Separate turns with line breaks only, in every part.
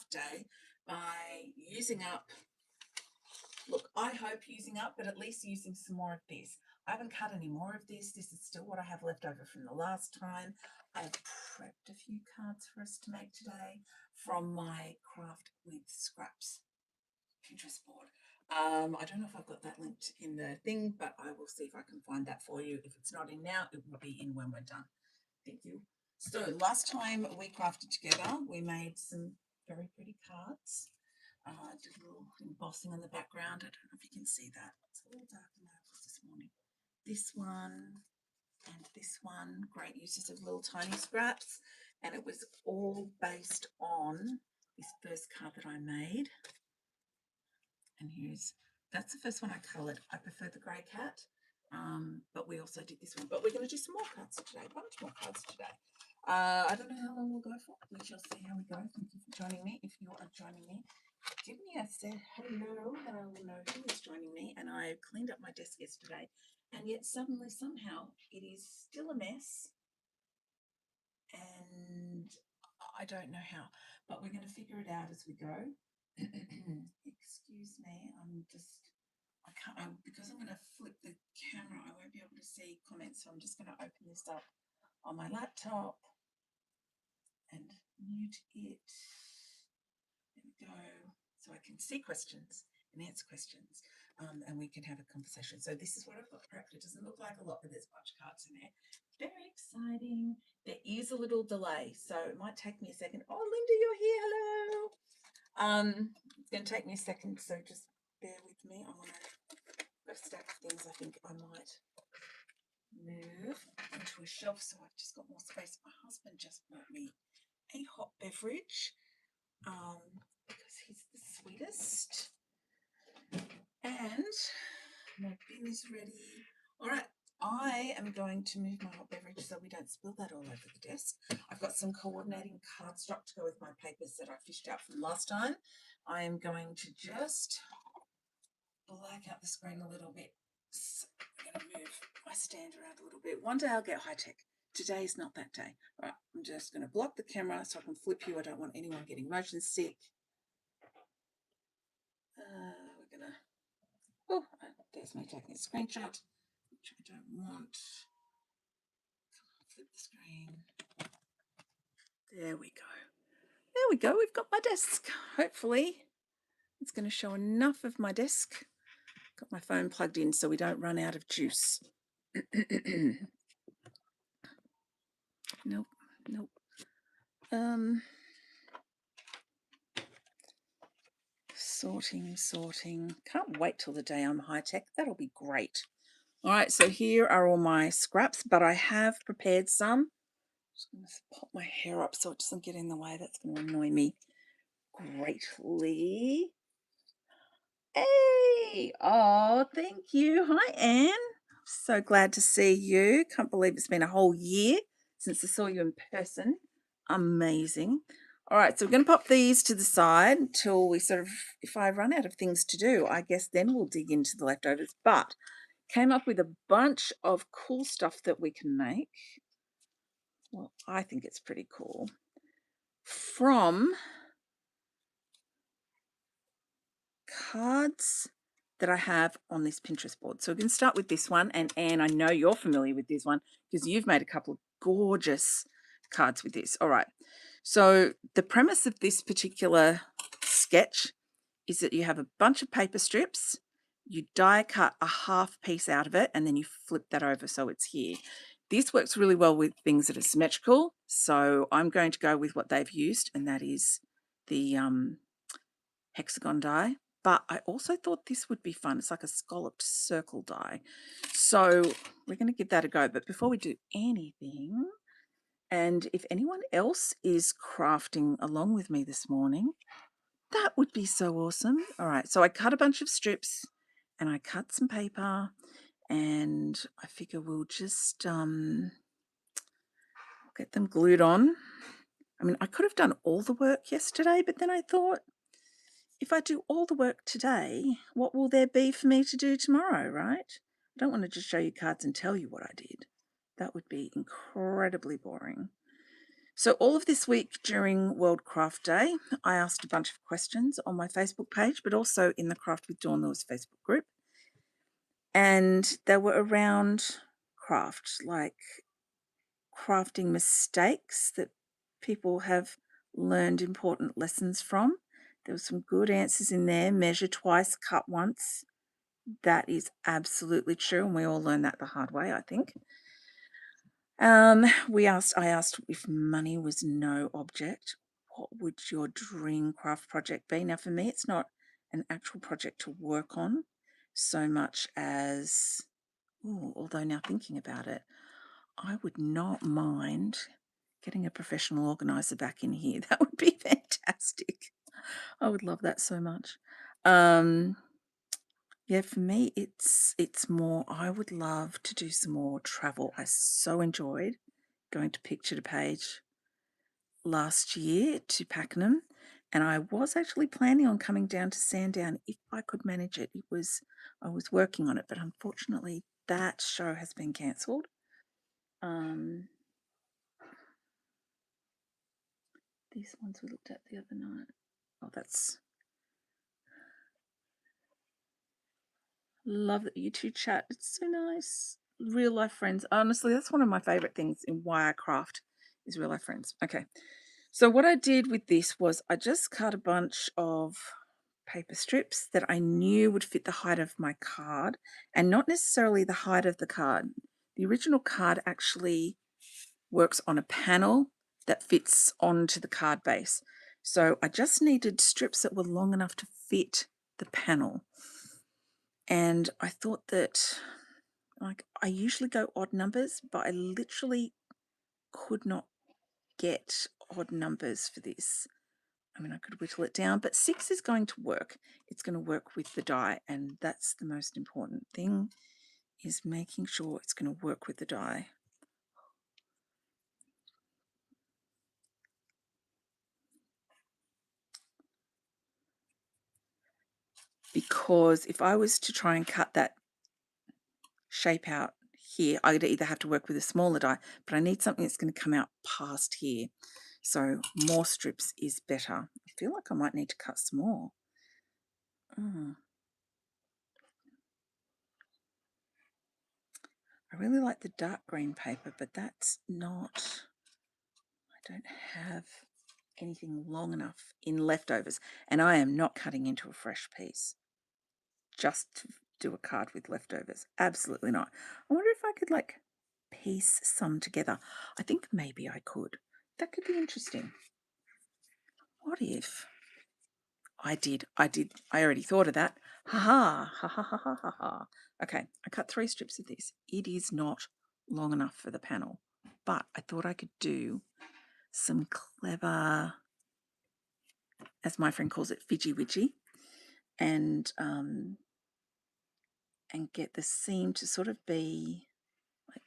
craft day by using up, look, I hope using up, but at least using some more of this. I haven't cut any more of this. This is still what I have left over from the last time. I've prepped a few cards for us to make today from my Craft with Scraps Pinterest board. I don't know if I've got that linked in the thing, but I will see if I can find that for you. If it's not in now, it will be in when we're done. Thank you. So last time we crafted together, we made some very pretty cards. Did a little embossing on the background. I don't know if you can see that. It's a little dark in my office this morning. This one and this one, great uses of little tiny scraps. And it was all based on this first card that I made. And that's the first one I coloured. I prefer the grey cat, but we also did this one. But we're going to do some more cards today, a bunch more cards today. I don't know how long we'll go for. We shall see how we go. Thank you for joining me. If you are joining me, give me a say hello and I will know who is joining me. And I cleaned up my desk yesterday, and yet suddenly, somehow, it is still a mess. And I don't know how, but we're going to figure it out as we go. Excuse me, because I'm going to flip the camera, I won't be able to see comments, so I'm just going to open this up on my laptop and mute it. There we go, so I can see questions and answer questions, and we can have a conversation. So this is what I've got prepped. It doesn't look like a lot, but there's a bunch of cards in there. Very exciting. There is a little delay, so it might take me a second. Oh, Linda, you're here. Hello. It's going to take me a second, so just bear with me. I've got a stack of things I think I might move into a shelf, so I've just got more space. My husband just bought me a hot beverage because he's the sweetest. And my bin is ready. All right, I am going to move my hot beverage so we don't spill that all over the desk. I've got some coordinating cardstock to go with my papers that I fished out from last time. I am going to just black out the screen a little bit. So I'm going to move my stand around a little bit. One day I'll get high tech. Today is not that day. All right, I'm just going to block the camera so I can flip you. I don't want anyone getting motion sick. We're going to, oh, there's me taking a screenshot, which I don't want. Come on, flip the screen. There we go. There we go. We've got my desk. Hopefully it's going to show enough of my desk. Got my phone plugged in so we don't run out of juice. Nope. Sorting. Can't wait till the day I'm high tech. That'll be great. All right, so here are all my scraps, but I have prepared some. Just going to pop my hair up so it doesn't get in the way. That's going to annoy me greatly. Hey, oh, thank you. Hi, Anne. So glad to see you. Can't believe it's been a whole year since I saw you in person. Amazing. All right, so we're going to pop these to the side until we sort of, if I run out of things to do, I guess then we'll dig into the leftovers. But came up with a bunch of cool stuff that we can make. Well, I think it's pretty cool. From cards that I have on this Pinterest board. So we're going to start with this one. And Anne, I know you're familiar with this one because you've made a couple of gorgeous cards with this. All right. So the premise of this particular sketch is that you have a bunch of paper strips, you die cut a half piece out of it, and then you flip that over so it's here. This works really well with things that are symmetrical. So I'm going to go with what they've used, and that is the hexagon die. But I also thought this would be fun. It's like a scalloped circle die. So we're going to give that a go. But before we do anything, and if anyone else is crafting along with me this morning, that would be so awesome. All right, so I cut a bunch of strips and I cut some paper, and I figure we'll just get them glued on. I mean, I could have done all the work yesterday, but then I thought, if I do all the work today, what will there be for me to do tomorrow, right? I don't want to just show you cards and tell you what I did. That would be incredibly boring. So all of this week during World Craft Day, I asked a bunch of questions on my Facebook page, but also in the Craft with Dawn Lewis Facebook group. And they were around craft, like crafting mistakes that people have learned important lessons from. There were some good answers in there. Measure twice, cut once. That is absolutely true, and we all learn that the hard way, I think. I asked if money was no object, what would your dream craft project be? Now, for me, it's not an actual project to work on so much as, although now thinking about it, I would not mind getting a professional organizer back in here. That would be fantastic. I would love that so much. Yeah, for me, it's more, I would love to do some more travel. I so enjoyed going to Picture to Page last year to Pakenham, and I was actually planning on coming down to Sandown if I could manage it. I was working on it, but unfortunately that show has been cancelled. These ones we looked at the other night. Oh, that's... Love that you two chat. It's so nice. Real life friends. Honestly, that's one of my favorite things in why I craft is real life friends. Okay. So what I did with this was I just cut a bunch of paper strips that I knew would fit the height of my card, and not necessarily the height of the card. The original card actually works on a panel that fits onto the card base. So I just needed strips that were long enough to fit the panel. And I thought that, like, I usually go odd numbers, but I literally could not get odd numbers for this. I mean, I could whittle it down, but 6 is going to work. It's going to work with the die, and that's the most important thing, is making sure it's going to work with the die. Because if I was to try and cut that shape out here, I'd either have to work with a smaller die, but I need something that's going to come out past here. So more strips is better. I feel like I might need to cut some more. I really like the dark green paper, but that's not... I don't have anything long enough in leftovers, and I am not cutting into a fresh piece just to do a card with leftovers. Absolutely not. I wonder if I could like piece some together. I think maybe I could. That could be interesting. What if I already thought of that. Ha ha ha ha ha ha ha. Okay, I cut 3 strips of this. It is not long enough for the panel, but I thought I could do some clever, as my friend calls it, fidgy widgy, and get the seam to sort of be like,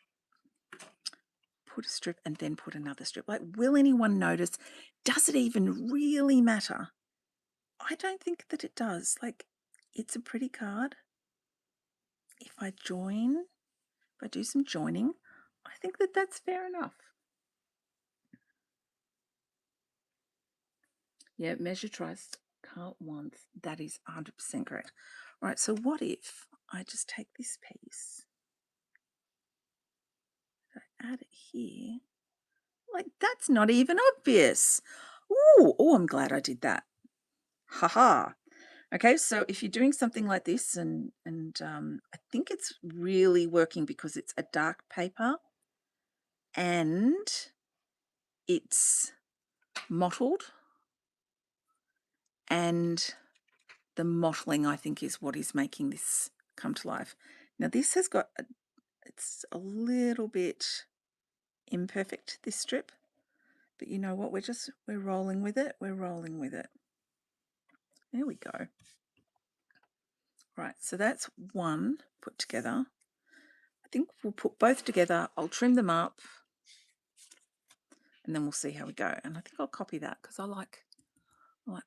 put a strip and then put another strip. Like, will anyone notice? Does it even really matter? I don't think that it does. Like, it's a pretty card. If I do some joining, I think that that's fair enough. Yeah, measure twice, cut once. That is 100% correct. All right, so what if I just take this piece, I add it here? Like, that's not even obvious. Oh, I'm glad I did that. Haha. Okay, so if you're doing something like this, and I think it's really working because it's a dark paper and it's mottled, and the mottling, I think, is what is making this come to life. Now, this has got, it's a little bit imperfect, this strip, but you know what? We're rolling with it. We're rolling with it. There we go. Right, so that's one put together. I think we'll put both together. I'll trim them up, and then we'll see how we go. And I think I'll copy that because I like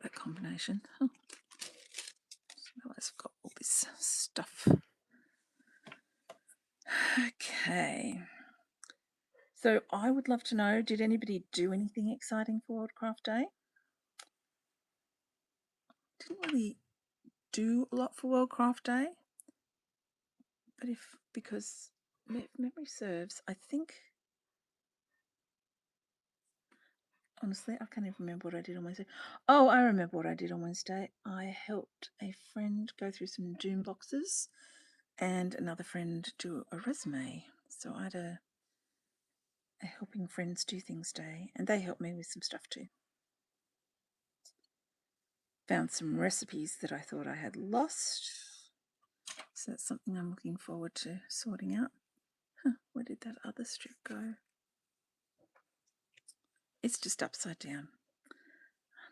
that combination. Oh, realize I've got all this stuff. Okay. So I would love to know, did anybody do anything exciting for World Craft Day? Didn't really do a lot for World Craft Day, but because if memory serves, I think, honestly, I can't even remember what I did on Wednesday. Oh, I remember what I did on Wednesday. I helped a friend go through some Doom boxes and another friend do a resume. So I had a helping friends do things day, and they helped me with some stuff too. Found some recipes that I thought I had lost. So that's something I'm looking forward to sorting out. Where did that other strip go? It's just upside down.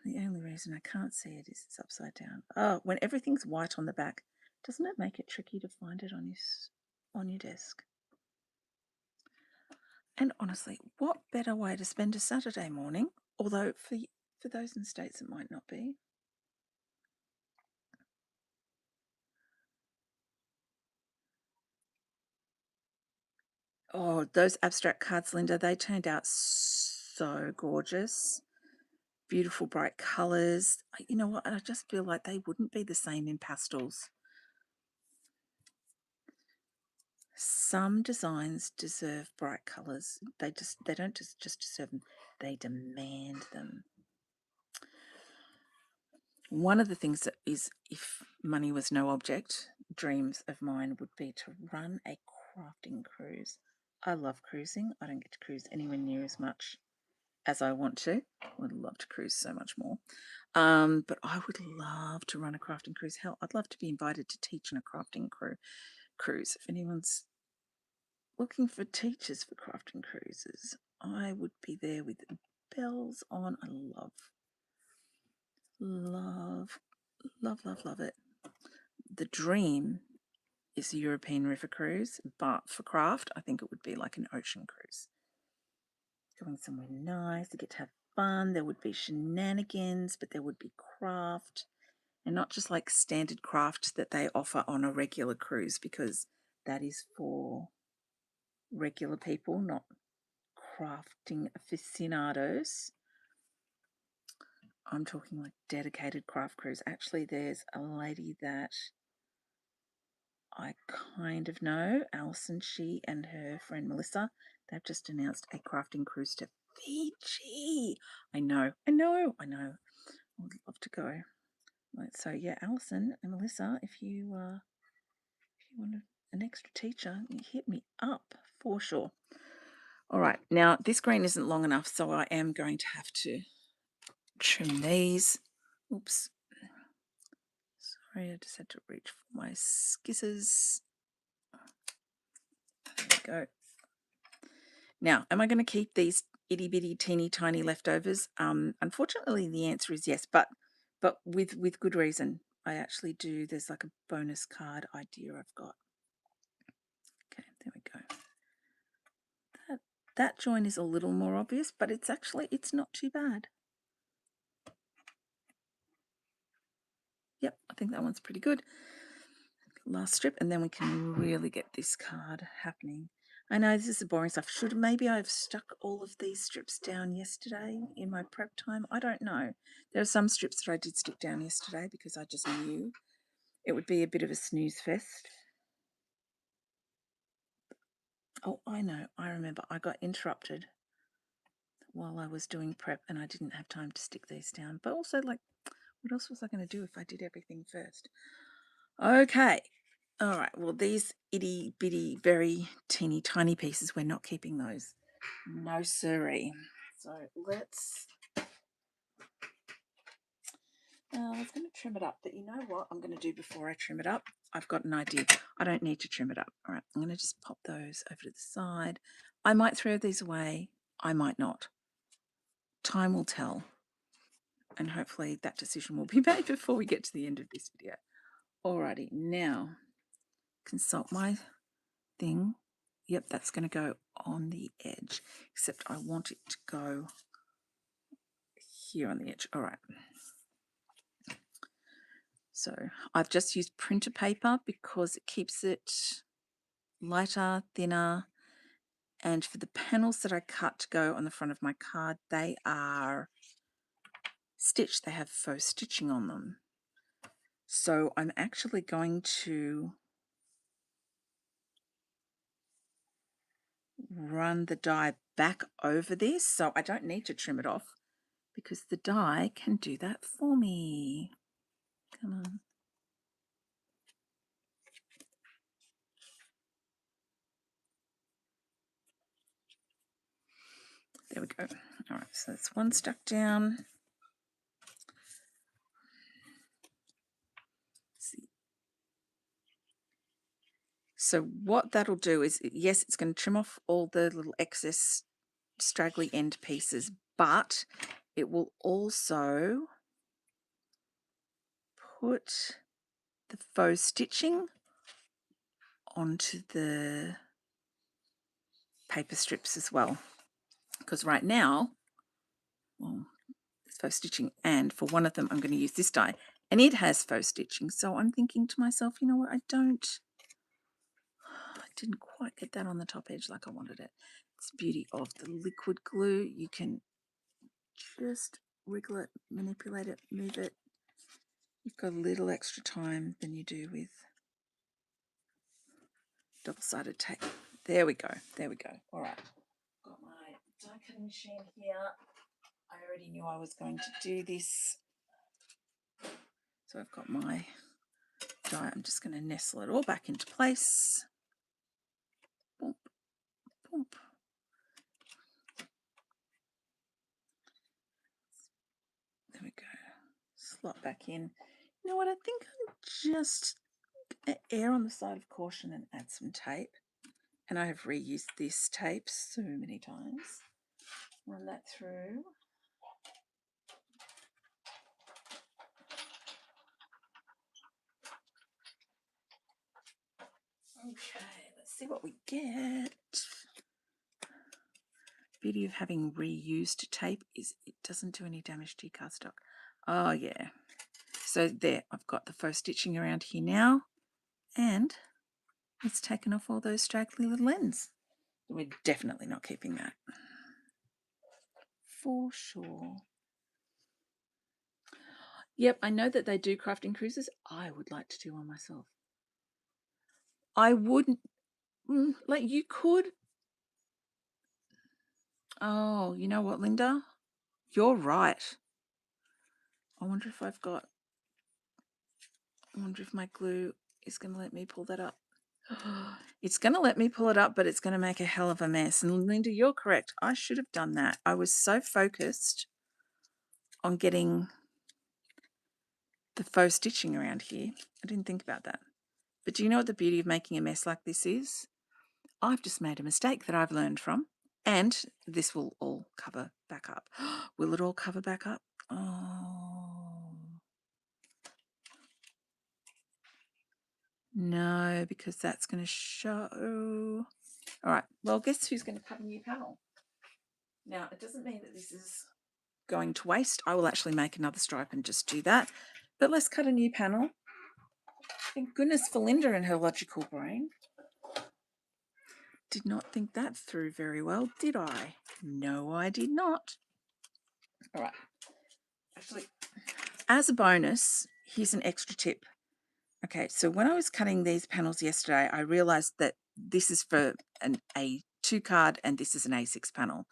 The only reason I can't see it is it's upside down. Oh, when everything's white on the back, doesn't it make it tricky to find it on your desk? And honestly, what better way to spend a Saturday morning? Although for those in states it might not be. Oh, those abstract cards, Linda, they turned out so gorgeous. Beautiful, bright colours. You know what? I just feel like they wouldn't be the same in pastels. Some designs deserve bright colours. They don't just deserve them. They demand them. One of the things that is, if money was no object, dreams of mine would be to run a crafting cruise. I love cruising. I don't get to cruise anywhere near as much as I want to. I would love to cruise so much more. But I would love to run a crafting cruise. Hell, I'd love to be invited to teach on a crafting cruise. If anyone's looking for teachers for crafting cruises, I would be there with bells on. I love it. The dream is a European river cruise, but for craft, I think it would be like an ocean cruise. Going somewhere nice, you get to have fun. There would be shenanigans, but there would be craft, and not just like standard craft that they offer on a regular cruise, because that is for regular people, not crafting aficionados. I'm talking like dedicated craft cruise. Actually, there's a lady that I kind of know, Alison. She and her friend Melissa, they've just announced a crafting cruise to Fiji. I know. I would love to go. Right, so yeah, Alison and Melissa, if you want an extra teacher, you hit me up for sure. All right, now this green isn't long enough, so I am going to have to trim these. Oops. Sorry, I just had to reach for my scissors. There we go. Now, am I going to keep these itty bitty teeny tiny leftovers? Unfortunately, the answer is yes, but with good reason. I actually do. There's like a bonus card idea I've got. Okay, there we go. That join is a little more obvious, but it's not too bad. Yep, I think that one's pretty good. Last strip, and then we can really get this card happening. I know this is the boring stuff. Maybe I've stuck all of these strips down yesterday in my prep time. I don't know. There are some strips that I did stick down yesterday because I just knew it would be a bit of a snooze fest. Oh, I know. I remember. I got interrupted while I was doing prep and I didn't have time to stick these down. But also, like, what else was I going to do if I did everything first? Okay. All right. Well, these itty bitty, very teeny tiny pieces, we're not keeping those. No siree. So let's. I was going to trim it up, but you know what I'm going to do before I trim it up? I've got an idea. I don't need to trim it up. All right. I'm going to just pop those over to the side. I might throw these away. I might not. Time will tell. And hopefully that decision will be made before we get to the end of this video. Alrighty, now consult my thing. Yep, that's going to go on the edge, except I want it to go here on the edge. All right. So I've just used printer paper because it keeps it lighter, thinner, And for the panels that I cut to go on the front of my card, they are stitched. They have faux stitching on them. So I'm actually going to run the die back over this, so I don't need to trim it off because the die can do that for me. Come on. There we go. All right, so that's one stuck down. Let's see. So what that'll do is, yes, it's going to trim off all the little excess straggly end pieces, but it will also put the faux stitching onto the paper strips as well. Because right now, well, there's faux stitching, and for one of them I'm going to use this die, and it has faux stitching. So I'm thinking to myself, you know what, I didn't quite get that on the top edge like I wanted it. It's the beauty of the liquid glue. You can just wiggle it, manipulate it, move it. You've got a little extra time than you do with double-sided tape. There we go. There we go. All right. Got my die cutting machine here. I already knew I was going to do this. So I've got my die. I'm just going to nestle it all back into place. Boom, boom. There we go. Slot back in. You know what? I think I'm just going to err on the side of caution and add some tape. And I have reused this tape so many times. Run that through. Okay, let's see what we get. Beauty of having reused tape is it doesn't do any damage to your cardstock. Oh yeah. So there, I've got the faux stitching around here now, and it's taken off all those straggly little ends. We're definitely not keeping that. For sure. Yep, I know that they do crafting cruises. I would like to do one myself. I wouldn't, like you could. Oh, you know what, Linda? You're right. I wonder if I wonder if my glue is going to let me pull that up. It's going to let me pull it up, but it's going to make a hell of a mess. And Linda, you're correct. I should have done that. I was so focused on getting the faux stitching around here. I didn't think about that. But do you know what the beauty of making a mess like this is? I've just made a mistake that I've learned from, and this will all cover back up. Will it all cover back up? Oh. No, because that's going to show. All right, well, guess who's going to cut a new panel? Now, it doesn't mean that this is going to waste. I will actually make another stripe and just do that. But let's cut a new panel. Thank goodness for Linda and her logical brain. Did not think that through very well, did I? No, I did not. All right. Actually, as a bonus, here's an extra tip. Okay, so when I was cutting these panels yesterday, I realized that this is for an A2 card and this is an A6 panel.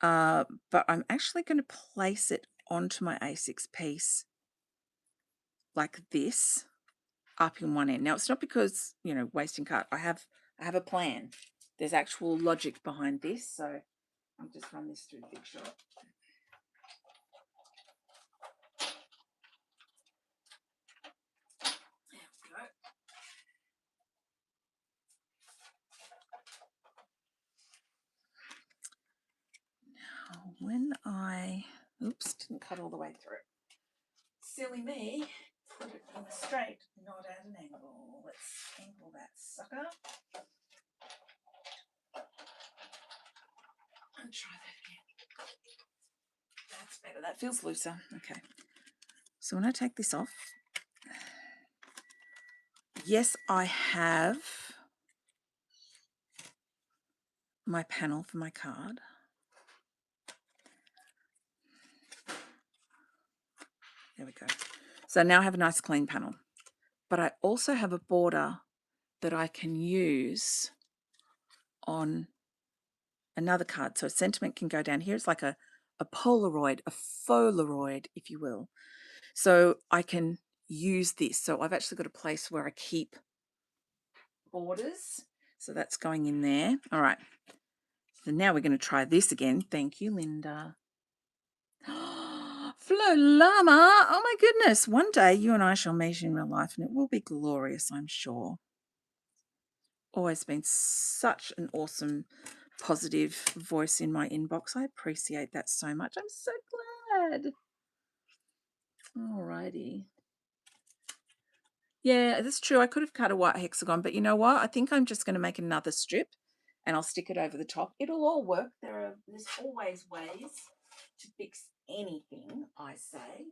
But I'm actually going to place it onto my A6 piece like this, up in one end. Now, it's not because, you know, wasting card. I have a plan. There's actual logic behind this, so I'll just run this through the big shot. There we go. Now, when I, oops, didn't cut all the way through. Silly me, put it in a straight, not at an angle. Let's angle that sucker. And try that again. That's better. That feels looser. Okay. So when I take this off, yes, I have my panel for my card. There we go. So now I have a nice clean panel. But I also have a border that I can use on another card. So sentiment can go down here. It's like a Polaroid, a Polaroid, if you will. So I can use this. So I've actually got a place where I keep borders. So that's going in there. All right. So now we're going to try this again. Thank you, Linda. Flo Llama. Oh my goodness. One day you and I shall meet in real life and it will be glorious, I'm sure. Always been such an awesome, positive voice in my inbox. I appreciate that so much. I'm so glad. Alrighty. Yeah, that's true. I could have cut a white hexagon, but you know what? I think I'm just going to make another strip and I'll stick it over the top. It'll all work. There's always ways to fix anything, I say.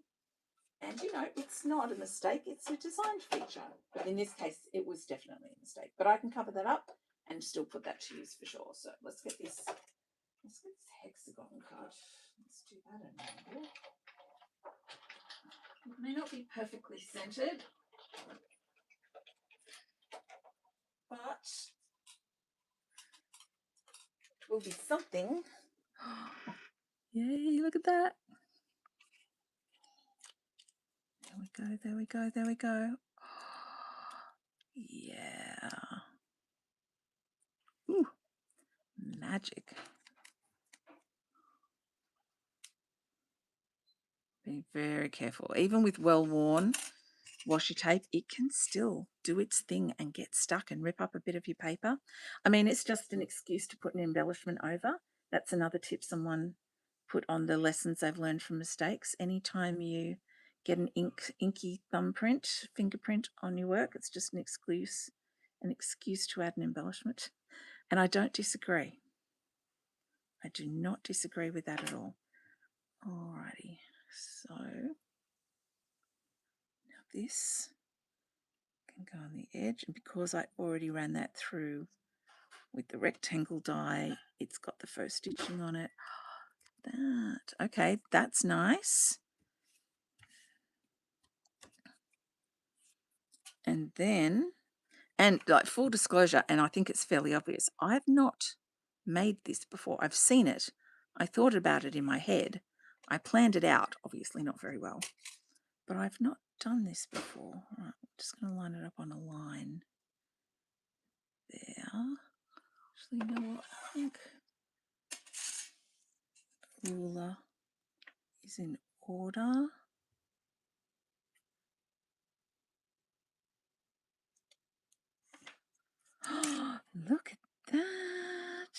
And, you know, it's not a mistake. It's a design feature. But in this case, it was definitely a mistake. But I can cover that up and still put that to use for sure. So let's get this hexagon card. Let's do that angle. It may not be perfectly centered, but it will be something. Yay, look at that. There we go, there we go, there we go. Yeah. Ooh, magic. Be very careful. Even with well-worn washi tape, it can still do its thing and get stuck and rip up a bit of your paper. I mean, it's just an excuse to put an embellishment over. That's another tip someone put on the lessons they've learned from mistakes. Anytime you get an inky thumbprint, fingerprint on your work, it's just an excuse to add an embellishment. And I don't disagree. I do not disagree with that at all. Alrighty, so now this can go on the edge, and because I already ran that through with the rectangle die, it's got the faux stitching on it. That, okay, that's nice. And then, and like full disclosure, and I think it's fairly obvious, I've not made this before. I've seen it. I thought about it in my head. I planned it out, obviously not very well, but I've not done this before. All right, I'm just going to line it up on a line there. Actually, you know what? I think ruler is in order. Look at that.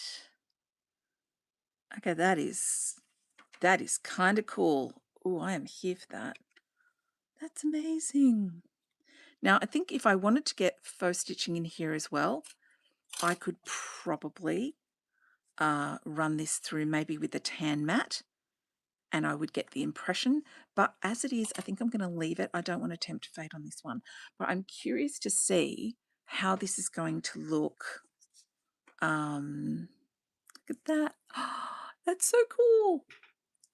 Okay, that is kind of cool. Oh, I am here for that. That's amazing. Now, I think if I wanted to get faux stitching in here as well, I could probably run this through maybe with a tan mat and I would get the impression. But as it is, I think I'm going to leave it. I don't want to tempt fate on this one. But I'm curious to see how this is going to look. Look at that. That's so cool.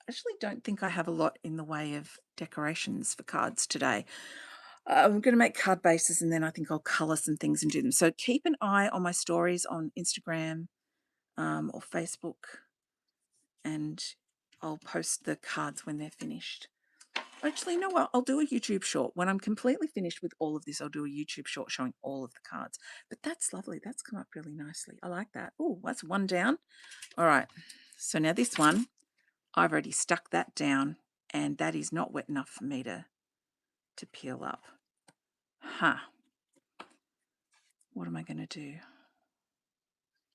I actually don't think I have a lot in the way of decorations for cards today. I'm going to make card bases and then I think I'll colour some things and do them. So keep an eye on my stories on Instagram or Facebook, and I'll post the cards when they're finished. Actually, you know what? I'll do a YouTube short. When I'm completely finished with all of this, I'll do a YouTube short showing all of the cards. But that's lovely. That's come up really nicely. I like that. Oh, that's one down. All right. So now this one, I've already stuck that down and that is not wet enough for me to peel up. Huh. What am I going to do? You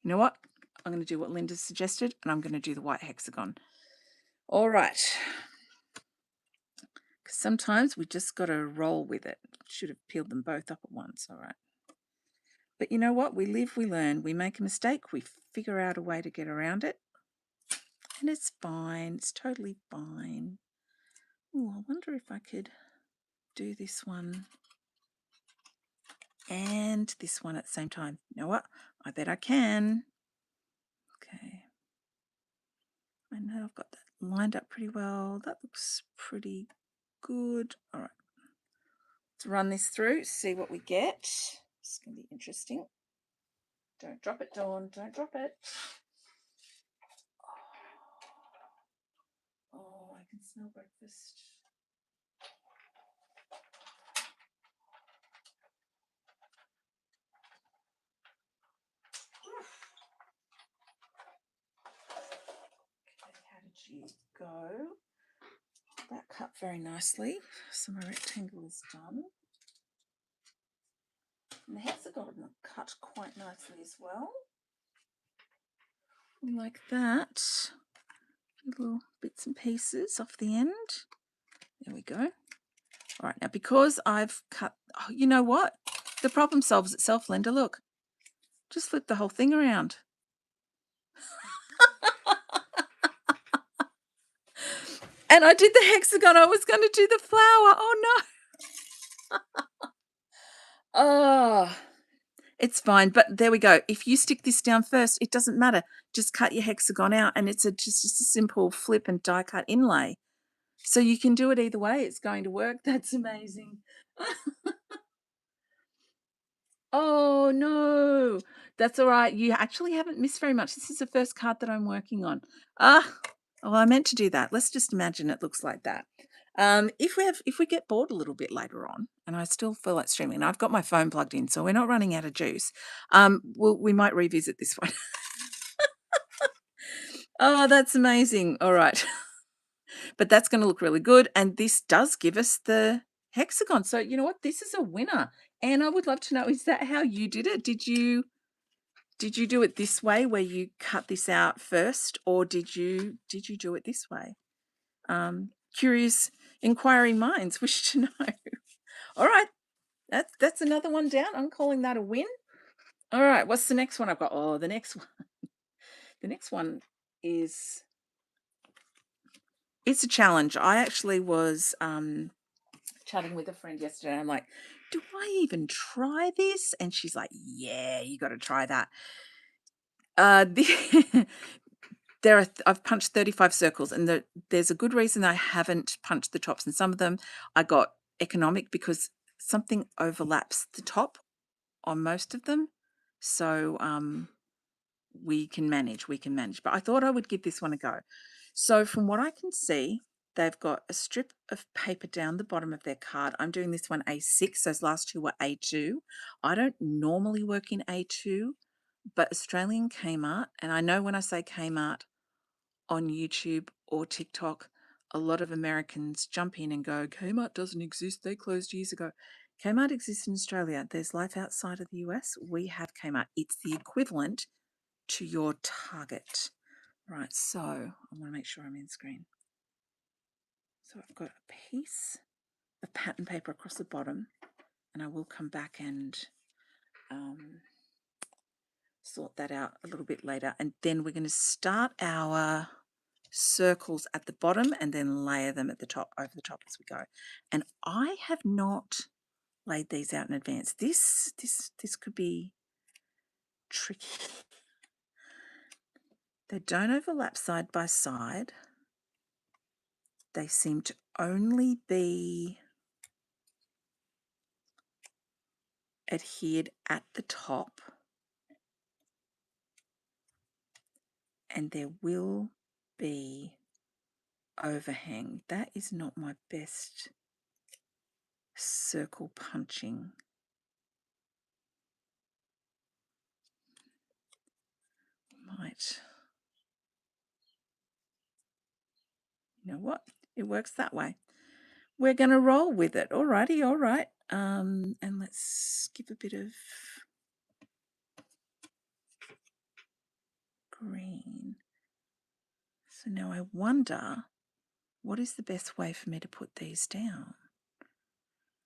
know what? I'm going to do what Linda suggested and I'm going to do the white hexagon. All right. Because sometimes we just got to roll with it. Should have peeled them both up at once. All right. But you know what? We live, we learn. We make a mistake. We figure out a way to get around it. And it's fine. It's totally fine. Oh, I wonder if I could do this one and this one at the same time. You know what? I bet I can. Okay. I know I've got that lined up pretty well. That looks pretty good. All right. Let's run this through, see what we get. It's going to be interesting. Don't drop it, Dawn. Don't drop it. Oh, I can smell breakfast. Okay, how did you go? That cut very nicely. So my rectangle is done. And the hexagon cut quite nicely as well. Like that. Little bits and pieces off the end. There we go. All right, now because I've cut, oh, you know what? The problem solves itself, Linda. Look, just flip the whole thing around. And I did the hexagon. I was going to do the flower. Oh, no. Oh, it's fine. But there we go. If you stick this down first, it doesn't matter. Just cut your hexagon out, and it's just a simple flip and die cut inlay. So you can do it either way. It's going to work. That's amazing. Oh, no. That's all right. You actually haven't missed very much. This is the first card that I'm working on. Well, I meant to do that. Let's just imagine it looks like that. If we get bored a little bit later on, and I still feel like streaming, I've got my phone plugged in, so we're not running out of juice. We might revisit this one. Oh, that's amazing. All right. But that's going to look really good. And this does give us the hexagon. So you know what? This is a winner. And I would love to know, is that how you did it? Did you do it this way where you cut this out first, or did you do it this way? Curious inquiring minds wish to know. All right. That's another one down. I'm calling that a win. All right. What's the next one I've got? Oh, the next one. The next one is, it's a challenge. I actually was chatting with a friend yesterday. I'm like, do I even try this? And she's like, yeah, you got to try that. I've punched 35 circles, and there's a good reason I haven't punched the tops. And some of them I got economic because something overlaps the top on most of them. So we can manage. But I thought I would give this one a go. So from what I can see, they've got a strip of paper down the bottom of their card. I'm doing this one A6. Those last two were A2. I don't normally work in A2, but Australian Kmart, and I know when I say Kmart on YouTube or TikTok, a lot of Americans jump in and go, Kmart doesn't exist. They closed years ago. Kmart exists in Australia. There's life outside of the US. We have Kmart. It's the equivalent to your Target. Right, so I want to make sure I'm in screen. So I've got a piece of pattern paper across the bottom, and I will come back and sort that out a little bit later. And then we're going to start our circles at the bottom and then layer them at the top, over the top as we go. And I have not laid these out in advance. This could be tricky. They don't overlap side by side. They seem to only be adhered at the top, and there will be overhang. That is not my best circle punching. Might. You know what? It works that way. We're going to roll with it. Alrighty, all right. And let's give a bit of green. So now I wonder, what is the best way for me to put these down?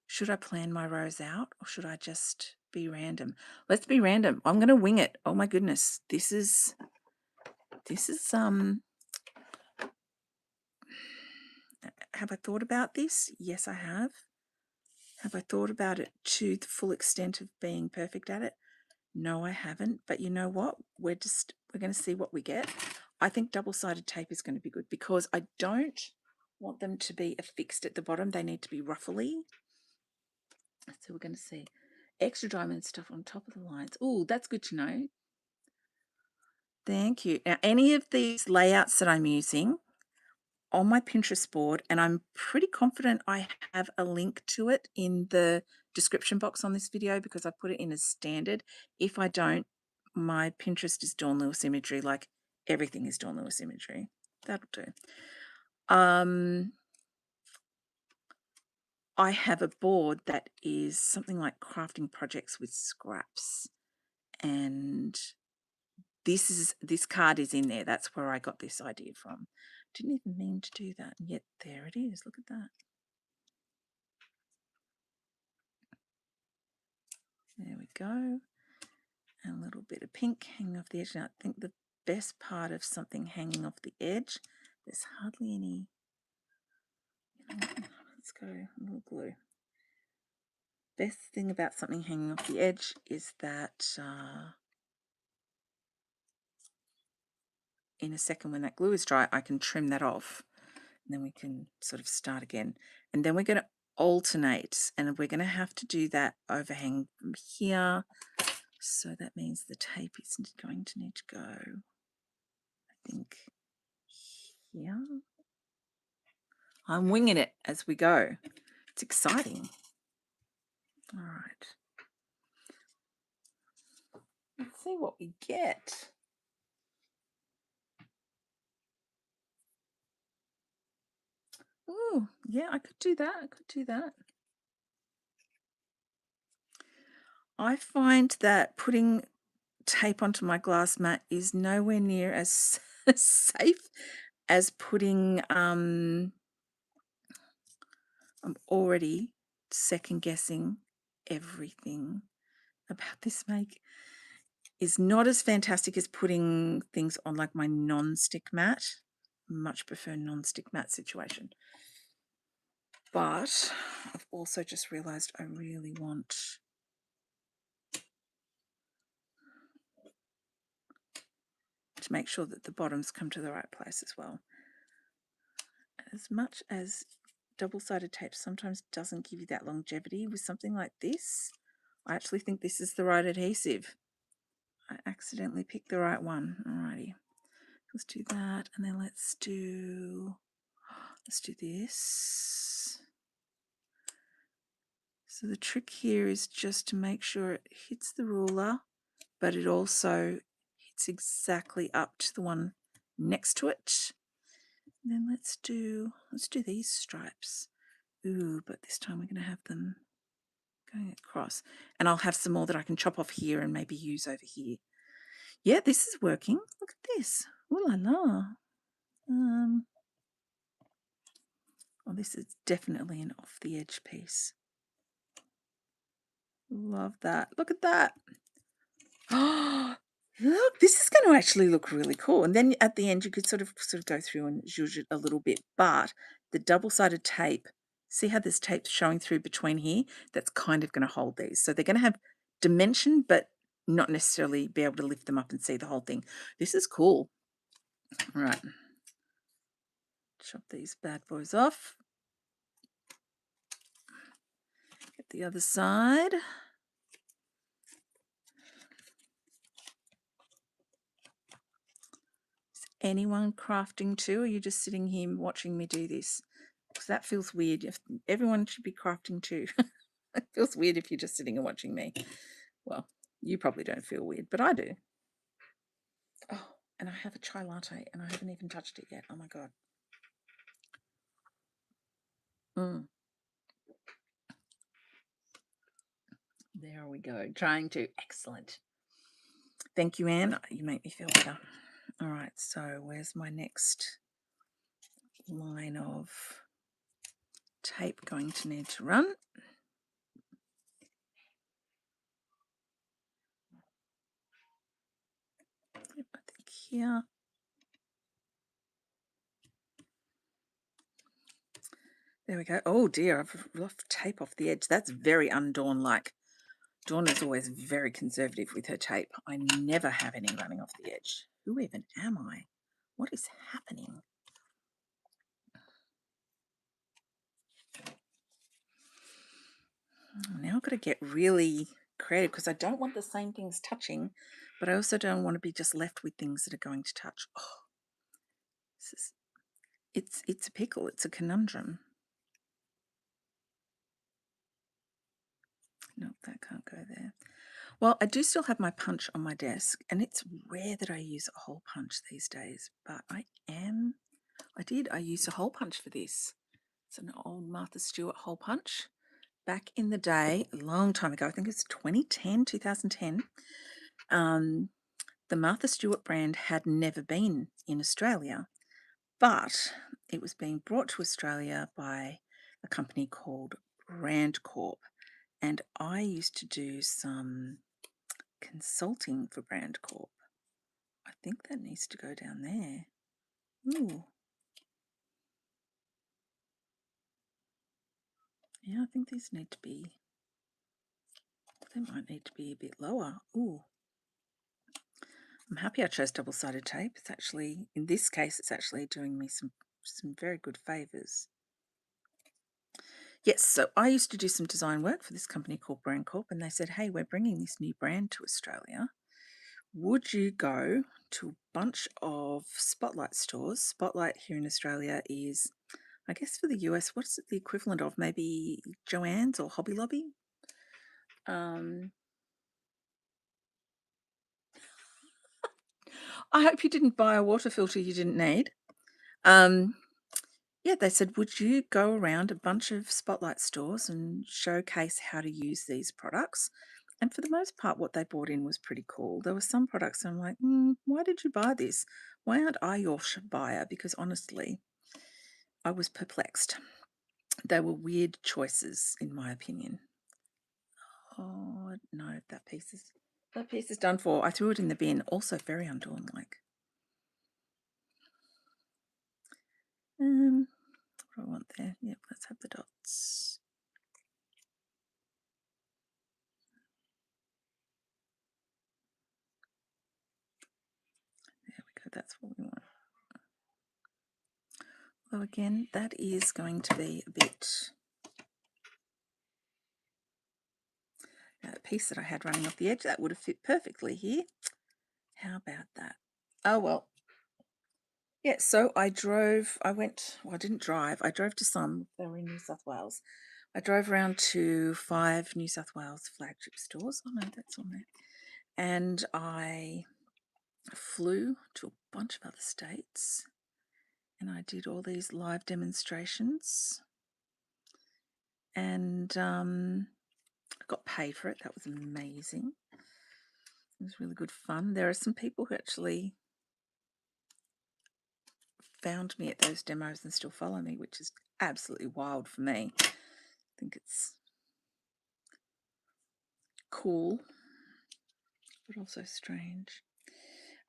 Should I plan my rows out, or should I just be random? Let's be random. I'm going to wing it. Oh my goodness. This is have I thought about this? Yes, I have. Have I thought about it to the full extent of being perfect at it? No, I haven't. But you know what? We're going to see what we get. I think double-sided tape is going to be good because I don't want them to be affixed at the bottom. They need to be ruffly. So we're going to see extra diamond stuff on top of the lines. Oh, that's good to know. Thank you. Now, any of these layouts that I'm using on my Pinterest board, and I'm pretty confident I have a link to it in the description box on this video because I put it in as standard. If I don't, my Pinterest is Dawn Lewis imagery, like everything is Dawn Lewis imagery. That'll do. I have a board that is something like crafting projects with scraps, and this card is in there. That's where I got this idea from. Didn't even mean to do that, and yet there it is. Look at that. There we go. And a little bit of pink hanging off the edge. Now, I think the best part of something hanging off the edge, there's hardly any. Let's go a little glue. Best thing about something hanging off the edge is that in a second when that glue is dry, I can trim that off. And then we can sort of start again. And then we're going to alternate. And we're going to have to do that overhang from here. So that means the tape is going to need to go, I think, here. I'm winging it as we go. It's exciting. All right. Let's see what we get. Oh, yeah, I could do that. I could do that. I find that putting tape onto my glass mat is nowhere near as safe as putting I'm already second guessing everything about this make. Is not as fantastic as putting things on like my non-stick mat. Much prefer non-stick mat situation. But I've also just realized I really want to make sure that the bottoms come to the right place as well. As much as double-sided tape sometimes doesn't give you that longevity with something like this, I actually think this is the right adhesive. I accidentally picked the right one. Alrighty, let's do that, and then let's do this. So the trick here is just to make sure it hits the ruler, but it also hits exactly up to the one next to it. And then let's do these stripes. Ooh, but this time we're going to have them going across. And I'll have some more that I can chop off here and maybe use over here. Yeah, this is working. Look at this. Ooh la la. Oh, this is definitely an off the edge piece. Love that. Look at that. Oh, look, this is going to actually look really cool. And then at the end, you could sort of go through and zhuzh it a little bit. But the double-sided tape, see how this tape's showing through between here? That's kind of going to hold these. So they're going to have dimension, but not necessarily be able to lift them up and see the whole thing. This is cool. All right. Chop these bad boys off. Get the other side. Is anyone crafting too? Or are you just sitting here watching me do this? Because that feels weird. Everyone should be crafting too. It feels weird if you're just sitting and watching me. Well, you probably don't feel weird, but I do. Oh, and I have a chai latte and I haven't even touched it yet. Oh my God. There we go. Trying to. Excellent. Thank you, Anne. You make me feel better. All right, so where's my next line of tape going to need to run? Yep, I think here. There we go. Oh dear, I've left tape off the edge. That's very undawn-like. Dawn is always very conservative with her tape. I never have any running off the edge. Who even am I? What is happening? Now I've got to get really creative because I don't want the same things touching, but I also don't want to be just left with things that are going to touch. Oh, it's a pickle. It's a conundrum. No, that can't go there. Well, I do still have my punch on my desk, and it's rare that I use a hole punch these days, but I used a hole punch for this. It's an old Martha Stewart hole punch. Back in the day, a long time ago, I think it's 2010, the Martha Stewart brand had never been in Australia, but it was being brought to Australia by a company called Brand Corp. And I used to do some consulting for Brand Corp. I think that needs to go down there. Ooh. Yeah, I think these need to be, they might need to be a bit lower. Ooh. I'm happy I chose double-sided tape. It's actually, in this case, it's actually doing me some very good favours. Yes, so I used to do some design work for this company called Brand Corp, and they said, hey, we're bringing this new brand to Australia. Would you go to a bunch of Spotlight stores? Spotlight here in Australia is, I guess for the US, what's it the equivalent of? Maybe Joann's or Hobby Lobby? I hope you didn't buy a water filter you didn't need. Yeah, they said, would you go around a bunch of Spotlight stores and showcase how to use these products? And for the most part, what they brought in was pretty cool. There were some products I'm like, why did you buy this? Why aren't I your buyer? Because honestly, I was perplexed. They were weird choices, in my opinion. Oh, no, that piece is done for. I threw it in the bin. Also very undawn-like. What do I want there? Yep, let's have the dots. There we go. That's what we want. Well, again, that is going to be a bit... Now, the piece that I had running off the edge, that would have fit perfectly here. How about that? Oh, well. Yeah, so I didn't drive. I drove to some. They were in New South Wales. I drove around to 5 New South Wales flagship stores. Oh, no, that's on there. And I flew to a bunch of other states. And I did all these live demonstrations. And I got paid for it. That was amazing. It was really good fun. There are some people who actually found me at those demos and still follow me, which is absolutely wild for me. I think it's cool, but also strange.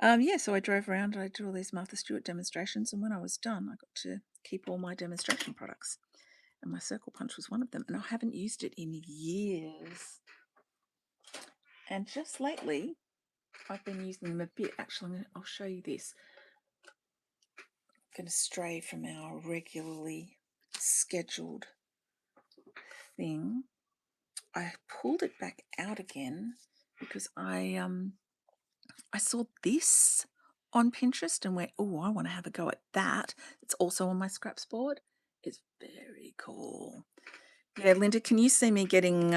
Yeah, so I drove around and I did all these Martha Stewart demonstrations, and when I was done, I got to keep all my demonstration products. And my circle punch was one of them, and I haven't used it in years. And just lately, I've been using them a bit. Actually, I'll show you this. I'm going to stray from our regularly scheduled thing. I pulled it back out again because I saw this on Pinterest and went, oh, I want to have a go at that. It's also on my scraps board. It's very cool. Yeah, Linda, can you see me getting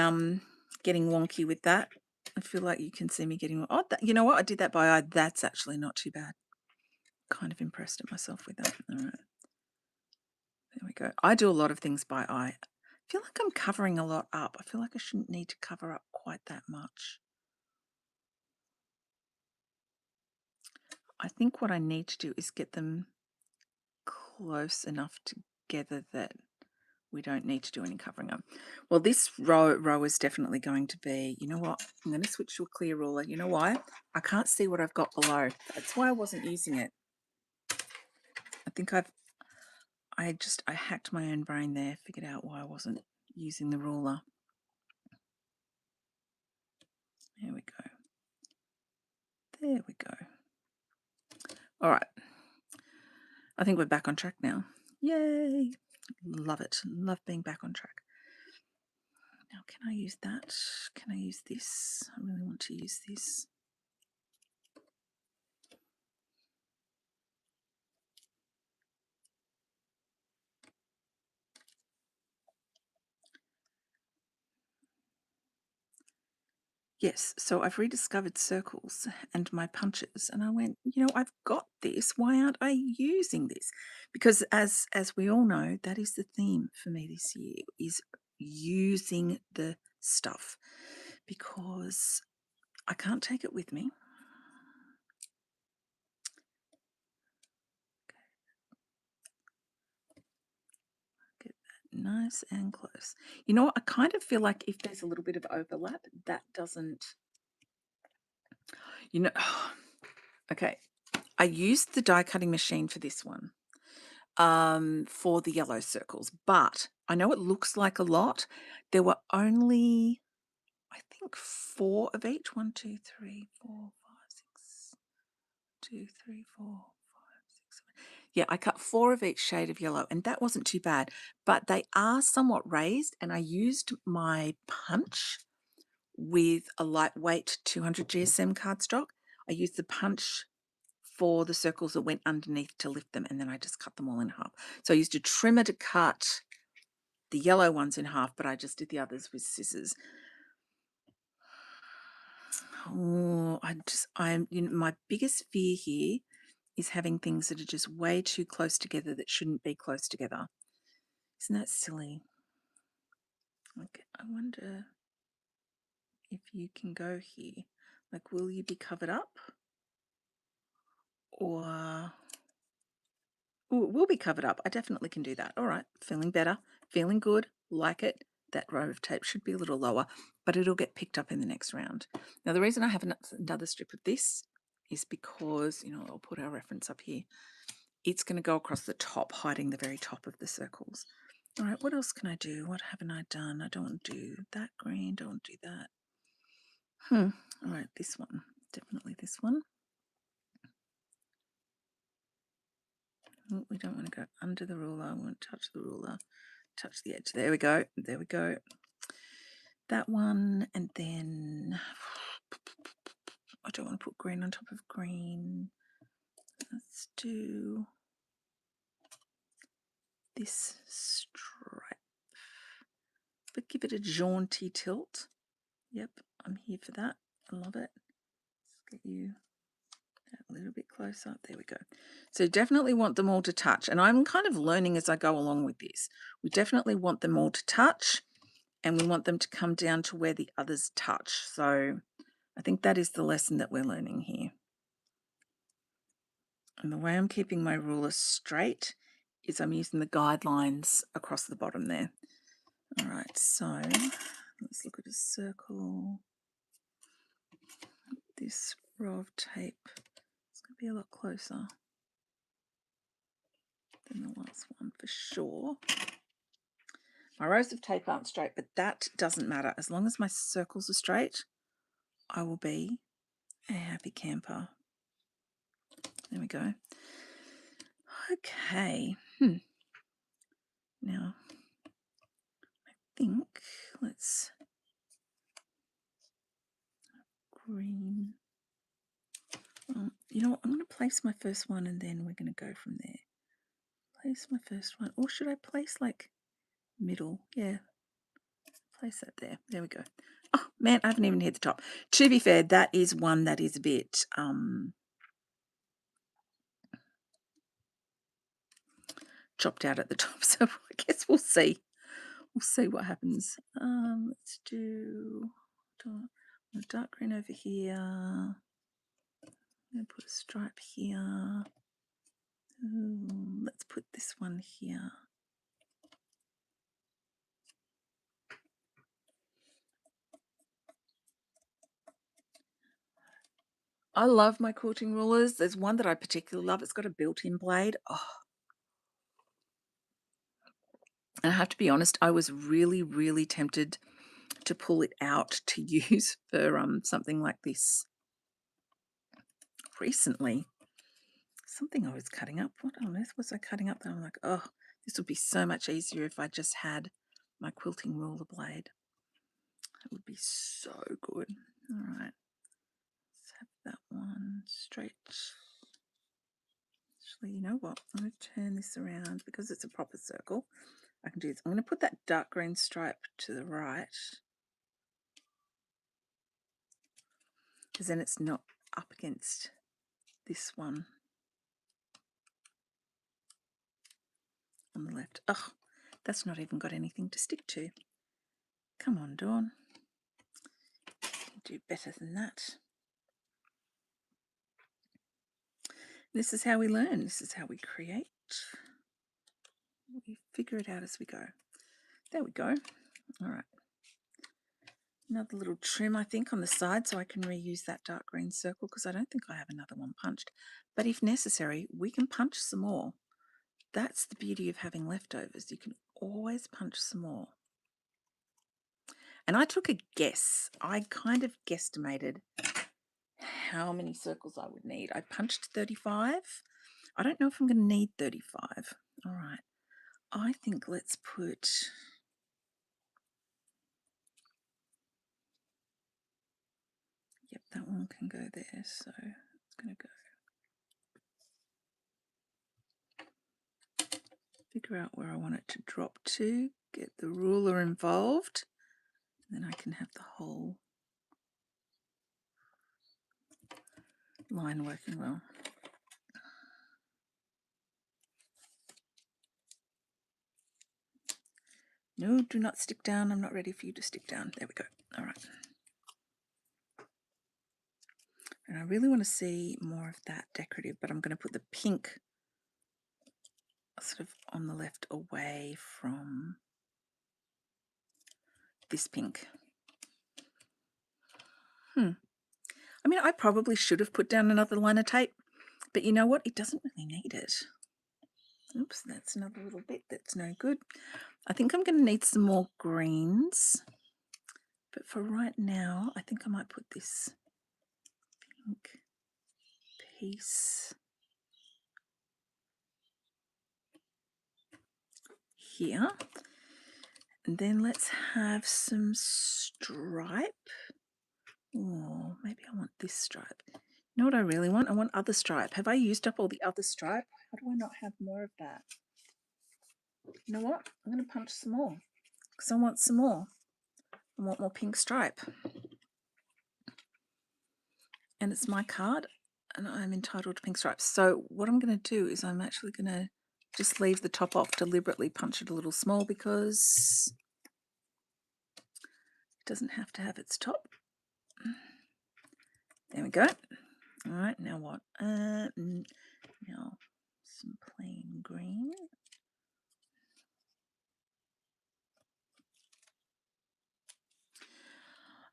wonky with that? I feel like you can see me getting. Oh, you know what? I did that by eye. That's actually not too bad. Kind of impressed at myself with that. All right. There we go. I do a lot of things by eye. I feel like I'm covering a lot up. I feel like I shouldn't need to cover up quite that much. I think what I need to do is get them close enough together that we don't need to do any covering up. Well, this row is definitely going to be, you know what, I'm going to switch to a clear ruler. You know why? I can't see what I've got below. That's why I wasn't using it. I think I hacked my own brain there, figured out why I wasn't using the ruler. There we go. All right. I think we're back on track now. Yay. Love it. Love being back on track. Now, can I use that? Can I use this? I really want to use this. Yes, so I've rediscovered circles and my punches, and I went, I've got this. Why aren't I using this? Because as we all know, that is the theme for me this year, is using the stuff, because I can't take it with me. Get that nice and close. You know what? I kind of feel like if there's a little bit of overlap, that doesn't, okay. I used the die cutting machine for this one, for the yellow circles, but I know it looks like a lot. There were only, I think, 4 of each. 1, 2, 3, 4, 5, 6. 2, 3, 4, 5, 6, 7. Yeah, I cut 4 of each shade of yellow, and that wasn't too bad, but they are somewhat raised, and I used my punch with a lightweight 200 GSM cardstock. I used the punch for the circles that went underneath to lift them, and then I just cut them all in half. So I used a trimmer to cut the yellow ones in half, but I just did the others with scissors. Oh, my biggest fear here is having things that are just way too close together that shouldn't be close together. Isn't that silly? Okay, I wonder if you can go here. Like, will you be covered up? Or... Ooh, it will be covered up. I definitely can do that. All right, feeling better, feeling good, like it. That row of tape should be a little lower, but it'll get picked up in the next round. Now, the reason I have another strip of this is because, I'll put our reference up here. It's going to go across the top, hiding the very top of the circles. All right, what else can I do? What haven't I done? I don't want to do that green. Don't want to do that. All right, this one. Definitely this one. Oh, we don't want to go under the ruler. I want to touch the ruler. Touch the edge. There we go. There we go. That one, and then I don't want to put green on top of green. Let's do this stripe, but give it a jaunty tilt. Yep, I'm here for that. I love it. Let's get you a little bit closer. There we go. So definitely want them all to touch, and I'm kind of learning as I go along with this. We definitely want them all to touch, and we want them to come down to where the others touch. So I think that is the lesson that we're learning here. And the way I'm keeping my ruler straight is I'm using the guidelines across the bottom there. All right, so let's look at a circle. This row of tape is going to be a lot closer than the last one for sure. My rows of tape aren't straight, but that doesn't matter. As long as my circles are straight, I will be a happy camper. There we go. Okay. Now, I think let's green. You know what? I'm going to place my first one, and then we're going to go from there. Place my first one. Or should I place like middle? Yeah. Place that there. There we go. Oh, man, I haven't even hit the top. To be fair, that is one that is a bit chopped out at the top. So I guess we'll see. We'll see what happens. Let's do a dark green over here. I'm going to put a stripe here. Let's put this one here. I love my quilting rulers. There's one that I particularly love. It's got a built-in blade. Oh. And I have to be honest, I was really, really tempted to pull it out to use for something like this. recently. Something I was cutting up. What on earth was I cutting up? And I'm like, oh, this would be so much easier if I just had my quilting ruler blade. It would be so good. All right. Let's have that one straight. Actually, you know what? I'm going to turn this around because it's a proper circle. I can do this. I'm going to put that dark green stripe to the right because then it's not up against this one on the left. Oh, that's not even got anything to stick to. Come on, Dawn. You do better than that. This is how we learn. This is how we create. We figure it out as we go. There we go. All right. Another little trim, I think, on the side so I can reuse that dark green circle because I don't think I have another one punched. But if necessary, we can punch some more. That's the beauty of having leftovers. You can always punch some more. And I took a guess. I kind of guesstimated how many circles I would need. I punched 35. I don't know if I'm going to need 35. All right. I think let's put... Yep, that one can go there. So it's going to go. Figure out where I want it to drop to. Get the ruler involved. And then I can have the whole line working well. No, do not stick down. I'm not ready for you to stick down. There we go. All right. And I really want to see more of that decorative, but I'm going to put the pink sort of on the left away from this pink. I mean, I probably should have put down another line of tape, but you know what? It doesn't really need it. Oops, that's another little bit that's no good. I think I'm going to need some more greens, but for right now, I think I might put this pink piece here. And then let's have some stripe. Oh, maybe I want this stripe. You know what I really want? I want other stripe. Have I used up all the other stripe? How do I not have more of that? You know what? I'm going to punch some more because I want some more. I want more pink stripe. And it's my card and I'm entitled to pink stripes. So what I'm going to do is I'm actually going to just leave the top off, deliberately punch it a little small because it doesn't have to have its top. There we go. All right, now what? Now some plain green.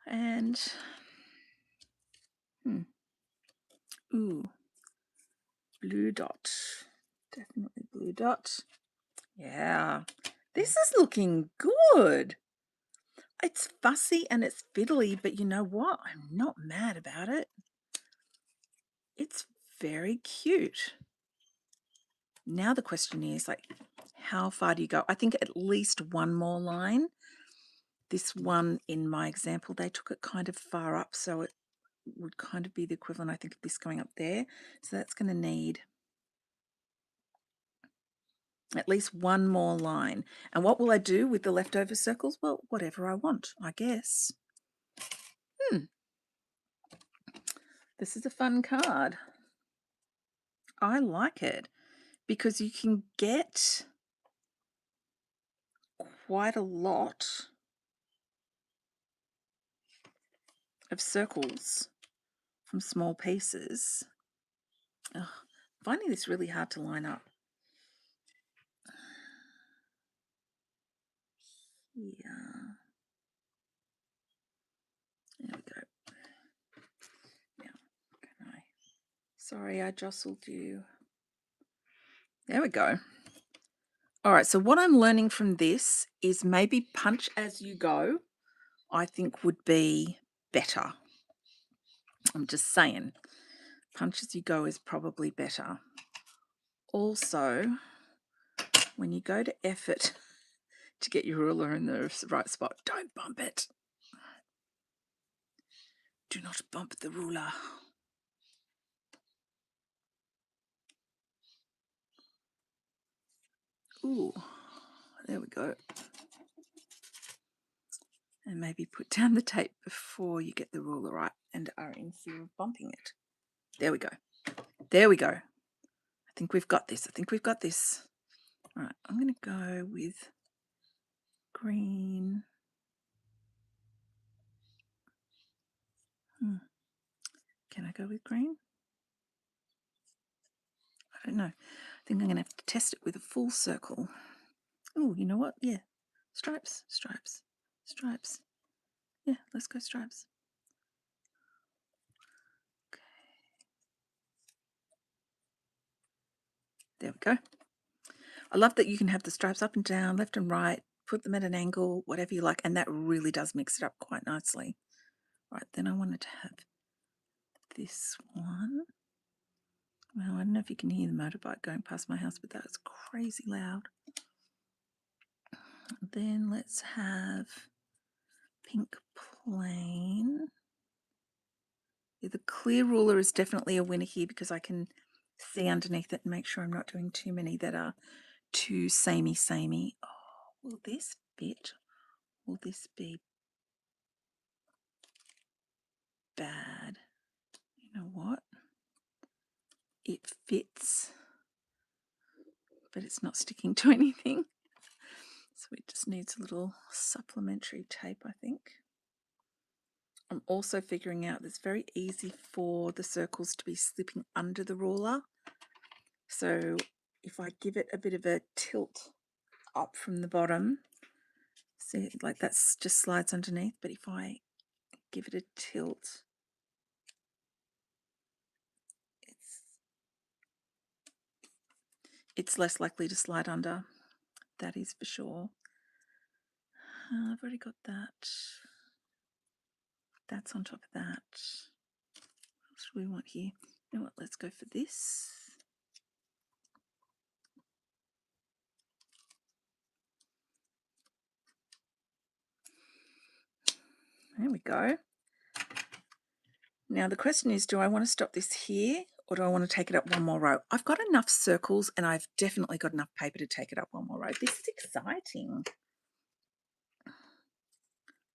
And, ooh, blue dot. Definitely blue dot. Yeah, this is looking good. It's fussy and it's fiddly, but you know what? I'm not mad about it. It's very cute. Now the question is, like, how far do you go? I think at least one more line. This one in my example, they took it kind of far up, so it would kind of be the equivalent, I think, of this going up there. So that's going to need at least one more line. And what will I do with the leftover circles? Well, whatever I want, I guess. This is a fun card. I like it because you can get quite a lot of circles from small pieces. Ugh, finding this really hard to line up. Yeah. There we go. Now, can I? Sorry, I jostled you. There we go. All right, so what I'm learning from this is maybe punch as you go, I think would be better. I'm just saying. punch as you go is probably better. Also, when you go to effort to get your ruler in the right spot, don't bump it. Do not bump the ruler. Ooh, there we go. And maybe put down the tape before you get the ruler right and are in fear of bumping it. There we go. There we go. I think we've got this. I think we've got this. All right, I'm going to go with green. Can I go with green? I don't know. I think I'm going to have to test it with a full circle. Oh, you know what? Yeah. Stripes, stripes, stripes. Yeah, let's go stripes. Okay. There we go. I love that you can have the stripes up and down, left and right, put them at an angle, whatever you like, and that really does mix it up quite nicely. Right, then I wanted to have this one. Well, I don't know if you can hear the motorbike going past my house, but that was crazy loud. Then let's have pink plain. Yeah, the clear ruler is definitely a winner here because I can see underneath it and make sure I'm not doing too many that are too samey. Oh, will this fit? Will this be bad? You know what? It fits, but it's not sticking to anything. So it just needs a little supplementary tape, I think. I'm also figuring out it's very easy for the circles to be slipping under the ruler. So if I give it a bit of a tilt up from the bottom, see, like that's just slides underneath, but if I give it a tilt, it's less likely to slide under. That is for sure. I've already got that. That's on top of that. What else do we want here? You know what? Let's go for this. There we go. Now the question is, do I want to stop this here or do I want to take it up one more row? I've got enough circles and I've definitely got enough paper to take it up one more row. This is exciting.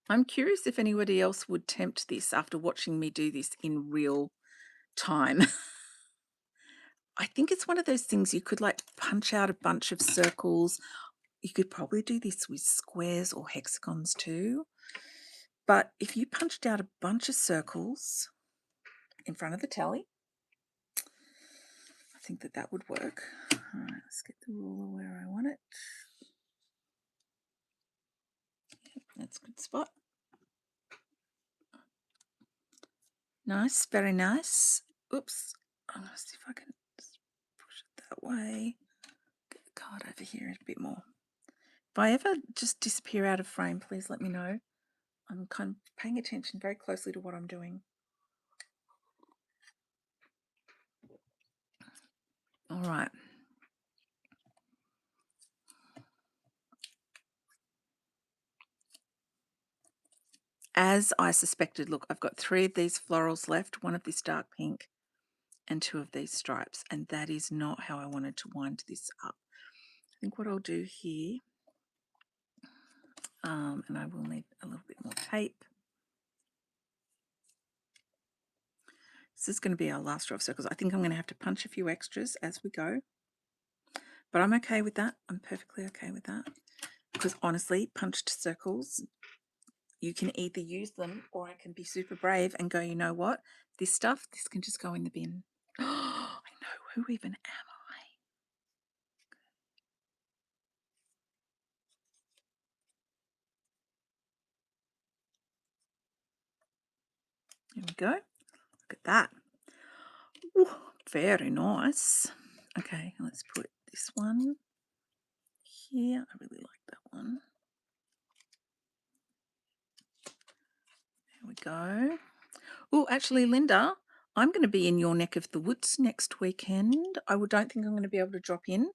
I'm curious if anybody else would tempt this after watching me do this in real time. I think it's one of those things you could like punch out a bunch of circles. You could probably do this with squares or hexagons too. But if you punched out a bunch of circles in front of the telly, I think that would work. All right, let's get the ruler where I want it. Yep, that's a good spot. Nice, very nice. Oops. I'm going to see if I can just push it that way. Get the card over here a bit more. If I ever just disappear out of frame, please let me know. I'm kind of paying attention very closely to what I'm doing. All right. As I suspected, look, I've got 3 of these florals left, 1 of this dark pink and 2 of these stripes, and that is not how I wanted to wind this up. I think what I'll do here, and I will need a little bit more tape. This is going to be our last row of circles. I think I'm going to have to punch a few extras as we go, but I'm okay with that. I'm perfectly okay with that because honestly, punched circles, you can either use them or I can be super brave and go, you know what, this can just go in the bin. I know, who even am I? There we go. Look at that. Ooh, very nice. Okay, let's put this one here. I really like that one. There we go. Oh, actually, Linda, I'm going to be in your neck of the woods next weekend. I don't think I'm going to be able to drop in,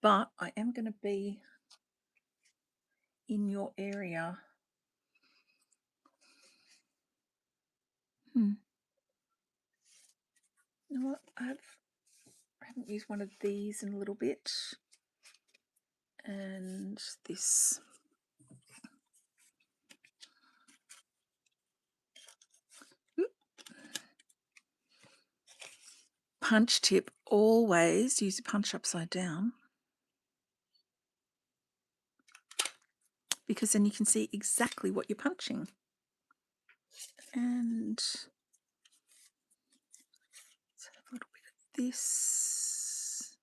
but I am going to be in your area. You know what? I haven't used one of these in a little bit. And this. Punch tip, always use your punch upside down, because then you can see exactly what you're punching. And let's have a little bit of this.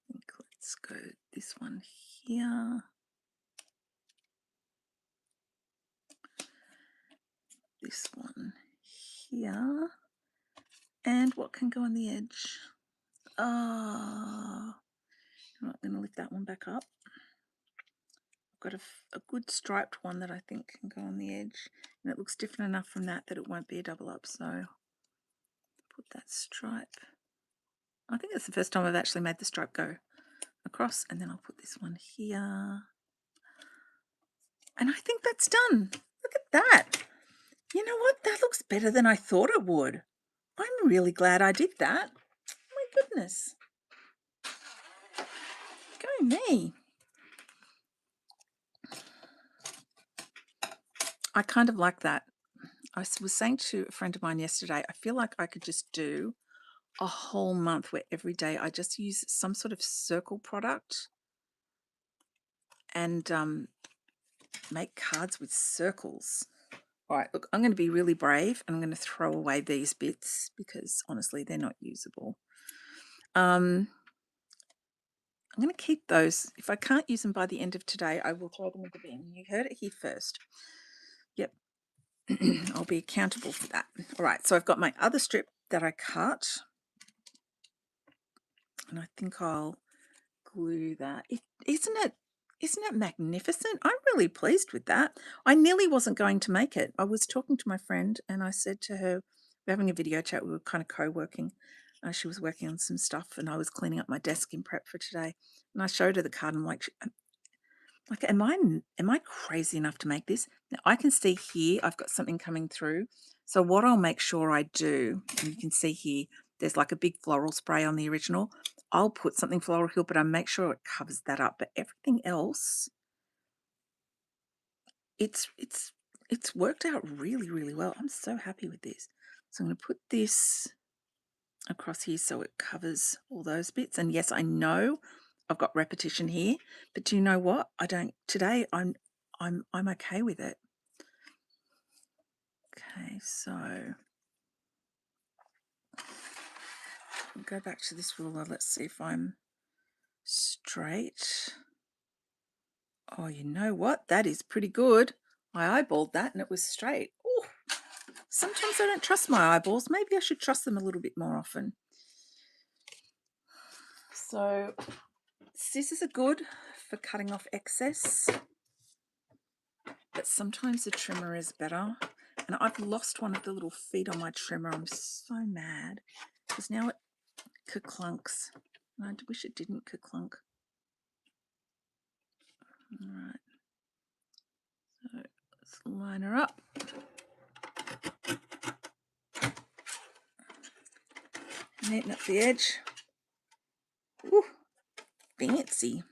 I think let's go this one here. This one here. And what can go on the edge? I'm going to lift that one back up. I've got a good striped one that I think can go on the edge. And it looks different enough from that it won't be a double up. So put that stripe. I think it's the first time I've actually made the stripe go across. And then I'll put this one here. And I think that's done. Look at that. You know what? That looks better than I thought it would. I'm really glad I did that. My goodness. Go me. I kind of like that. I was saying to a friend of mine yesterday, I feel like I could just do a whole month where every day I just use some sort of circle product and make cards with circles. All right, look, I'm going to be really brave. I'm going to throw away these bits because honestly, they're not usable. I'm going to keep those. If I can't use them by the end of today, I will throw them in the bin. You heard it here first. Yep. I'll be accountable for that. All right, so I've got my other strip that I cut. And I think I'll glue that. Isn't it magnificent? I'm really pleased with that. I nearly wasn't going to make it. I was talking to my friend and I said to her, we're having a video chat, we were kind of co-working. She was working on some stuff and I was cleaning up my desk in prep for today. And I showed her the card and I'm like, am I crazy enough to make this? Now I can see here I've got something coming through. So what I'll make sure I do, and you can see here, there's like a big floral spray on the original. I'll put something floral here, but I make sure it covers that up. But everything else, it's worked out really, really well. I'm so happy with this. So I'm going to put this across here so it covers all those bits. And yes, I know I've got repetition here, but do you know what? Today I'm okay with it. Okay, so I'll go back to this ruler. Let's see if I'm straight. Oh, you know what? That is pretty good. I eyeballed that and it was straight. Oh, sometimes I don't trust my eyeballs. Maybe I should trust them a little bit more often. So scissors are good for cutting off excess, but sometimes the trimmer is better. And I've lost one of the little feet on my trimmer. I'm so mad because now it ka-clunks. I wish it didn't ka-clunk. All right. So let's line her up. Neaten up the edge. Ooh, fancy.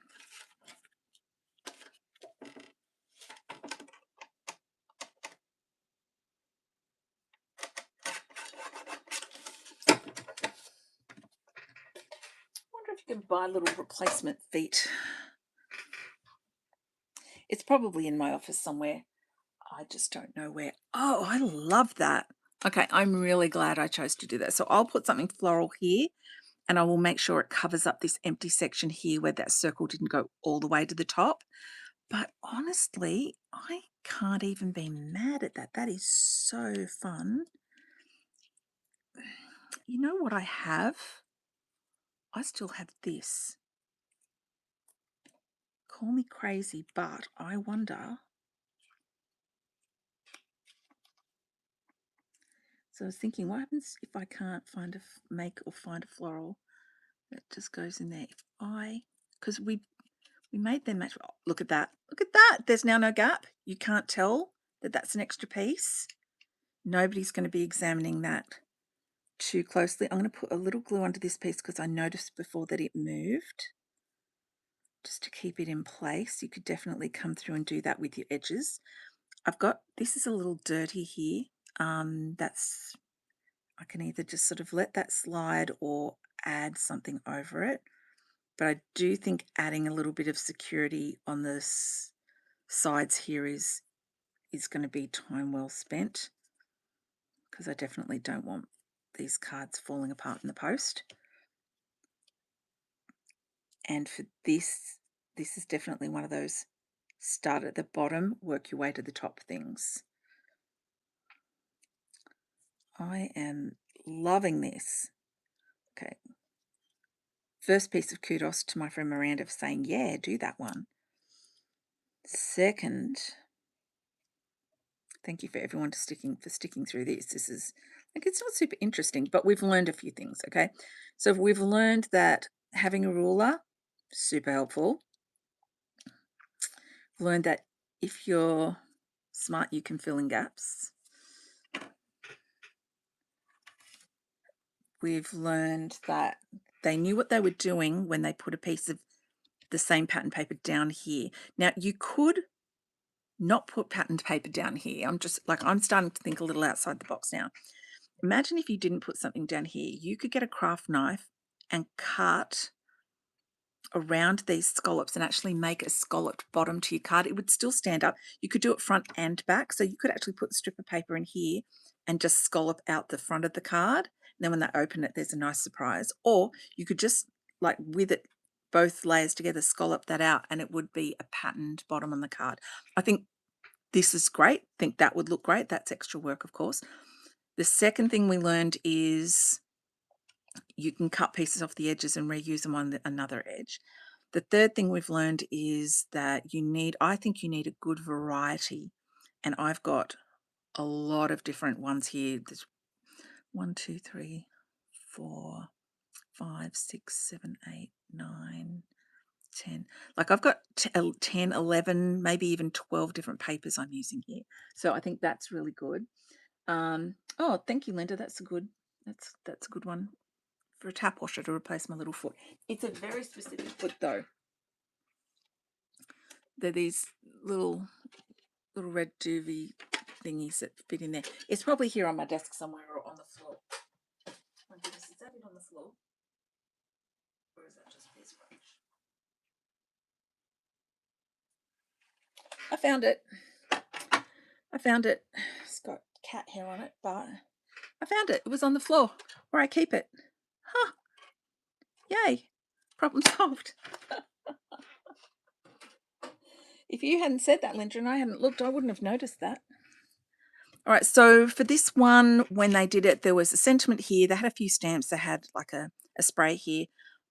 You can buy little replacement feet. It's probably in my office somewhere. I just don't know where. Oh, I love that. Okay, I'm really glad I chose to do that. So I'll put something floral here and I will make sure it covers up this empty section here where that circle didn't go all the way to the top. But honestly, I can't even be mad at that. That is so fun. You know what I have? I still have this. call me crazy, but I wonder. So I was thinking, what happens if I can't find make or find a floral that just goes in there? Because we made them match. Oh, look at that. Look at that. There's now no gap. You can't tell that that's an extra piece. Nobody's going to be examining that too closely. I'm going to put a little glue under this piece because I noticed before that it moved. Just to keep it in place. You could definitely come through and do that with your edges. This is a little dirty here. I can either just sort of let that slide or add something over it. But I do think adding a little bit of security on the sides here is going to be time well spent, because I definitely don't want these cards falling apart in the post. And for this is definitely one of those start at the bottom, work your way to the top things. I am loving this. Okay. First piece of kudos to my friend Miranda for saying, yeah, do that one. Second, thank you for everyone sticking through this. This is, like, it's not super interesting, but we've learned a few things, okay? So we've learned that having a ruler, super helpful. We've learned that if you're smart, you can fill in gaps. We've learned that they knew what they were doing when they put a piece of the same pattern paper down here. Now, you could not put patterned paper down here. I'm starting to think a little outside the box now. Imagine if you didn't put something down here. You could get a craft knife and cut around these scallops and actually make a scalloped bottom to your card. It would still stand up. You could do it front and back. So you could actually put the strip of paper in here and just scallop out the front of the card. And then when they open it, there's a nice surprise. Or you could just, like, with it, both layers together, scallop that out, and it would be a patterned bottom on the card. I think this is great. I think that would look great. That's extra work, of course. The second thing we learned is you can cut pieces off the edges and reuse them on another edge. The third thing we've learned is that I think you need a good variety. And I've got a lot of different ones here. There's 1, 2, 3, 4, 5, 6, 7, 8, 9, 10. Like, I've got 10, 11, maybe even 12 different papers I'm using here. So I think that's really good. Oh, thank you, Linda. That's a good one for a tap washer to replace my little foot. It's a very specific foot, though. They're these little red doovie thingies that fit in there. It's probably here on my desk somewhere or on the floor. My goodness, is that it on the floor? Or is that just piece of rubbish? I found it. It's got cat hair on it, but I found it. It was on the floor where I keep it. Huh. Yay. Problem solved. If you hadn't said that, Linda, and I hadn't looked, I wouldn't have noticed that. All right, so for this one, when they did it, there was a sentiment here. They had a few stamps. They had like a spray here.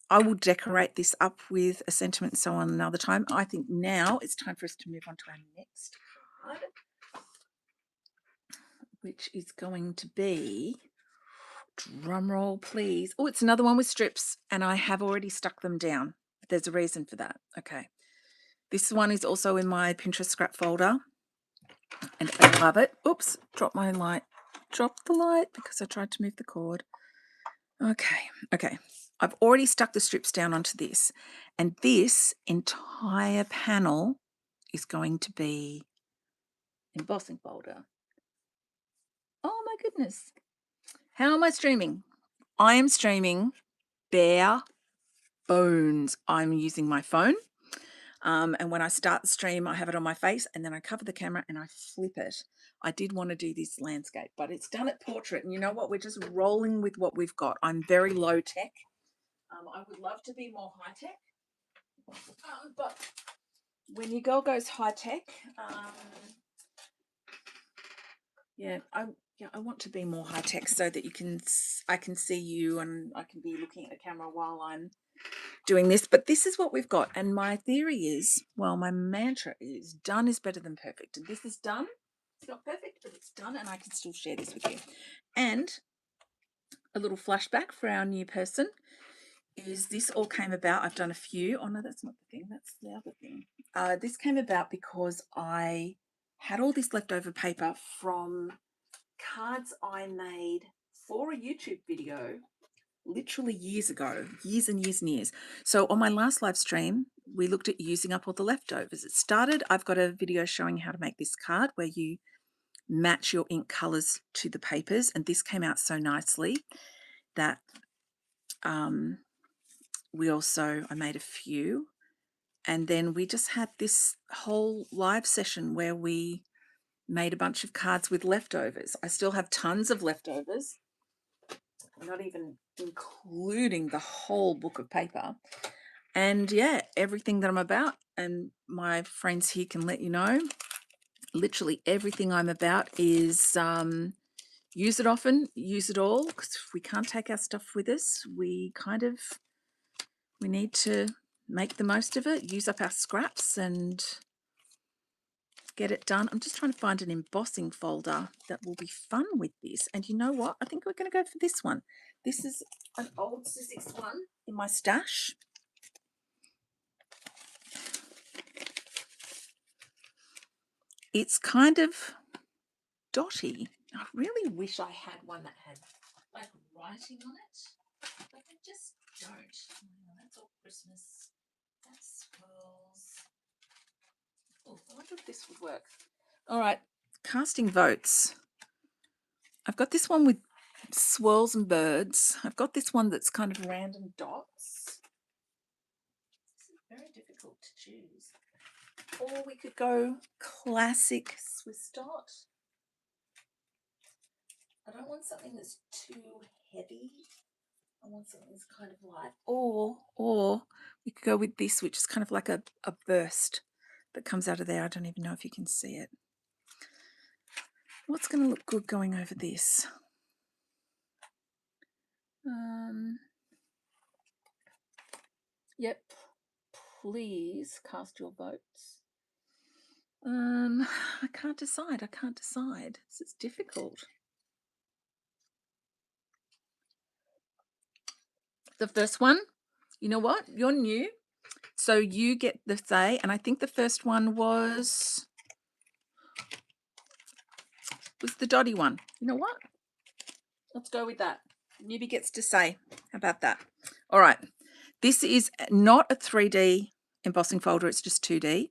I will decorate this up with a sentiment and so on another time. I think now it's time for us to move on to our next card, which is going to be, drum roll please. Oh, it's another one with strips, and I have already stuck them down. There's a reason for that. Okay. This one is also in my Pinterest scrap folder, and I love it. Oops, dropped my light. Dropped the light because I tried to move the cord. Okay. I've already stuck the strips down onto this, and this entire panel is going to be embossing folder. Oh my goodness. How am I streaming? I am streaming bare bones. I'm using my phone. And when I start the stream, I have it on my face, and then I cover the camera and I flip it. I did want to do this landscape, but it's done at portrait. And you know what? We're just rolling with what we've got. I'm very low tech. I would love to be more high tech. But when your girl goes high tech, I want to be more high tech so that I can see you, and I can be looking at the camera while I'm doing this, but this is what we've got. And my theory is, well, my mantra is done is better than perfect. And this is done. It's not perfect, but it's done, and I can still share this with you. And a little flashback for our new person is this all came about. I've done a few. Oh, no, that's not the thing. That's the other thing. This came about because I had all this leftover paper from cards I made for a YouTube video literally years ago, years and years and years. So on my last live stream, we looked at using up all the leftovers. It started, I've got a video showing how to make this card where you match your ink colors to the papers. And this came out so nicely that I made a few. And then we just had this whole live session where we made a bunch of cards with leftovers. I still have tons of leftovers, not even including the whole book of paper. And yeah, everything that I'm about, and my friends here can let you know, literally everything I'm about is use it often, use it all, because if we can't take our stuff with us, we need to make the most of it, use up our scraps and get it done. I'm just trying to find an embossing folder that will be fun with this. And you know what? I think we're going to go for this one. This is an old Sizzix one in my stash. It's kind of dotty. I really wish I had one that had like writing on it, but I just don't. Oh, that's all Christmas. That's swirls. Oh, I wonder if this would work. All right, casting votes. I've got this one with swirls and birds. I've got this one that's kind of random dots. This is very difficult to choose. Or we could go classic Swiss dot. I don't want something that's too heavy. I want something that's kind of light. Or we could go with this, which is kind of like a burst that comes out of there. I don't even know if you can see it. What's going to look good going over this? Yep. Please cast your votes. I can't decide. This is difficult. The first one, you know what? You're new, so you get the say. And I think the first one was the dotty one. You know what? Let's go with that. Newbie gets to say. How about that? All right. This is not a 3D embossing folder. It's just 2D.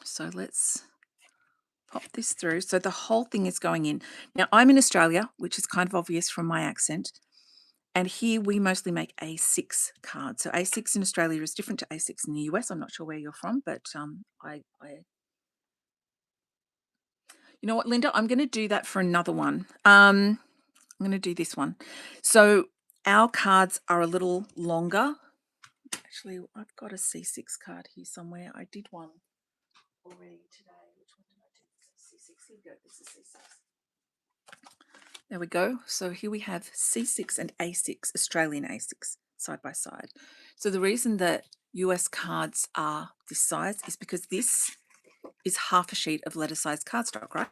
So let's pop this through. So the whole thing is going in. Now, I'm in Australia, which is kind of obvious from my accent. And here we mostly make A6 cards. So A6 in Australia is different to A6 in the US. I'm not sure where you're from, but you know what, Linda? I'm going to do that for another one. I'm going to do this one. So our cards are a little longer. Actually, I've got a C6 card here somewhere. I did one already today. Which one did I do? C6. Here we go. This is C6. There we go. So here we have C6 and A6, Australian A6, side by side. So the reason that US cards are this size is because this is half a sheet of letter-sized cardstock, right?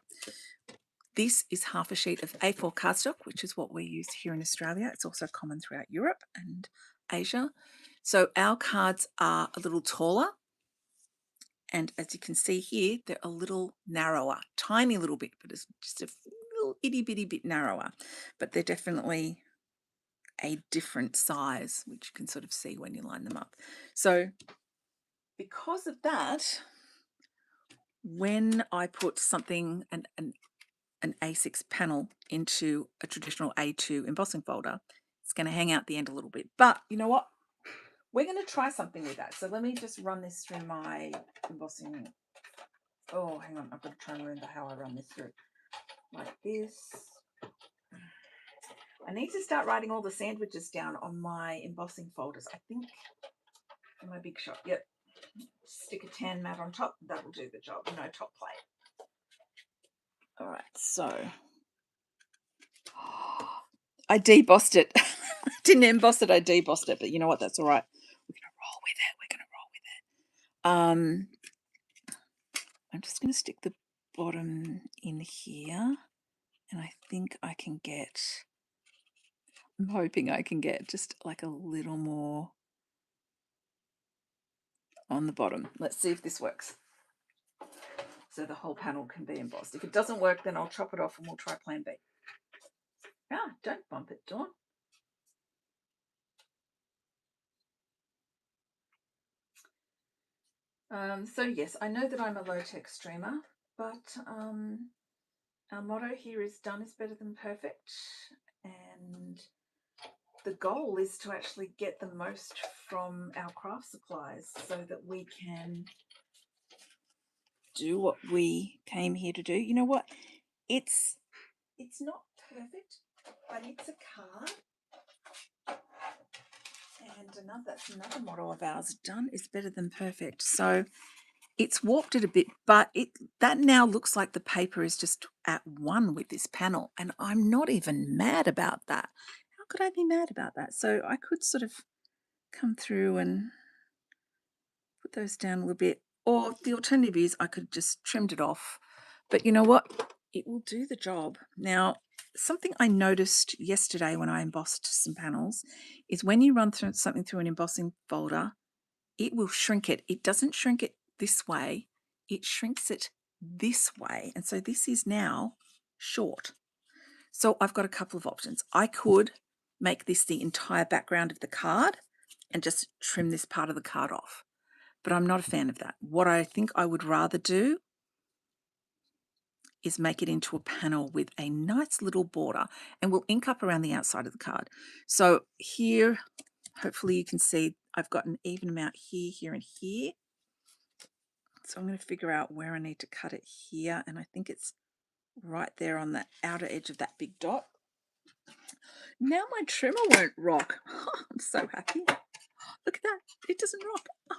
This is half a sheet of A4 cardstock, which is what we use here in Australia. It's also common throughout Europe and Asia. So our cards are a little taller. And as you can see here, they're a little narrower, tiny little bit, but it's just a little itty bitty bit narrower. But they're definitely a different size, which you can sort of see when you line them up. So because of that, when I put something, an A6 panel into a traditional A2 embossing folder, it's going to hang out the end a little bit. But you know what? We're going to try something with that. So let me just run this through my embossing. Oh, hang on. I've got to try and remember how I run this through. Like this. I need to start writing all the sandwiches down on my embossing folders. I think in my big shot. Yep. Stick a tan mat on top. That will do the job. No top plate. All right. So I debossed it. Didn't emboss it, I debossed it, but you know what? That's all right. We're going to roll with it. We're going to roll with it. I'm just going to stick the bottom in here, and I think I can get, I'm hoping I can get just like a little more on the bottom. Let's see if this works. So the whole panel can be embossed. If it doesn't work, then I'll chop it off and we'll try plan B. Ah, don't bump it, Dawn. So yes, I know that I'm a low-tech streamer, but our motto here is done is better than perfect, and the goal is to actually get the most from our craft supplies so that we can do what we came here to do. You know what? It's not perfect, but it's a card. And that's another motto of ours. Done is better than perfect. So it's warped it a bit, but that now looks like the paper is just at one with this panel. And I'm not even mad about that. How could I be mad about that? So I could sort of come through and put those down a little bit. Or the alternative is I could just trimmed it off. But you know what? It will do the job. Now, something I noticed yesterday when I embossed some panels is when you run something through an embossing folder, it will shrink it. It doesn't shrink it this way. It shrinks it this way. And so this is now short. So I've got a couple of options. I could make this the entire background of the card and just trim this part of the card off. But I'm not a fan of that. What I think I would rather do is make it into a panel with a nice little border, and we'll ink up around the outside of the card. So here, hopefully you can see I've got an even amount here, here, and here. So I'm going to figure out where I need to cut it here, and I think it's right there on the outer edge of that big dot. Now my trimmer won't rock. I'm so happy. Look at that. It doesn't rock. Oh,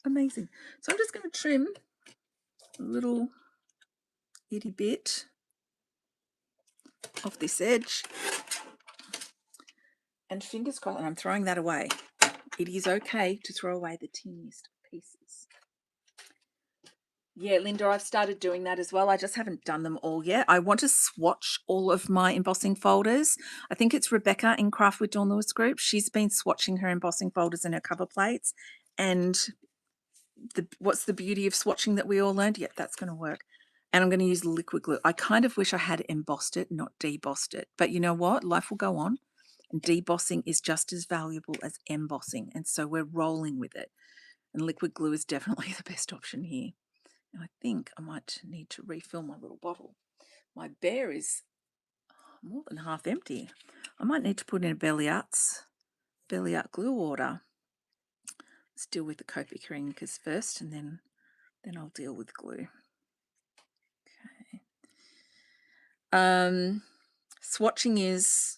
amazing. So I'm just going to trim a little itty bit off this edge. And fingers crossed, and I'm throwing that away. It is okay to throw away the teeniest pieces. Yeah, Linda, I've started doing that as well. I just haven't done them all yet. I want to swatch all of my embossing folders. I think it's Rebecca in Craft with Dawn Lewis group. She's been swatching her embossing folders and her cover plates. And what's the beauty of swatching that we all learned? Yep, that's going to work. And I'm going to use liquid glue. I kind of wish I had embossed it, not debossed it. But you know what? Life will go on. And debossing is just as valuable as embossing. And so we're rolling with it. And liquid glue is definitely the best option here. And I think I might need to refill my little bottle. My bear is more than half empty. I might need to put in a belly art glue order. Let's deal with the Copic inkers first, and then I'll deal with glue. Okay. Swatching is,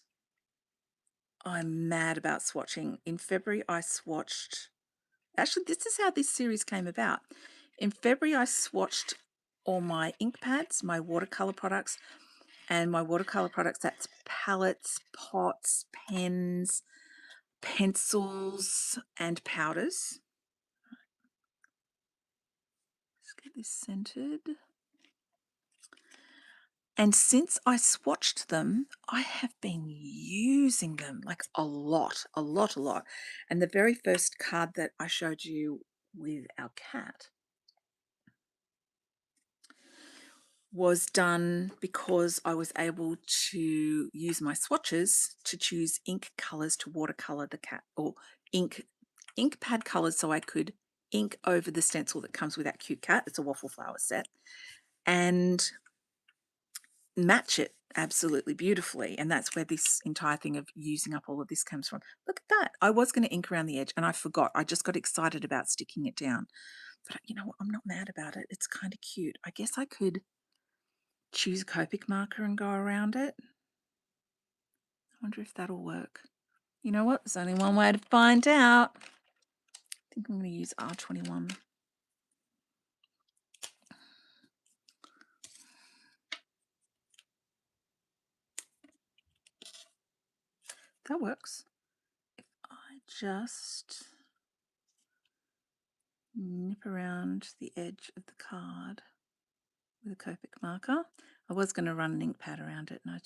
I'm mad about swatching. In February, I swatched. Actually, this is how this series came about. In February, I swatched all my ink pads, my watercolor products, and my watercolor products, that's palettes, pots, pens, pencils, and powders. Let's get this centered. And since I swatched them, I have been using them like a lot. And the very first card that I showed you with our cat was done because I was able to use my swatches to choose ink colors to watercolor the cat, or ink pad colors, so I could ink over the stencil that comes with that cute cat. It's a waffle flower set, and match it absolutely beautifully. And that's where this entire thing of using up all of this comes from. Look at that. I was going to ink around the edge and I forgot. I just got excited about sticking it down. But you know what? I'm not mad about it. It's kind of cute. I guess I could choose a Copic marker and go around it. I wonder if that'll work. You know what? There's only one way to find out. I think I'm going to use R21. That works. just nip around the edge of the card with a Copic marker. I was going to run an ink pad around it, and I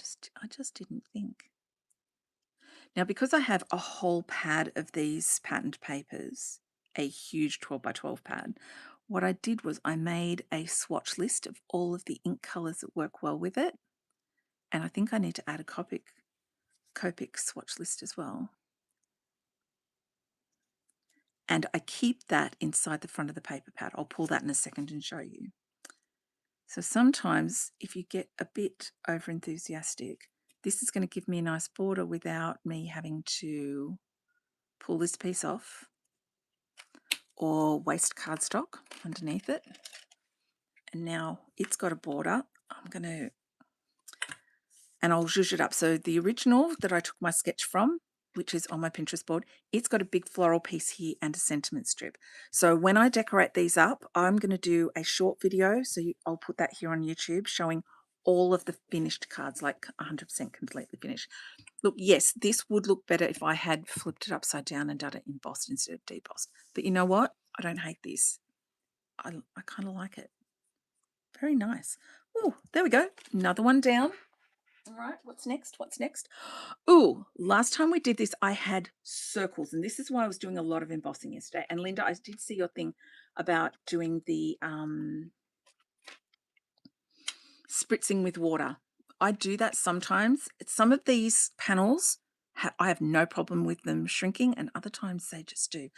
just didn't think. Now, because I have a whole pad of these patterned papers, a huge 12 by 12 pad, what I did was I made a swatch list of all of the ink colours that work well with it. And I think I need to add a Copic swatch list as well. And I keep that inside the front of the paper pad. I'll pull that in a second and show you. So sometimes if you get a bit over enthusiastic, this is going to give me a nice border without me having to pull this piece off or waste cardstock underneath it. And now it's got a border. And I'll zhuzh it up. So the original that I took my sketch from, which is on my Pinterest board, it's got a big floral piece here and a sentiment strip. So when I decorate these up, I'm going to do a short video. So I'll put that here on YouTube showing all of the finished cards, like 100% completely finished. Look, yes, this would look better if I had flipped it upside down and done it embossed instead of debossed. But you know what? I don't hate this. I kind of like it. Very nice. Oh, there we go. Another one down. All right, what's next? What's next? Oh, last time we did this, I had circles, and this is why I was doing a lot of embossing yesterday. And Linda, I did see your thing about doing the spritzing with water. I do that sometimes. Some of these panels, I have no problem with them shrinking, and other times they just do.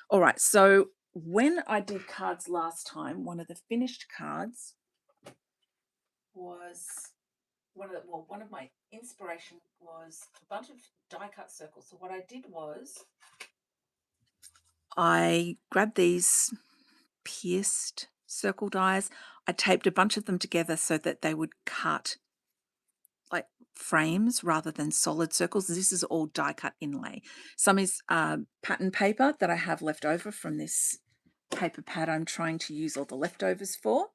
All right, so when I did cards last time, one of the finished cards was one of my inspiration was a bunch of die cut circles. So what I did was I grabbed these pierced circle dies. I taped a bunch of them together so that they would cut like frames rather than solid circles. This is all die cut inlay. Some is pattern paper that I have left over from this paper pad I'm trying to use all the leftovers for.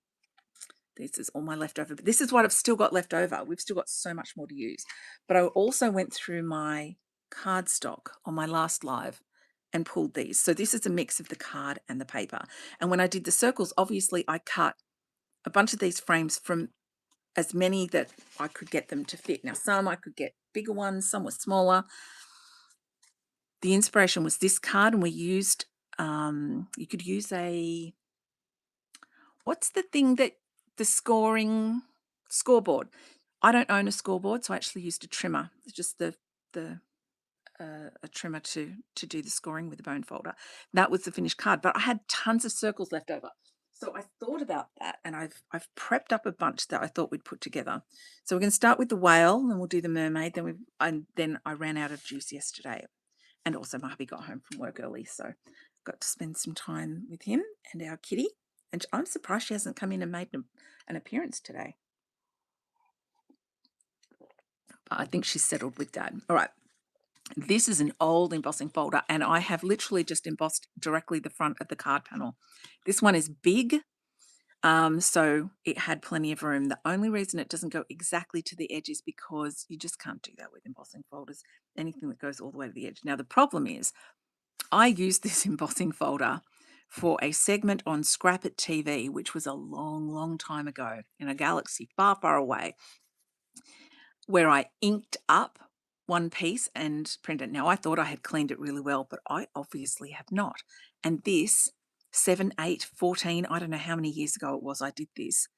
This is all my leftover, but this is what I've still got left over. We've still got so much more to use. But I also went through my cardstock on my last live and pulled these. So this is a mix of the card and the paper. And when I did the circles, obviously I cut a bunch of these frames from as many that I could get them to fit. Now, some I could get bigger ones, some were smaller. The inspiration was this card, and we used, you could use a, what's the thing that the scoreboard. I don't own a scoreboard, so I actually used a trimmer. It's just a trimmer to do the scoring with the bone folder. That was the finished card, but I had tons of circles left over. So I thought about that, and I've prepped up a bunch that I thought we'd put together. So we're going to start with the whale, and we'll do the mermaid. Then I ran out of juice yesterday, and also my hubby got home from work early, so got to spend some time with him and our kitty. And I'm surprised she hasn't come in and made an appearance today. But I think she's settled with Dad. All right. This is an old embossing folder, and I have literally just embossed directly the front of the card panel. This one is big, so it had plenty of room. The only reason it doesn't go exactly to the edge is because you just can't do that with embossing folders, anything that goes all the way to the edge. Now, the problem is I used this embossing folder for a segment on Scrap It TV, which was a long, long time ago in a galaxy far, far away, where I inked up one piece and printed. Now, I thought I had cleaned it really well, but I obviously have not. And this, 7, 8, 14, I don't know how many years ago it was I did this.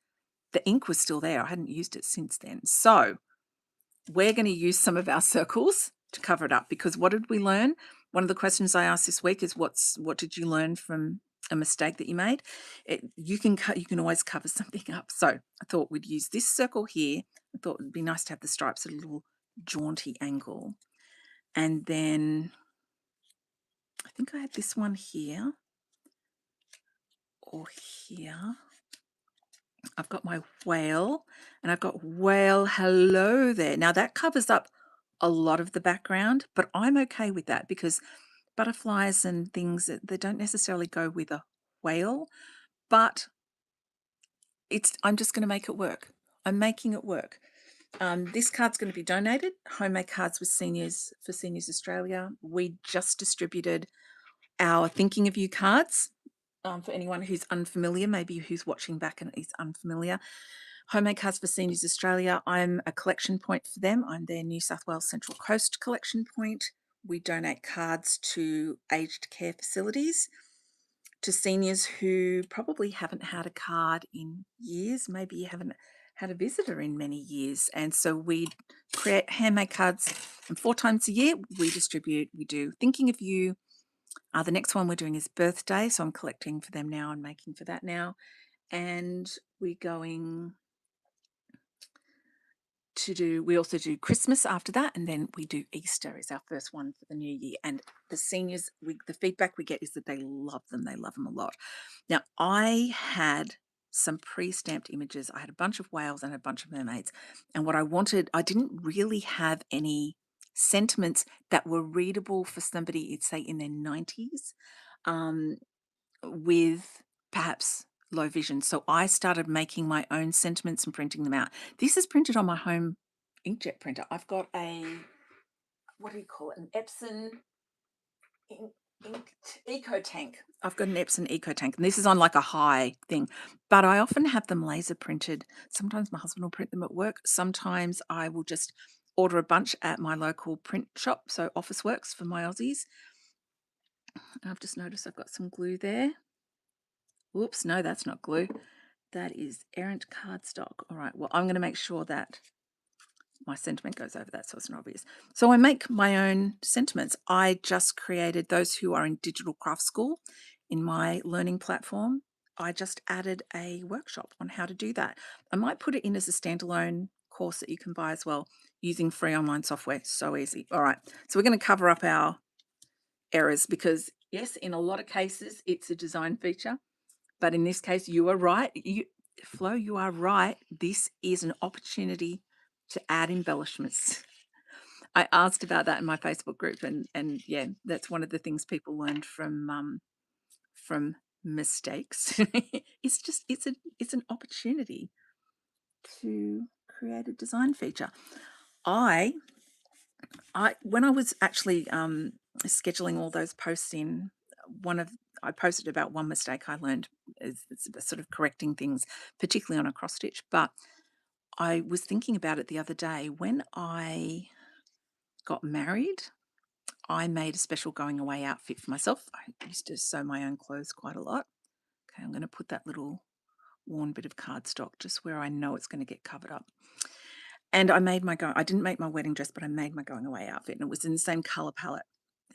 The ink was still there. I hadn't used it since then. So we're going to use some of our circles to cover it up, because what did we learn? One of the questions I asked this week is what did you learn from a mistake that you made? You can always cover something up. So I thought we'd use this circle here. I thought it'd be nice to have the stripes at a little jaunty angle. And then I think I had this one here or here. I've got my whale, and I've got whale hello there. Now that covers up a lot of the background, but I'm okay with that because butterflies and things, they don't necessarily go with a whale, but I'm just going to make it work. I'm making it work. This card's going to be donated. Homemade Cards with Seniors for Seniors Australia. We just distributed our Thinking of You cards. For anyone who's unfamiliar, maybe who's watching back and is unfamiliar. Homemade Cards for Seniors Australia. I'm a collection point for them. I'm their New South Wales Central Coast collection point. We donate cards to aged care facilities, to seniors who probably haven't had a card in years, maybe you haven't had a visitor in many years. And so we create handmade cards, and 4 times a year we distribute. We do Thinking of You. The next one we're doing is birthday, so I'm collecting for them now and making for that now. And we're going to do, we also do Christmas after that, and then we do Easter is our first one for the new year. And the seniors, the feedback we get is that they love them. They love them a lot. Now, I had some pre-stamped images. I had a bunch of whales and a bunch of mermaids. And what I wanted, I didn't really have any sentiments that were readable for somebody, say, in their 90s, with perhaps low vision. So I started making my own sentiments and printing them out. This is printed on my home inkjet printer. I've got a, what do you call it? An Epson Eco Tank. I've got an Epson Eco Tank, and this is on like a high thing, but I often have them laser printed. Sometimes my husband will print them at work. Sometimes I will just order a bunch at my local print shop, so Officeworks for my Aussies. I've just noticed I've got some glue there. Whoops, no, that's not glue. That is errant cardstock. All right, well, I'm going to make sure that my sentiment goes over that so it's not obvious. So I make my own sentiments. I just created those who are in digital craft school in my learning platform. I just added a workshop on how to do that. I might put it in as a standalone course that you can buy as well using free online software. So easy. All right, so we're going to cover up our errors because, yes, in a lot of cases, it's a design feature. But in this case, you are right. Flo, you are right. This is an opportunity to add embellishments. I asked about that in my Facebook group, and yeah, that's one of the things people learned from mistakes. it's an opportunity to create a design feature. I when I was actually scheduling all those posts in, I posted about one mistake I learned. It's sort of correcting things, particularly on a cross stitch. But I was thinking about it the other day. When I got married, I made a special going away outfit for myself. I used to sew my own clothes quite a lot. Okay, I'm going to put that little worn bit of cardstock just where I know it's going to get covered up. And I didn't make my wedding dress, but I made my going away outfit, and it was in the same color palette,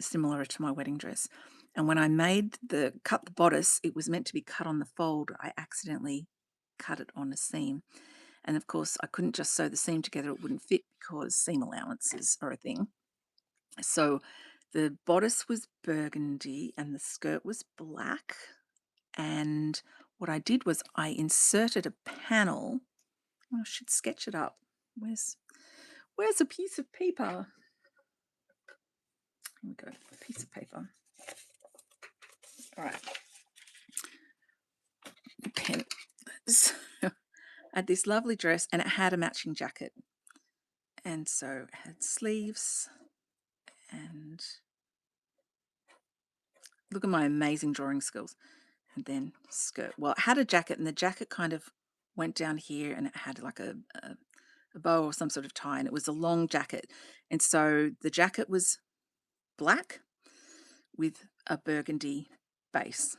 similar to my wedding dress. And when I cut the bodice, it was meant to be cut on the fold. I accidentally cut it on a seam. And of course, I couldn't just sew the seam together. It wouldn't fit because seam allowances are a thing. So the bodice was burgundy and the skirt was black. And what I did was I inserted a panel. I should sketch it up. Where's a piece of paper? Here we go, a piece of paper. All right. Pen. So, I had this lovely dress and it had a matching jacket. And so it had sleeves, and look at my amazing drawing skills. And then skirt. Well, it had a jacket, and the jacket kind of went down here, and it had like a bow or some sort of tie, and it was a long jacket. And so the jacket was black with a burgundy base.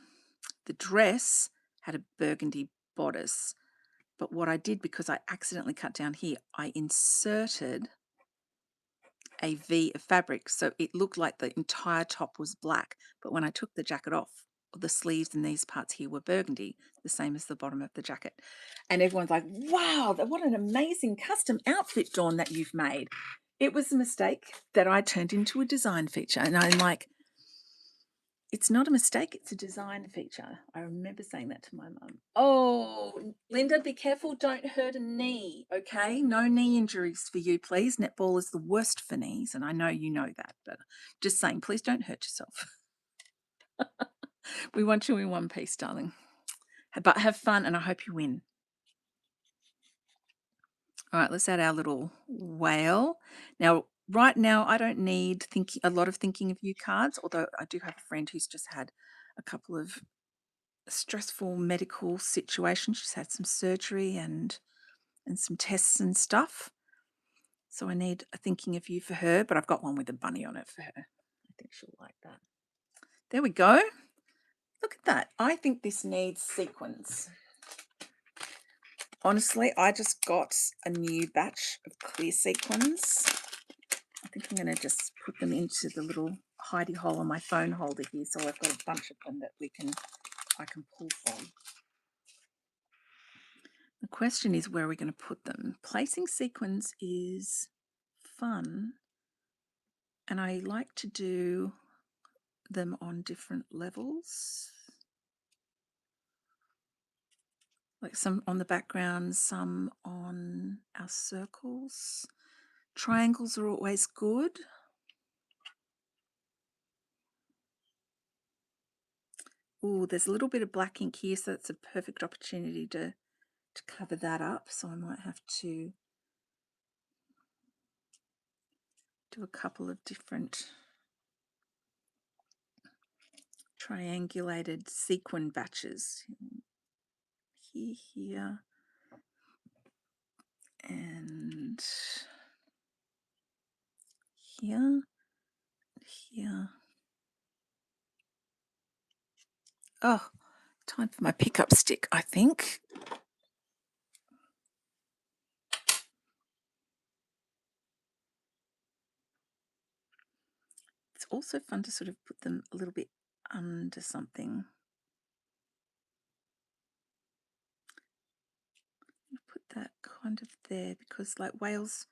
The dress had a burgundy bodice. But what I did, because I accidentally cut down here, I inserted a V of fabric. So it looked like the entire top was black. But when I took the jacket off, the sleeves and these parts here were burgundy, the same as the bottom of the jacket. And everyone's like, wow, what an amazing custom outfit, Dawn, that you've made. It was a mistake that I turned into a design feature. And I'm like, it's not a mistake, it's a design feature. I remember saying that to my mum. Oh, Linda, be careful, don't hurt a knee, okay? No knee injuries for you, please. Netball is the worst for knees, and I know you know that, but just saying, please don't hurt yourself. We want you in one piece, darling. But have fun, and I hope you win. All right, let's add our little whale. Now, right now, I don't need a lot of thinking of you cards, although I do have a friend who's just had a couple of stressful medical situations. She's had some surgery and some tests and stuff. So I need a thinking of you for her, but I've got one with a bunny on it for her. I think she'll like that. There we go. Look at that. I think this needs sequins. Honestly, I just got a new batch of clear sequins. I think I'm going to just put them into the little hidey hole on my phone holder here, so I've got a bunch of them that I can pull from. The question is, where are we going to put them? Placing sequins is fun, and I like to do them on different levels, like some on the background, some on our circles. Triangles are always good. Oh, there's a little bit of black ink here, so it's a perfect opportunity to cover that up. So I might have to do a couple of different triangulated sequin batches. Here, and here, here. Oh, time for my pickup stick, I think. It's also fun to sort of put them a little bit under something. Put that kind of there because like whales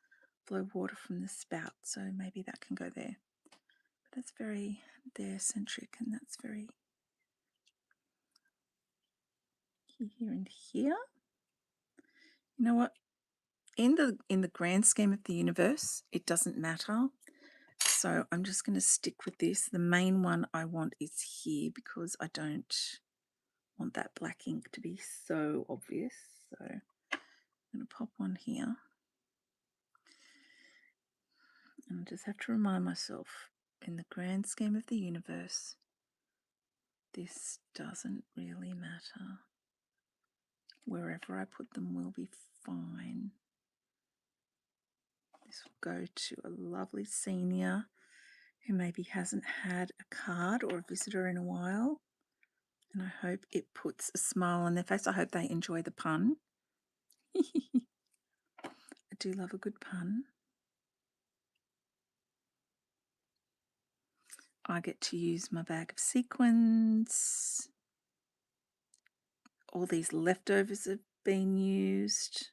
blow water from the spout, so maybe that can go there. But that's very there centric, and that's very here and here. You know what? In the grand scheme of the universe, it doesn't matter. So I'm just going to stick with this. The main one I want is here because I don't want that black ink to be so obvious. So I'm going to pop one here. And I just have to remind myself, in the grand scheme of the universe, this doesn't really matter. Wherever I put them will be fine. This will go to a lovely senior who maybe hasn't had a card or a visitor in a while. And I hope it puts a smile on their face. I hope they enjoy the pun. I do love a good pun. I get to use my bag of sequins. All these leftovers have been used.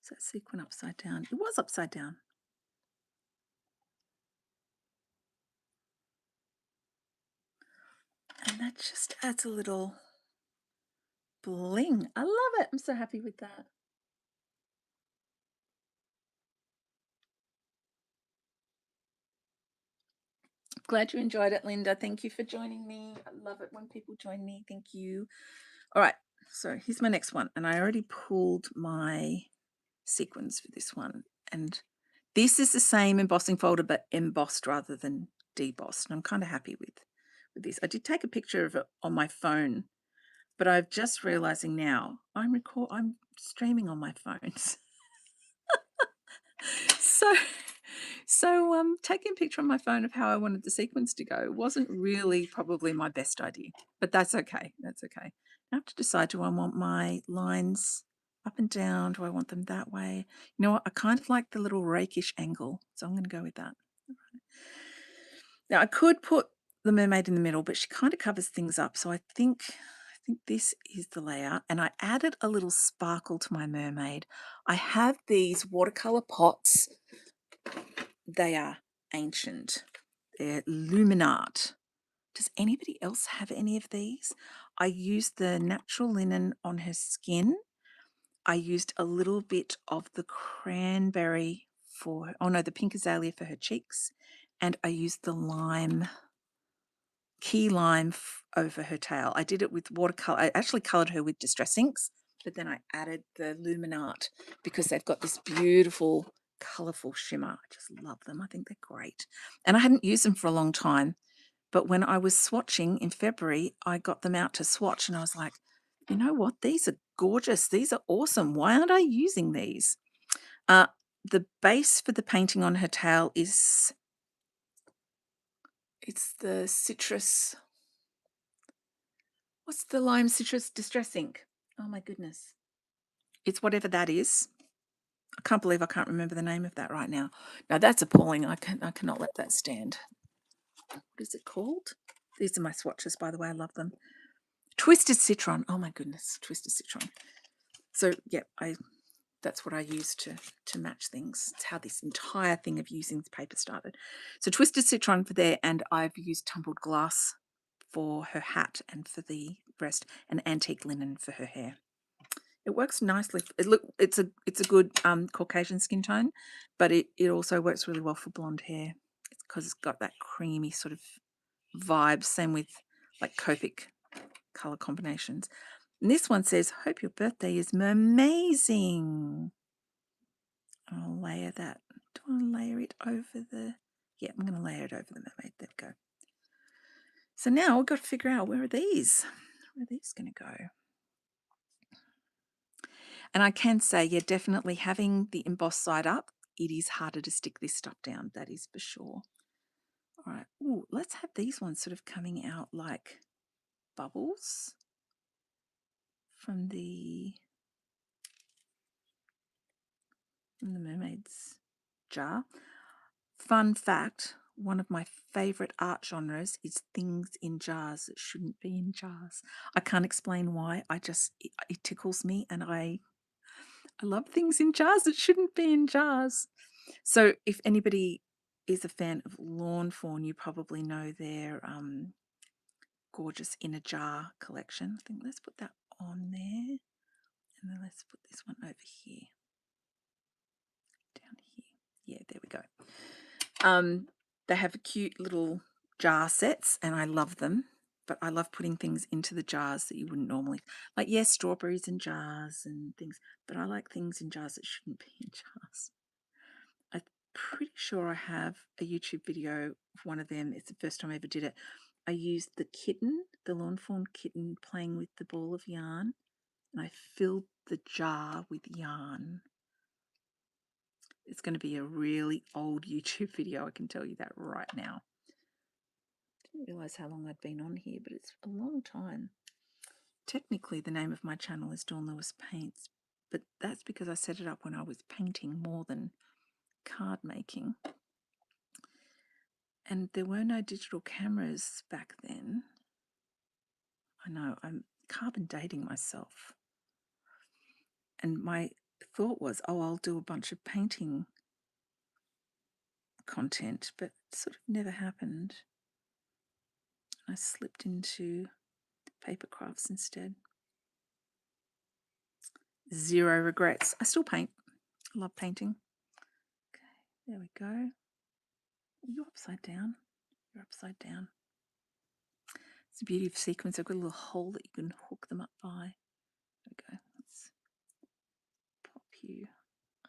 Was that sequin upside down? It was upside down. And that just adds a little bling. I love it. I'm so happy with that. Glad you enjoyed it, Linda. Thank you for joining me. I love it when people join me. Thank you. All right, so here's my next one. And I already pulled my sequins for this one. And this is the same embossing folder, but embossed rather than debossed. And I'm kind of happy with this. I did take a picture of it on my phone, but I'm just realizing now I'm streaming on my phones. So taking a picture on my phone of how I wanted the sequins to go wasn't really probably my best idea, but that's okay. That's okay. I have to decide, do I want my lines up and down? Do I want them that way? You know what? I kind of like the little rakish angle, so I'm going to go with that. Now, I could put the mermaid in the middle, but she kind of covers things up, so I think this is the layout. And I added a little sparkle to my mermaid. I have these watercolor pots. They are ancient. They're luminart. Does anybody else have any of these? I used the natural linen on her skin. I used a little bit of the cranberry the pink azalea for her cheeks. And I used the key lime over her tail. I did it with watercolor. I actually colored her with distress inks. but then I added the Luminart because they've got this beautiful, colourful shimmer. I just love them. I think they're great. And I hadn't used them for a long time, but when I was swatching in February, I got them out to swatch and I was like, you know what? These are gorgeous. These are awesome. Why aren't I using these? The base for the painting on her tail is, it's the citrus, what's the lime citrus distress ink? Oh my goodness. It's whatever that is. I can't believe I can't remember the name of that right now. Now that's appalling. I cannot let that stand. What is it called? These are my swatches, by the way. I love them. Twisted Citron. Oh my goodness, Twisted Citron. So yeah, that's what I use to match things. It's how this entire thing of using the paper started. So Twisted Citron for there, and I've used tumbled glass for her hat and for the breast, and antique linen for her hair. It works nicely. It's a good Caucasian skin tone, but it also works really well for blonde hair. It's because it's got that creamy sort of vibe. Same with like Copic color combinations. And this one says, "Hope your birthday is amazing." I'll layer that. Do I want to layer it over the? Yeah, I'm going to layer it over the mermaid. There we go. So now we've got to figure out where are these? Where are these going to go? And I can say, yeah, definitely having the embossed side up, it is harder to stick this stuff down. That is for sure. All right. Ooh, let's have these ones sort of coming out like bubbles from the mermaid's jar. Fun fact, one of my favorite art genres is things in jars that shouldn't be in jars. I can't explain why. It tickles me, and I love things in jars that shouldn't be in jars. So if anybody is a fan of Lawn Fawn, you probably know their gorgeous in a jar collection. I think let's put that on there, and then let's put this one over here, down here. Yeah, there we go. They have cute little jar sets, and I love them. But I love putting things into the jars that you wouldn't normally, like, yes, strawberries in jars and things, but I like things in jars that shouldn't be in jars. I'm pretty sure I have a YouTube video of one of them. It's the first time I ever did it. I used the kitten, the Lawn Fawn kitten, playing with the ball of yarn, and I filled the jar with yarn. It's going to be a really old YouTube video, I can tell you that right now. Didn't realise how long I'd been on here, but it's a long time. Technically, the name of my channel is Dawn Lewis Paints, but that's because I set it up when I was painting more than card making. And there were no digital cameras back then. I know, I'm carbon dating myself. And my thought was, oh, I'll do a bunch of painting content, but it sort of never happened. I slipped into paper crafts instead. Zero regrets. I still paint. I love painting. Okay, there we go. You're upside down. You're upside down. It's the beauty of sequins. I've got a little hole that you can hook them up by. There we go. Let's pop you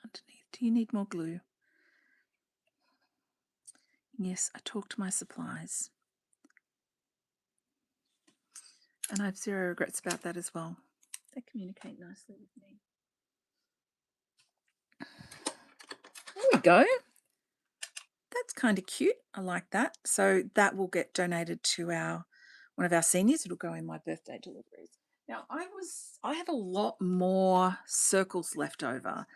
underneath. Do you need more glue? Yes, I talk to my supplies. And I have zero regrets about that as well. They communicate nicely with me. There we go. That's kind of cute. I like that. So that will get donated to one of our seniors. It'll go in my birthday deliveries. Now I have a lot more circles left over.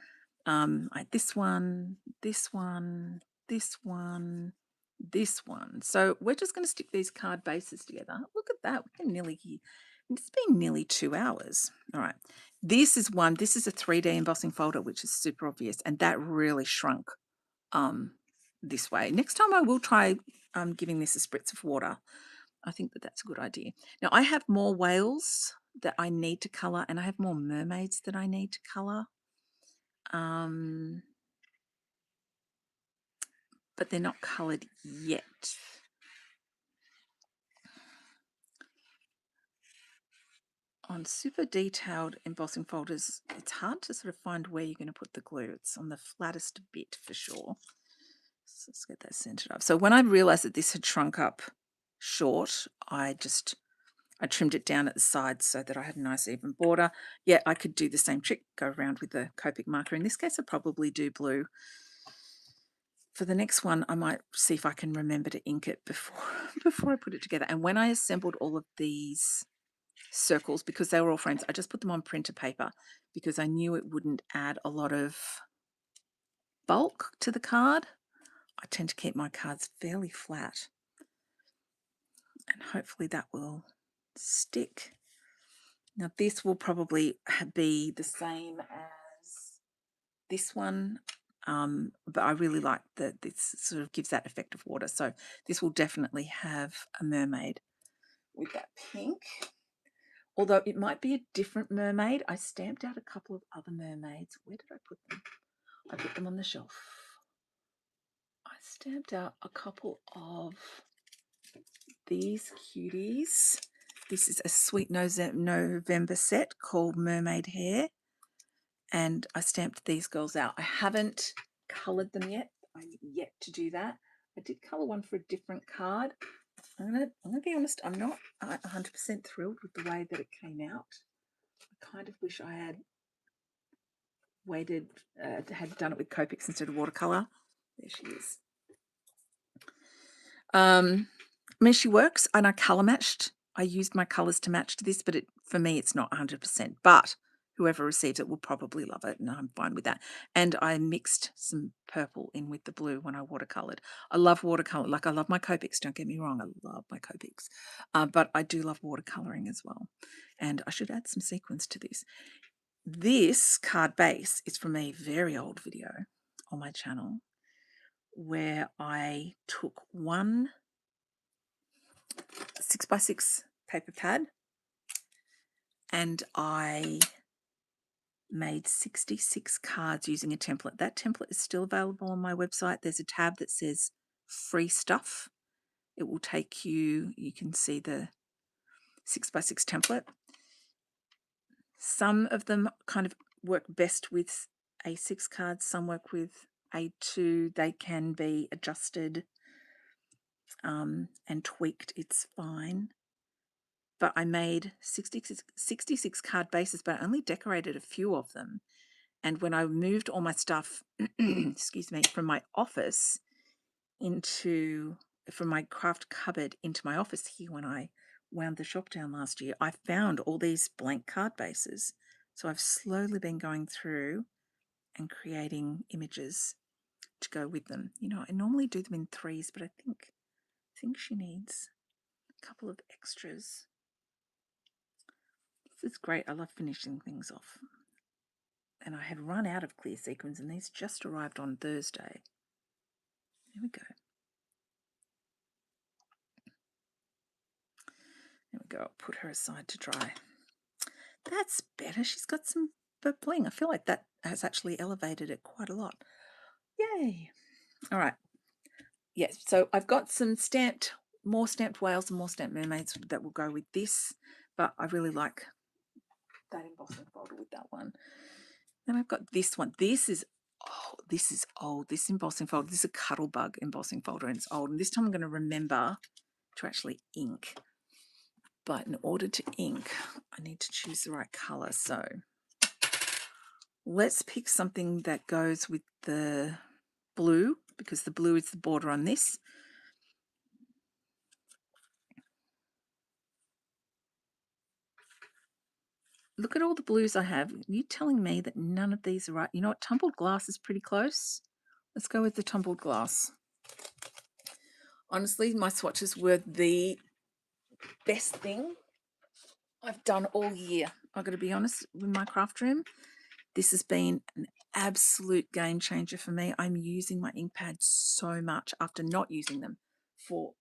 This one, this one, this one, this one. So we're just going to stick these card bases together. Look at that. It's been nearly 2 hours. All right. This is a 3D embossing folder, which is super obvious. And that really shrunk this way. Next time I will try giving this a spritz of water. I think that's a good idea. Now I have more whales that I need to colour, and I have more mermaids that I need to colour. But they're not coloured yet. on super detailed embossing folders, it's hard to sort of find where you're going to put the glue. It's on the flattest bit for sure. So let's get that centered up. So when I realized that this had shrunk up short, I trimmed it down at the sides so that I had a nice even border. Yeah, I could do the same trick, go around with the Copic marker. In this case, I'd probably do blue. For the next one, I might see if I can remember to ink it before I put it together. And when I assembled all of these circles, because they were all frames, I just put them on printer paper because I knew it wouldn't add a lot of bulk to the card. I tend to keep my cards fairly flat, and hopefully that will stick. Now this will probably be the same as this one, but I really like that this sort of gives that effect of water. So this will definitely have a mermaid with that pink. Although it might be a different mermaid. I stamped out a couple of other mermaids. Where did I put them? I put them on the shelf. I stamped out a couple of these cuties. This is a Sweet November set called Mermaid Hair. And I stamped these girls out. I haven't coloured them yet. I'm yet to do that. I did colour one for a different card. I'm gonna be honest, I'm not 100% thrilled with the way that it came out. I kind of wish I had had done it with Copics instead of watercolour. There she is. I mean, she works, and I colour matched. I used my colours to match to this, but for me, it's not 100%. But whoever receives it will probably love it, and I'm fine with that. And I mixed some purple in with the blue when I watercoloured. I love watercolour. Like, I love my Copics, don't get me wrong. I love my Copics. But I do love watercolouring as well. And I should add some sequins to this. This card base is from a very old video on my channel where I took one 6x6 paper pad and I made 66 cards using a template. That template is still available on my website. There's a tab that says free stuff. It will take you can see the 6x6 template. Some of them kind of work best with A6 cards, some work with A2. They can be adjusted and tweaked. It's fine. But I made 66 card bases, but I only decorated a few of them. And when I moved all my stuff, excuse me, from my office from my craft cupboard into my office here when I wound the shop down last year, I found all these blank card bases. So I've slowly been going through and creating images to go with them. You know, I normally do them in threes, but I think she needs a couple of extras. This is great. I love finishing things off. And I had run out of clear sequins, and these just arrived on Thursday. There we go. There we go. I'll put her aside to dry. That's better. She's got some bling. I feel like that has actually elevated it quite a lot. Yay. All right. Yes, so I've got some more stamped whales and more stamped mermaids that will go with this, but I really like that embossing folder with that one. Then I've got this one. This is old. This embossing folder, this is a Cuttlebug embossing folder, and it's old. And this time I'm going to remember to actually ink. But in order to ink, I need to choose the right color. So let's pick something that goes with the blue, because the blue is the border on this. Look at all the blues I have. You telling me that none of these are right? You know what? Tumbled glass is pretty close. Let's go with the tumbled glass. Honestly, my swatches were the best thing I've done all year. I've got to be honest with my craft room. This has been an absolute game changer for me. I'm using my ink pads so much after not using them for,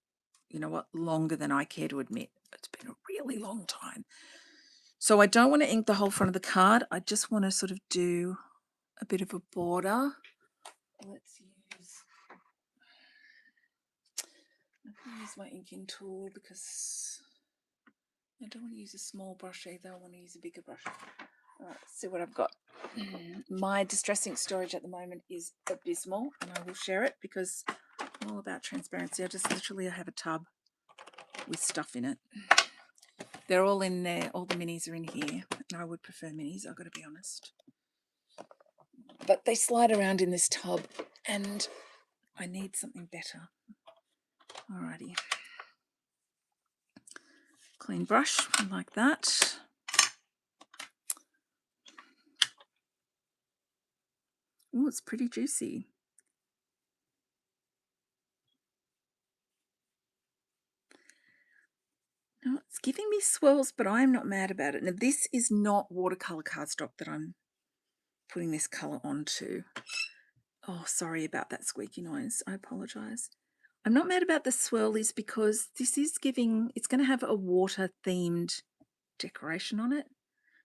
you know what, longer than I care to admit. It's been a really long time. So I don't want to ink the whole front of the card. I just want to sort of do a bit of a border. Let's use my inking tool because I don't want to use a small brush either. I want to use a bigger brush. All right, let's see what I've got. My distress ink storage at the moment is abysmal, and I will share it because I'm all about transparency. I just literally have a tub with stuff in it. They're all in there. All the minis are in here. And I would prefer minis, I've got to be honest. But they slide around in this tub, and I need something better. Alrighty. Clean brush like that. Oh, it's pretty juicy. Now, it's giving me swirls, but I'm not mad about it. Now, this is not watercolor cardstock that I'm putting this color onto. Oh, sorry about that squeaky noise. I apologize. I'm not mad about the swirlies because this is giving, it's going to have a water-themed decoration on it.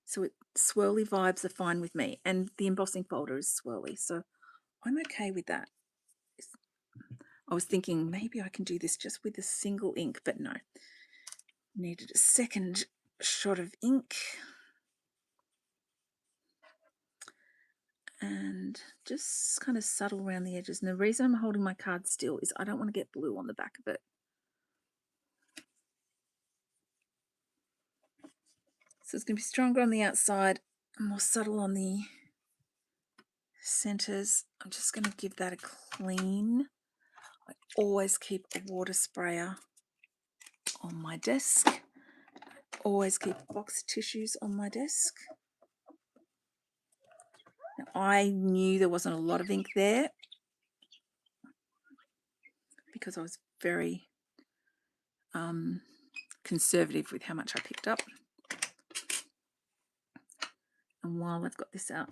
So swirly vibes are fine with me. And the embossing folder is swirly, so I'm okay with that. I was thinking maybe I can do this just with a single ink, but no. Needed a second shot of ink. And just kind of subtle around the edges. And the reason I'm holding my card still is I don't want to get blue on the back of it. So it's going to be stronger on the outside and more subtle on the centers. I'm just going to give that a clean. I always keep a water sprayer on my desk. Always keep a box of tissues on my desk. Now, I knew there wasn't a lot of ink there because I was very conservative with how much I picked up. And while I've got this out,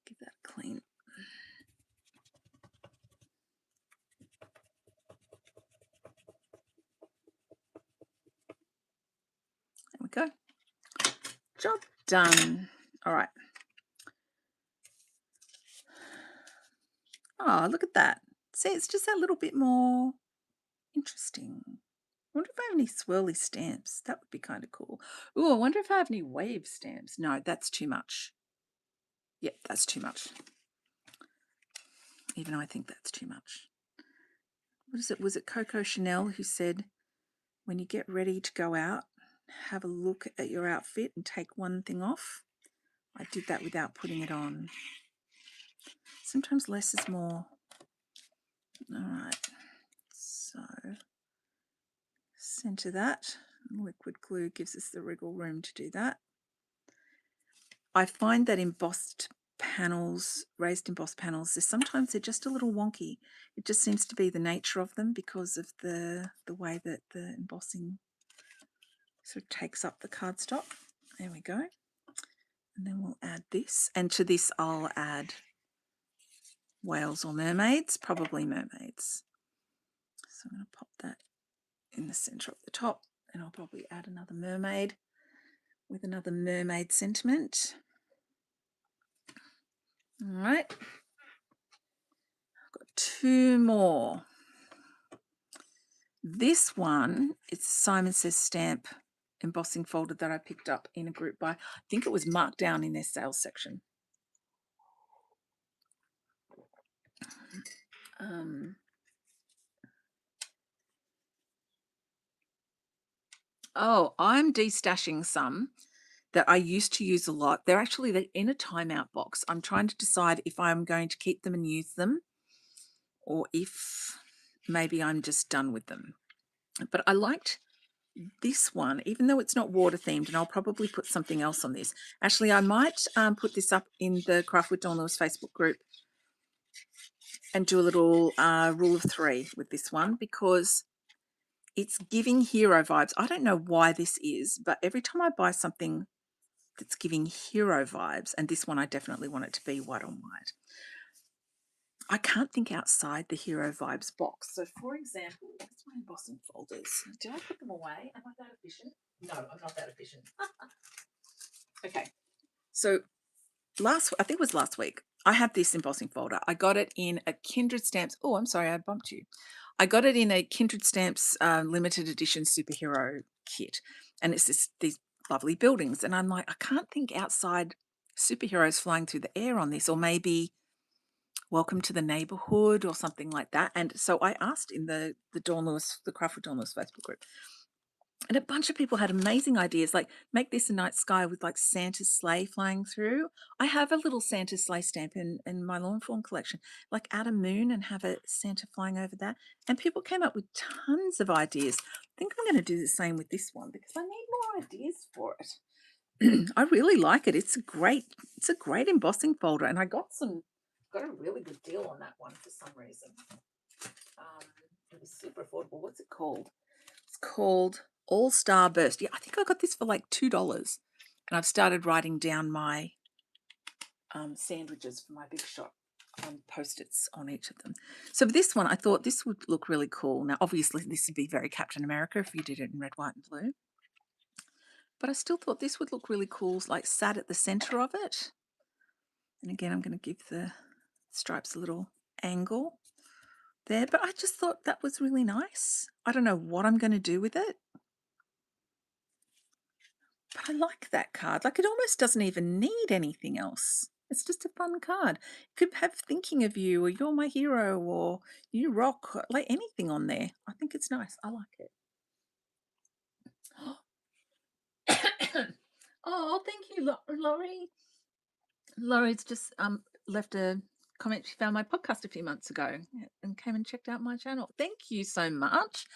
give that a clean. There we go. Job done. All right. Oh, look at that. See, it's just a little bit more interesting. I wonder if I have any swirly stamps. That would be kind of cool. Oh, I wonder if I have any wave stamps. No, that's too much. Yep, that's too much. Even though I think that's too much. What is it? Was it Coco Chanel who said, when you get ready to go out, have a look at your outfit and take one thing off? I did that without putting it on. Sometimes less is more. All right. So center that. Liquid glue gives us the wriggle room to do that. I find that embossed panels, raised embossed panels, sometimes they're just a little wonky. It just seems to be the nature of them because of the way that the embossing sort of takes up the cardstock. There we go. And then we'll add this. And to this I'll add whales or mermaids, probably mermaids. So I'm going to pop that in the center of the top, and I'll probably add another mermaid with another mermaid sentiment. All right. I've got two more. This one is Simon Says Stamp embossing folder that I picked up in a group by, I think it was marked down in their sales section. Oh, I'm destashing some that I used to use a lot. They're in a timeout box. I'm trying to decide if I'm going to keep them and use them or if maybe I'm just done with them. But I liked this one, even though it's not water themed, and I'll probably put something else on this. Actually, I might put this up in the Craft with Dawn Lewis Facebook group and do a little rule of three with this one because it's giving hero vibes. I don't know why this is, but every time I buy something that's giving hero vibes, and this one I definitely want it to be white on white, I can't think outside the hero vibes box. So for example, what's my embossing folders? Did I put them away? Am I that efficient? No, I'm not that efficient. Okay. So I think it was last week, I had this embossing folder. I got it in a Kindred Stamps. Oh, I'm sorry, I bumped you. I got it in a Kindred Stamps limited edition superhero kit, and it's these lovely buildings, and I'm like, I can't think outside superheroes flying through the air on this, or maybe Welcome to the Neighborhood or something like that. And so I asked in the Dawn Lewis, the Craft with Dawn Lewis Facebook group, and a bunch of people had amazing ideas, like make this a night sky with like Santa's sleigh flying through. I have a little Santa sleigh stamp in my Lawn Fawn collection, like add a moon and have a Santa flying over that. And people came up with tons of ideas. I think I'm going to do the same with this one because I need more ideas for it. I really like it. It's a great embossing folder, and I got a really good deal on that one for some reason. It was super affordable. What's it called? It's called All Star Burst. Yeah, I think I got this for like $2, and I've started writing down my sandwiches for my big shot on Post-its on each of them. So this one, I thought this would look really cool. Now, obviously, this would be very Captain America if you did it in red, white, and blue. But I still thought this would look really cool, like sat at the center of it. And again, I'm going to give the stripes a little angle there. But I just thought that was really nice. I don't know what I'm going to do with it. But I like that card. Like, it almost doesn't even need anything else. It's just a fun card. It could have thinking of you, or you're my hero, or you rock, or like anything on there. I think it's nice. I like it. Oh, thank you, Laurie. Laurie's just left a comment. She found my podcast a few months ago and came and checked out my channel. Thank you so much.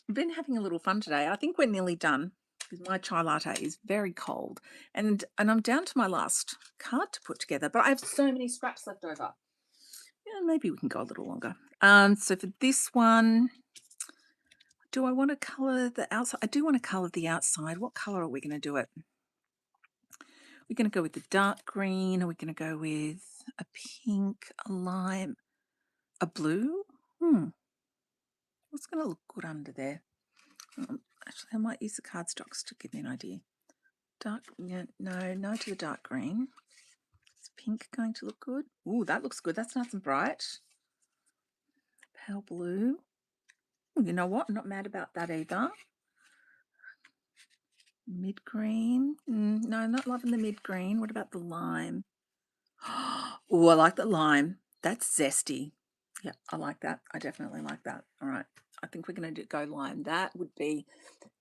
We've been having a little fun today. I think we're nearly done because my chai latte is very cold, and I'm down to my last card to put together. But I have so many scraps left over. Yeah, maybe we can go a little longer. So for this one, do I want to colour the outside? I do want to colour the outside. What colour are we going to do it? We're going to go with the dark green. Are we going to go with a pink, a lime, a blue? What's going to look good under there? Actually, I might use the cardstocks to give me an idea. Dark, no to the dark green. Is pink going to look good? Ooh, that looks good. That's nice and bright. Pale blue. Ooh, you know what? I'm not mad about that either. Mid green. No, not loving the mid green. What about the lime? Oh, I like the lime. That's zesty. Yeah, I like that. I definitely like that. All right. I think we're going to go lime. That would be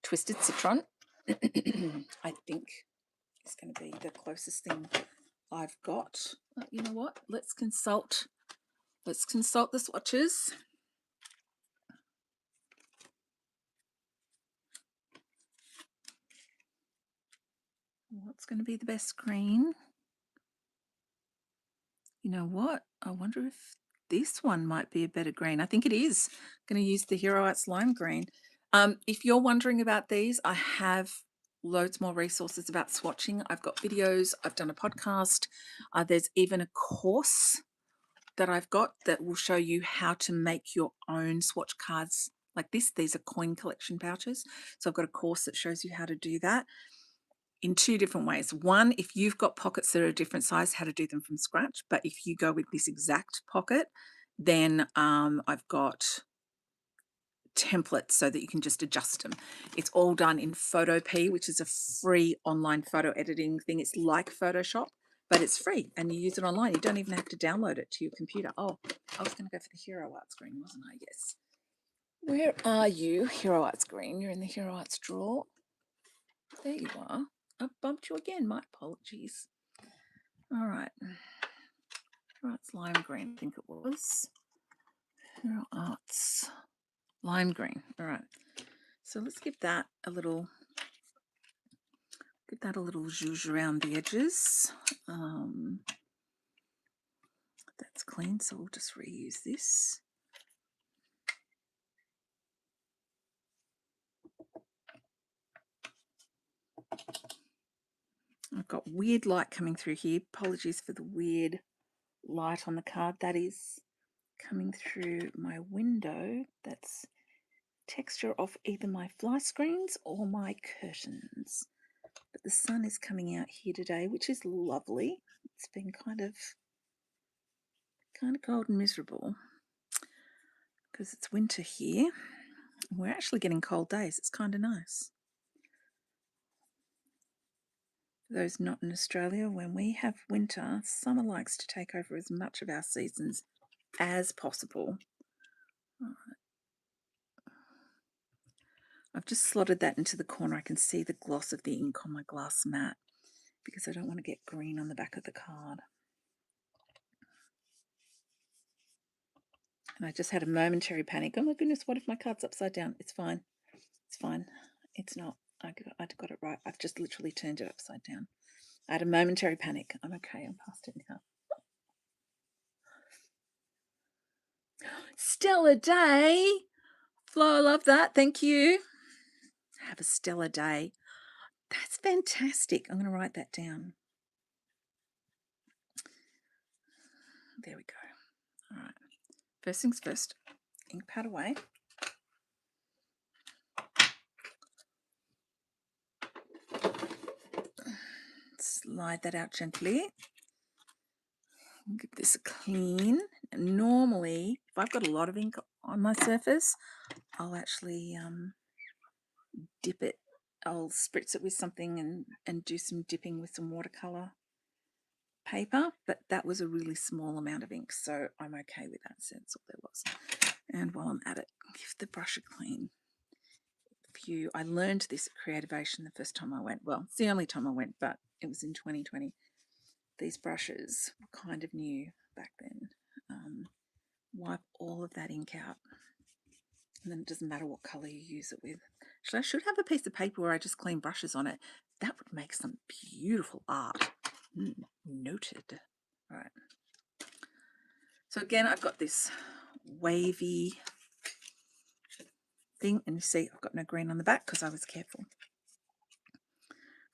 Twisted Citron. I think it's going to be the closest thing I've got. You know what? Let's consult the swatches. What's going to be the best green? You know what? I wonder if this one might be a better green. I think it is. I'm going to use the Hero Arts Lime Green. If you're wondering about these, I have loads more resources about swatching. I've got videos. I've done a podcast. There's even a course that I've got that will show you how to make your own swatch cards like this. These are coin collection pouches. So I've got a course that shows you how to do that in two different ways. One, if you've got pockets that are a different size, how to do them from scratch. But if you go with this exact pocket, then I've got templates so that you can just adjust them. It's all done in Photopea, which is a free online photo editing thing. It's like Photoshop, but it's free and you use it online. You don't even have to download it to your computer. Oh, I was going to go for the Hero Arts Green, wasn't I? Yes. Where are you, Hero Arts Green? You're in the Hero Arts drawer. There you are. I bumped you again. My apologies. All right. Hero Arts Lime Green, I think it was. Hero Arts Lime Green. All right. So let's give that a little zhuzh around the edges. That's clean, so we'll just reuse this. I've got weird light coming through here. Apologies for the weird light on the card. That is coming through my window. That's texture of either my fly screens or my curtains. But the sun is coming out here today, which is lovely. It's been kind of cold and miserable. I'm because it's winter here. We're actually getting cold days. It's kind of nice. For those not in Australia, when we have winter, summer likes to take over as much of our seasons as possible. All right. I've just slotted that into the corner. I can see the gloss of the ink on my glass mat because I don't want to get green on the back of the card. And I just had a momentary panic. Oh my goodness, what if my card's upside down? It's fine. It's fine. It's not. I got it right. I've just literally turned it upside down. I had a momentary panic. I'm okay. I'm past it now. Stellar day. Flo, I love that. Thank you. Have a stellar day. That's fantastic. I'm going to write that down. There we go. All right. First things first. Ink pad away. Slide that out gently. Give this a clean. Normally, if I've got a lot of ink on my surface, I'll actually dip it. I'll spritz it with something and do some dipping with some watercolor paper, but that was a really small amount of ink, so I'm okay with that. So that's all there was. And while I'm at it, give the brush a clean. I learned this at Creativation the first time I went. Well, it's the only time I went, but it was in 2020. These brushes were kind of new back then. Wipe all of that ink out, and then it doesn't matter what color you use it with. Actually, I should have a piece of paper where I just clean brushes on it. That would make some beautiful art. Noted. All right. So again, I've got this wavy thing, and you see I've got no green on the back because I was careful.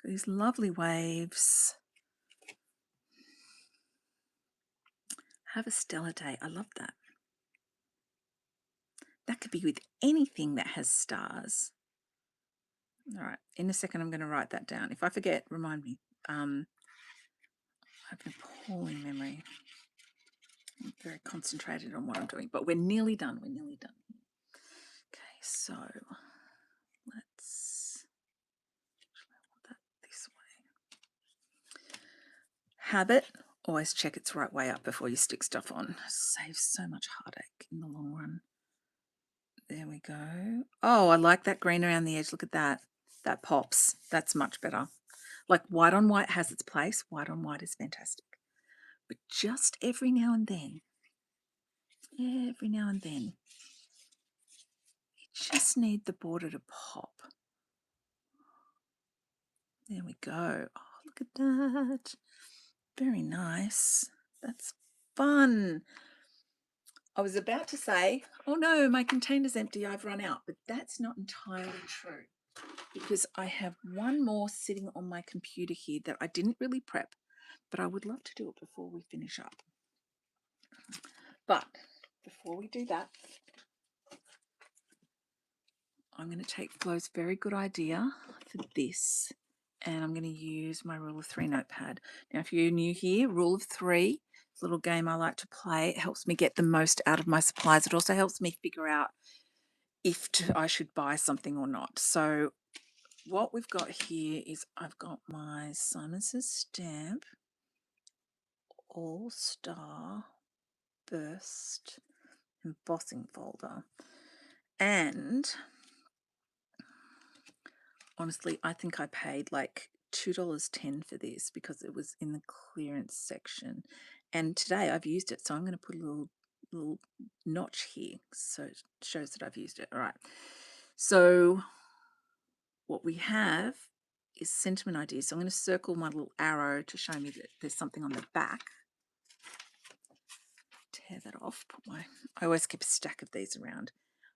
Got these lovely waves. Have a stellar day. I love that. That could be with anything that has stars. All right, in a second I'm going to write that down. If I forget, remind me. I have an appalling memory. I'm very concentrated on what I'm doing, but we're nearly done. We're nearly done. Okay, so let's put that this way. Habit, always check it's right way up before you stick stuff on. Saves so much heartache in the long run. There we go. Oh, I like that green around the edge. Look at that. That pops. That's much better. Like white on white has its place. White on white is fantastic. But just every now and then, you just need the border to pop. There we go. Oh, look at that. Very nice. That's fun. I was about to say, oh no, my container's empty. I've run out. But that's not entirely true, because I have one more sitting on my computer here that I didn't really prep, but I would love to do it before we finish up. But before we do that, I'm going to take Flo's very good idea for this, and I'm going to use my rule of 3 notepad. Now, if you're new here, rule of 3, a little game I like to play. It helps me get the most out of my supplies. It also helps me figure out if I should buy something or not. So what we've got here is I've got my Simon Says Stamp All-Star Burst embossing folder. And honestly, I think I paid like $2.10 for this because it was in the clearance section. And today I've used it, so I'm going to put a little notch here so it shows that I've used it. All right. So what we have is sentiment ideas. So I'm going to circle my little arrow to show me that there's something on the back. Tear that off. I always keep a stack of these around.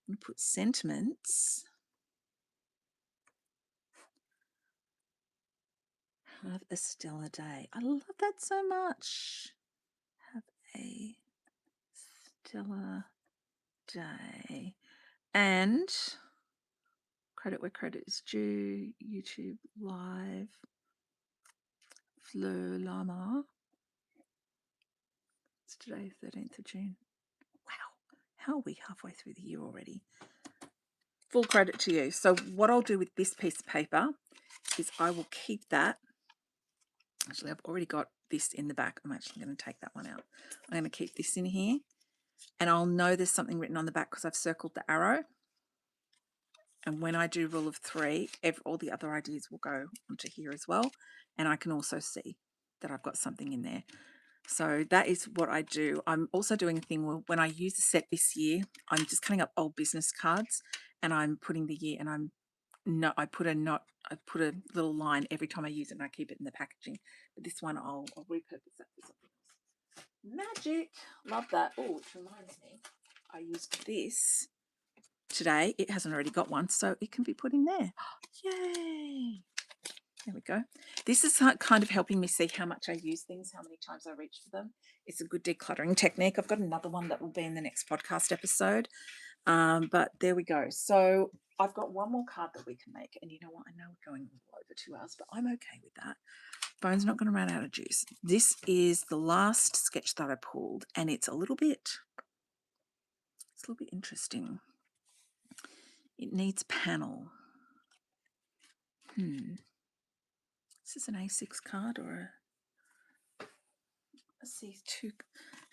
I'm going to put sentiments. Have a stellar day. I love that so much. Have a stellar day. And credit where credit is due. YouTube live. Flo Lama. It's today, 13th of June. Wow. How are we halfway through the year already? Full credit to you. So what I'll do with this piece of paper is I will keep that. Actually, I've already got this in the back. I'm actually going to take that one out. I'm going to keep this in here, and I'll know there's something written on the back because I've circled the arrow. And when I do rule of 3, all the other ideas will go onto here as well. And I can also see that I've got something in there. So that is what I do. I'm also doing a thing where when I use the set this year, I'm just cutting up old business cards and I'm putting the year, and I put a little line every time I use it, and I keep it in the packaging. But this one I'll repurpose that for something else. Magic. Love that. Oh, which reminds me, I used this today. It hasn't already got one, so it can be put in there. Yay! There we go. This is kind of helping me see how much I use things, how many times I reach for them. It's a good decluttering technique. I've got another one that will be in the next podcast episode. But there we go. So I've got one more card that we can make. And you know what? I know we're going over 2 hours, but I'm okay with that. Phone's not going to run out of juice. This is the last sketch that I pulled, and it's a little bit interesting. It needs panel. Is this an A6 card or a C2?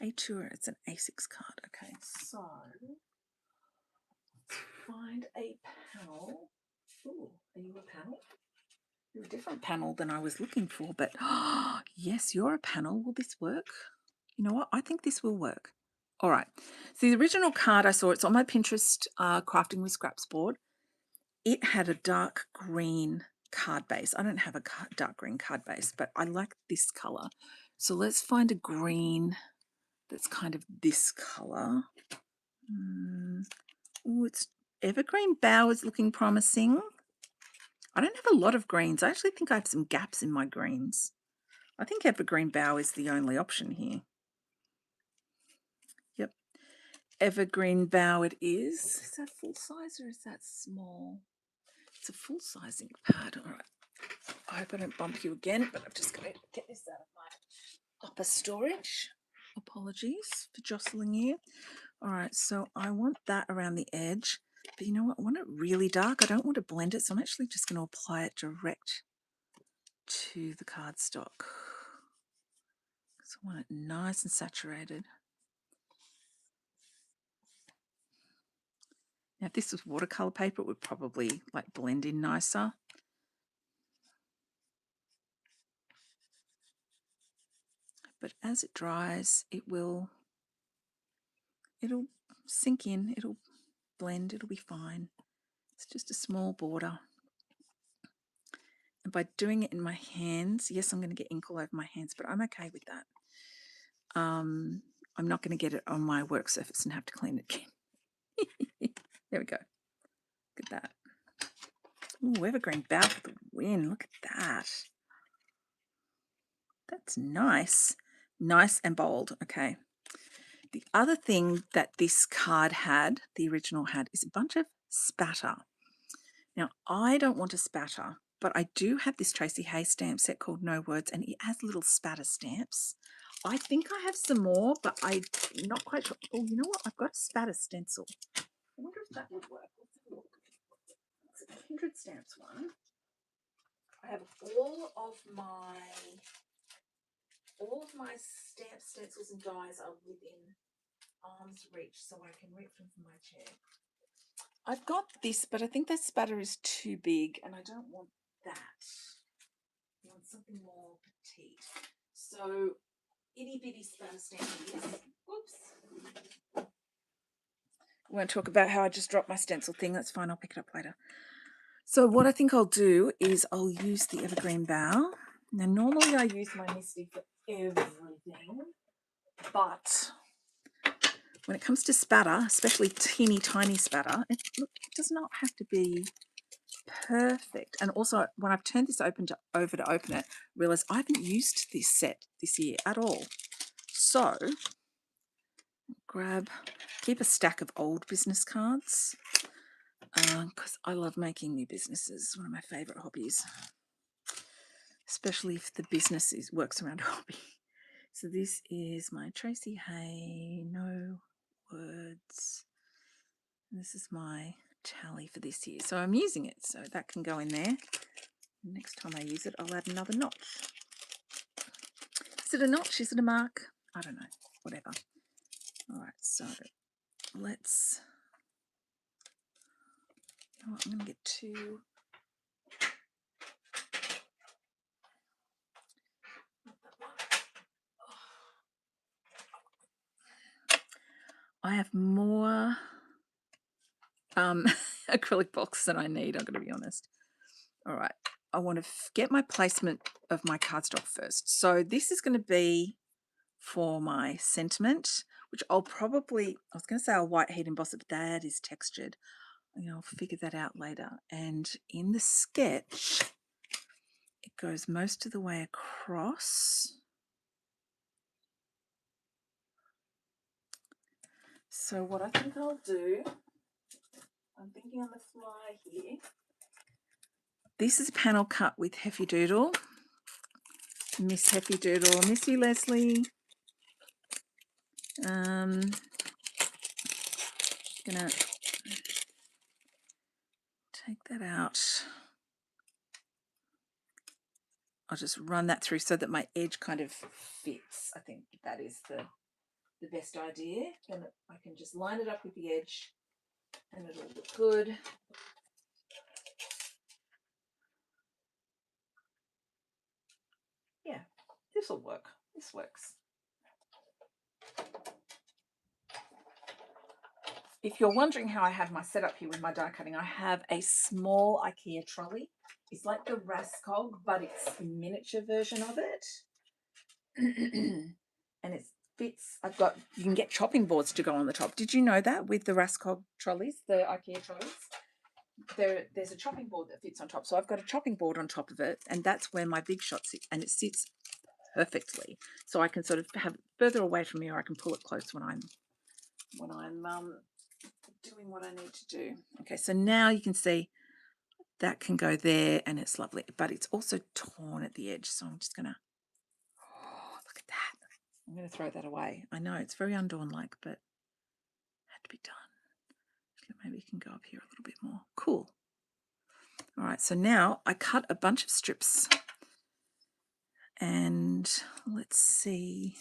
A2, or it's an A6 card. Okay, so let's find a panel. Ooh, are you a panel? You're a different panel than I was looking for, but yes, you're a panel. Will this work? You know what? I think this will work. All right. So the original card I saw, it's on my Pinterest Crafting with Scraps board. It had a dark green card base. I don't have a dark green card base, but I like this color. So let's find a green that's kind of this color. Oh, it's evergreen bough is looking promising. I don't have a lot of greens. I actually think I have some gaps in my greens. I think evergreen bough is the only option here. Yep. Evergreen bough it is. Is that full size or is that small? It's a full sizing pad. All right. I hope I don't bump you again, but I'm just going to get this out of my upper storage. Apologies for jostling you. All right, so I want that around the edge, but you know what? I want it really dark. I don't want to blend it, so I'm actually just going to apply it direct to the cardstock. So I want it nice and saturated. Now, if this was watercolor paper, it would probably like blend in nicer. But as it dries, it'll sink in, it'll blend, it'll be fine. It's just a small border. And by doing it in my hands, yes, I'm going to get ink all over my hands, but I'm okay with that. I'm not going to get it on my work surface and have to clean it again. There we go. Look at that. Ooh, evergreen bough for the win. Look at that. That's nice. Nice and bold. Okay. The other thing that this card had, the original had, is a bunch of spatter. Now, I don't want a spatter, but I do have this Tracy Hay stamp set called No Words, and it has little spatter stamps. I think I have some more, but I'm not quite sure. Oh, you know what? I've got a spatter stencil. I wonder if that would work. Let's have a look. It's a 100 stamps one. I have all of my stamp stencils and dies are within arm's reach, so I can reach them from my chair. I've got this, but I think that spatter is too big, and I don't want that. I want something more petite. So, itty bitty spatter stamp. Whoops. We won't talk about how I just dropped my stencil thing. That's fine. I'll pick it up later. So what I think I'll do is I'll use the evergreen bough. Now, normally I use my Misty for everything, but when it comes to spatter, especially teeny tiny spatter, it does not have to be perfect. And also, when I've turned this over to open it, I realize I haven't used this set this year at all. So, keep a stack of old business cards because I love making new businesses. One of my favorite hobbies, especially if the business works around a hobby. So this is my Tracy Hay No Words This is my tally for this year. So I'm using it, so that can go in there. Next time I use it, I'll add another notch. Is it a notch? Is it a mark? I don't know. Whatever. All right, so let's... Oh, I'm going to get two. I have more acrylic blocks than I need, I'm going to be honest. All right, I want to get my placement of my cardstock first. So this is going to be for my sentiment, which I'll probably, I was going to say I'll white heat emboss it, but that is textured. I'll figure that out later. And in the sketch, it goes most of the way across. So what I think I'll do, I'm thinking on the fly here. This is a panel cut with Heffy Doodle. Miss Heffy Doodle. Miss you, Leslie. Gonna take that out. I'll just run that through so that my edge kind of fits. I think that is the best idea. Then I can just line it up with the edge and it'll look good. Yeah, this will work. This works. If you're wondering how I have my setup here with my die cutting, I have a small IKEA trolley. It's like the Raskog, but it's a miniature version of it. And it fits. You can get chopping boards to go on the top. Did you know that with the Raskog trolleys, the IKEA trolleys? There's a chopping board that fits on top. So I've got a chopping board on top of it, and that's where my big shot sits, and it sits perfectly. So I can sort of have it further away from me, or I can pull it close when I'm doing what I need to do. Okay, so now you can see that can go there and it's lovely, but it's also torn at the edge. So I'm just going to, look at that. I'm going to throw that away. I know it's very undawn-like, but it had to be done. Maybe you can go up here a little bit more. Cool. All right, so now I cut a bunch of strips and let's see.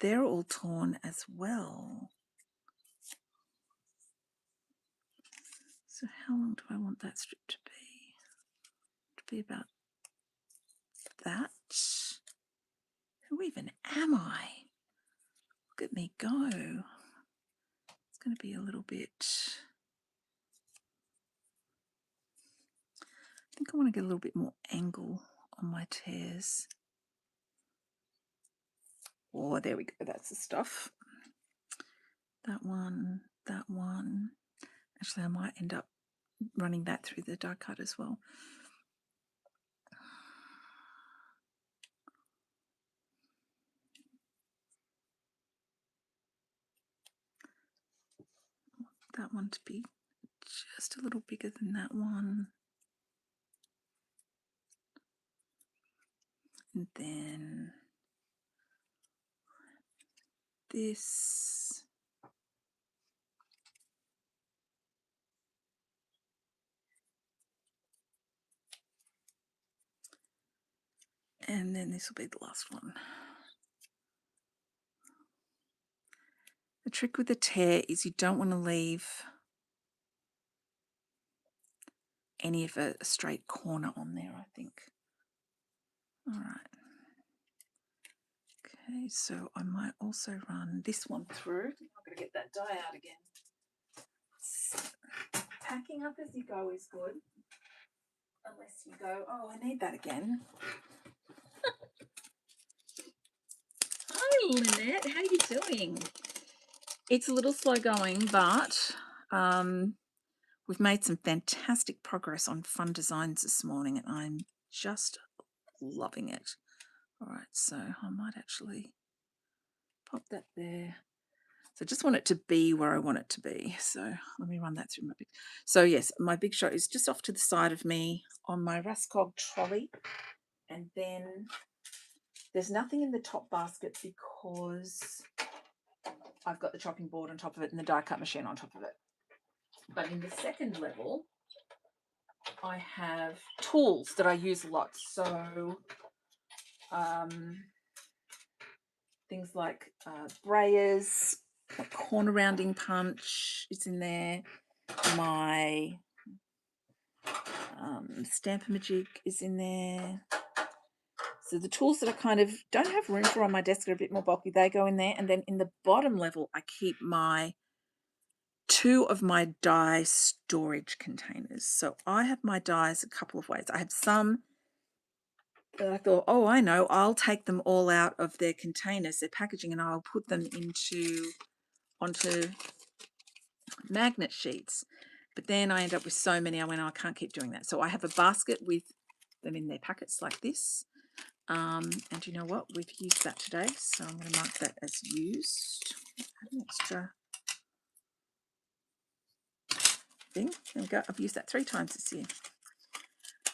They're all torn as well. So how long do I want that strip to be? To be about that. Who even am I? Look at me go. It's going to be a little bit... I think I want to get a little bit more angle on my tears. Oh, there we go. That's the stuff. That one, that one. Actually, I might end up running that through the die cut as well. That one to be just a little bigger than that one. And then this. And then this will be the last one. The trick with the tear is you don't want to leave any of a straight corner on there, I think. All right. Okay, so I might also run this one through. I'm going to get that die out again. Packing up as you go is good. Unless you go, oh, I need that again. Hi, Lynette. How are you doing? It's a little slow going, but we've made some fantastic progress on fun designs this morning, and I'm just loving it. All right, so I might actually pop that there. So I just want it to be where I want it to be. So let me run that through my big. So yes, my big shot is just off to the side of me on my Raskog trolley. And then there's nothing in the top basket because I've got the chopping board on top of it and the die cut machine on top of it. But in the second level, I have tools that I use a lot. So things like brayers, my corner rounding punch is in there. My Stamp-A-Majig is in there. So the tools that I kind of don't have room for on my desk are a bit more bulky, they go in there. And then in the bottom level, I keep two of my die storage containers. So I have my dies a couple of ways. I have some that I thought, oh, I know, I'll take them all out of their containers, their packaging, and I'll put them onto magnet sheets. But then I end up with so many, I went, oh, I can't keep doing that. So I have a basket with them in their packets like this. And you know what? We've used that today, so I'm going to mark that as used. Add an extra thing. There we go. I've used that 3 times this year.